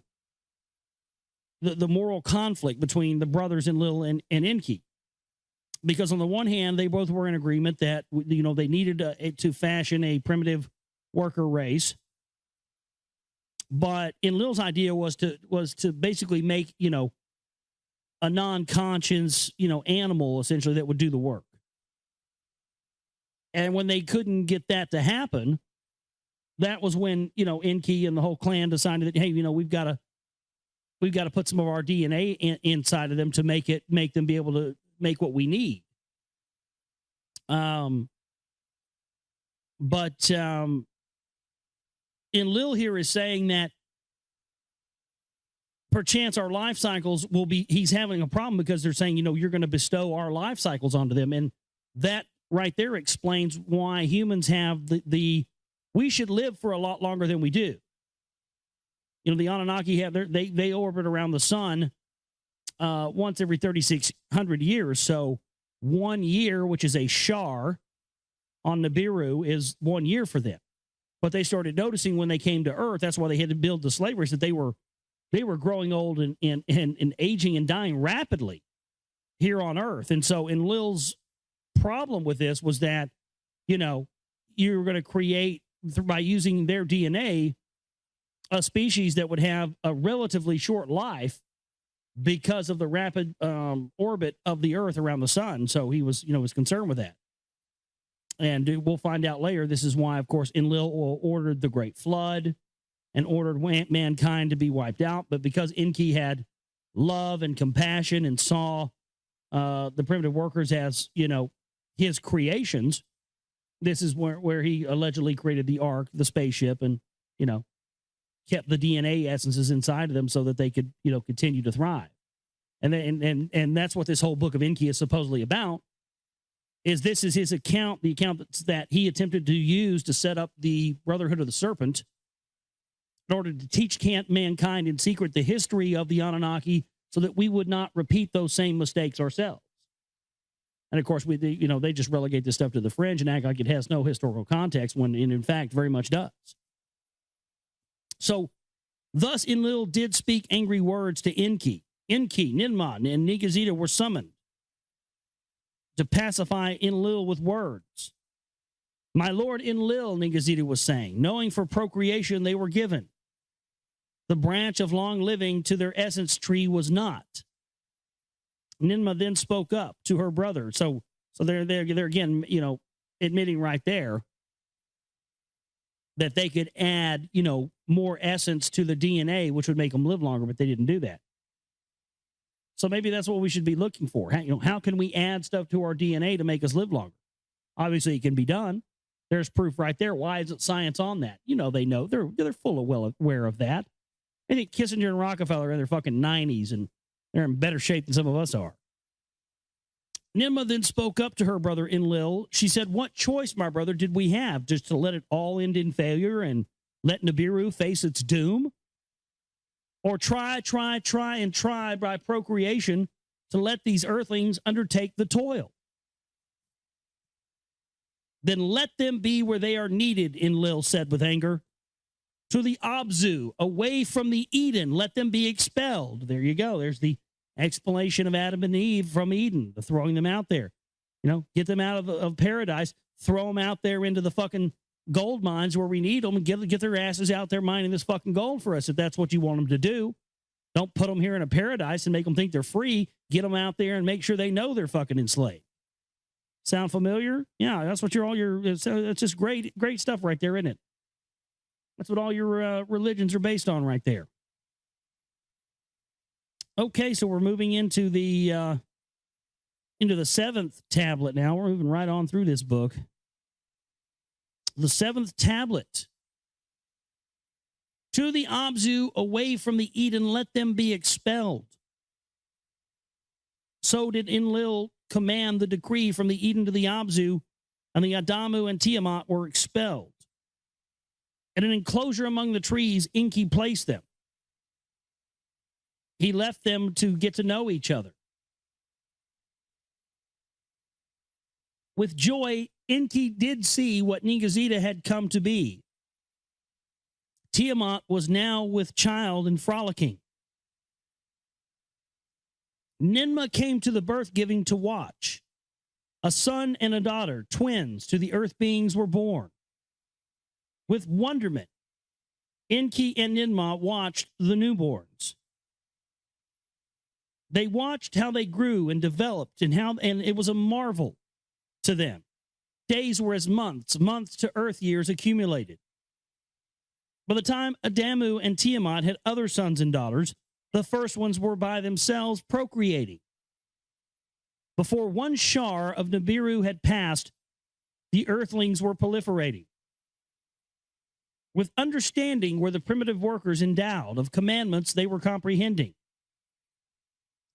moral conflict between the brothers Enlil and Enki. Because on the one hand, they both were in agreement that, you know, they needed to fashion a primitive worker race. But Enlil's idea was to basically make, you know, a non-conscious, you know, animal essentially that would do the work. And when they couldn't get that to happen, that was when, you know, Enki and the whole clan decided that, hey, you know, we've got to put some of our DNA inside of them to make them be able to make what we need. But Enlil here is saying that perchance our life cycles will be, he's having a problem because they're saying, you know, you're going to bestow our life cycles onto them. And that right there explains why humans have we should live for a lot longer than we do. You know, the Anunnaki they orbit around the sun once every 3,600 years. So 1 year, which is a shar on Nibiru, is 1 year for them. But they started noticing when they came to Earth, that's why they had to build the slave race, that they were growing old and aging and dying rapidly here on Earth. And so Enlil's problem with this was that, you know, you're going to create, by using their DNA, a species that would have a relatively short life because of the rapid orbit of the Earth around the sun. So he was concerned with that. And we'll find out later, this is why, of course, Enlil ordered the Great Flood and ordered mankind to be wiped out. But because Enki had love and compassion and saw the primitive workers as, his creations, this is where he allegedly created the ark, the spaceship, and, kept the DNA essences inside of them so that they could, continue to thrive. And that's what this whole book of Enki is supposedly about. This is his account, the account that he attempted to use to set up the Brotherhood of the Serpent in order to teach mankind in secret the history of the Anunnaki so that we would not repeat those same mistakes ourselves. And of course, they just relegate this stuff to the fringe and act like it has no historical context when it in fact very much does. So, thus Enlil did speak angry words to Enki. Enki, Ninmah, and Nigazida were summoned to pacify Enlil with words. My lord Enlil, Nigazida was saying, knowing for procreation they were given. The branch of long living to their essence tree was not. Ninmah then spoke up to her brother. So they're again, admitting right there that they could add, more essence to the DNA, which would make them live longer, but they didn't do that. So maybe that's what we should be looking for. How can we add stuff to our DNA to make us live longer? Obviously, it can be done. There's proof right there. Why isn't science on that? They know. They're full of well aware of that. I think Kissinger and Rockefeller are in their fucking 90s, and they're in better shape than some of us are. Ninmah then spoke up to her brother Enlil. She said, what choice, my brother, did we have? Just to let it all end in failure and let Nibiru face its doom? Or try by procreation to let these earthlings undertake the toil? Then let them be where they are needed, Enlil said with anger. To the Abzu, away from the Eden, let them be expelled. There you go. There's the explanation of Adam and Eve from Eden, the throwing them out there. Get them out of paradise, throw them out there into the fucking gold mines where we need them, and get their asses out there mining this fucking gold for us if that's what you want them to do. Don't put them here in a paradise and make them think they're free. Get them out there and make sure they know they're fucking enslaved. Sound familiar? Yeah, that's what it's just great stuff right there, isn't it? That's what all your religions are based on right there. Okay, so we're moving into the seventh tablet now. We're moving right on through this book. The seventh tablet. To the Abzu, away from the Eden, let them be expelled. So did Enlil command the decree from the Eden to the Abzu, and the Adamu and Tiamat were expelled. In an enclosure among the trees, Enki placed them. He left them to get to know each other. With joy, Enki did see what Nigazida had come to be. Tiamat was now with child and frolicking. Ninmah came to the birth giving to watch. A son and a daughter, twins, to the earth beings were born. With wonderment, Enki and Ninmah watched the newborns. They watched how they grew and developed, and it was a marvel to them. Days were as months, months to earth years accumulated. By the time Adamu and Tiamat had other sons and daughters, the first ones were by themselves procreating. Before one shar of Nibiru had passed, the earthlings were proliferating. With understanding were the primitive workers endowed, of commandments they were comprehending.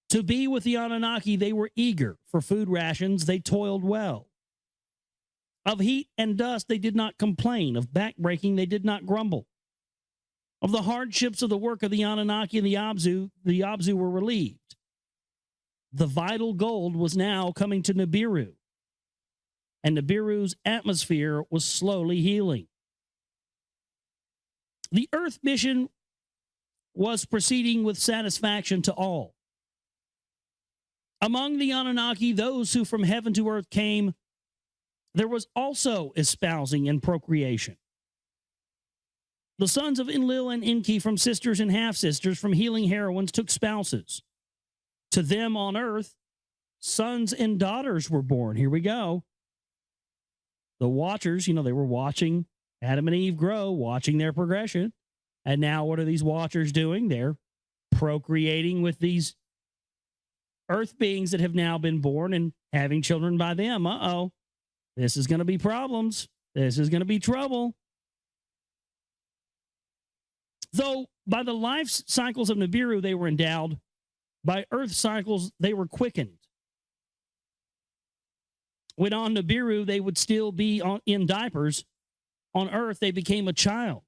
To be with the Anunnaki they were eager, for food rations they toiled well. Of heat and dust they did not complain, of backbreaking they did not grumble. Of the hardships of the work of the Anunnaki and the Abzu were relieved. The vital gold was now coming to Nibiru, and Nibiru's atmosphere was slowly healing. The Earth mission was proceeding with satisfaction to all. Among the Anunnaki, those who from heaven to earth came, there was also espousing and procreation. The sons of Enlil and Enki from sisters and half-sisters from healing heroines took spouses. To them on earth, sons and daughters were born. Here we go. The watchers, they were watching Adam and Eve grow, watching their progression. And now what are these watchers doing? They're procreating with these earth beings that have now been born and having children by them. Uh-oh. This is going to be problems. This is going to be trouble. Though by the life cycles of Nibiru they were endowed, by earth cycles they were quickened. When on Nibiru they would still be in diapers, on earth they became a child.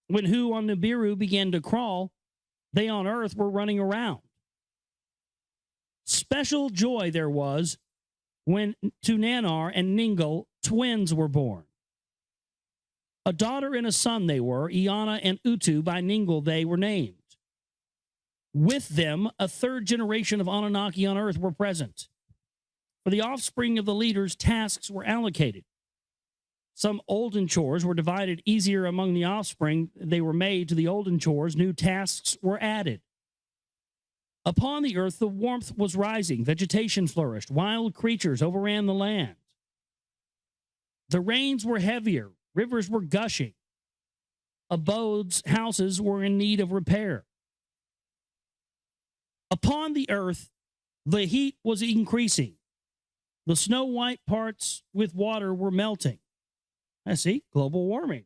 When Hu on Nibiru began to crawl, they on earth were running around. Special joy there was when to Nanar and Ningal twins were born. A daughter and a son they were, Iana and Utu, by Ningal they were named. With them, a third generation of Anunnaki on earth were present. For the offspring of the leaders, tasks were allocated. Some olden chores were divided easier among the offspring. They were made to the olden chores. New tasks were added. Upon the earth, the warmth was rising. Vegetation flourished. Wild creatures overran the land. The rains were heavier. Rivers were gushing. Abodes, houses were in need of repair. Upon the earth, the heat was increasing. The snow-white parts with water were melting. I see, global warming.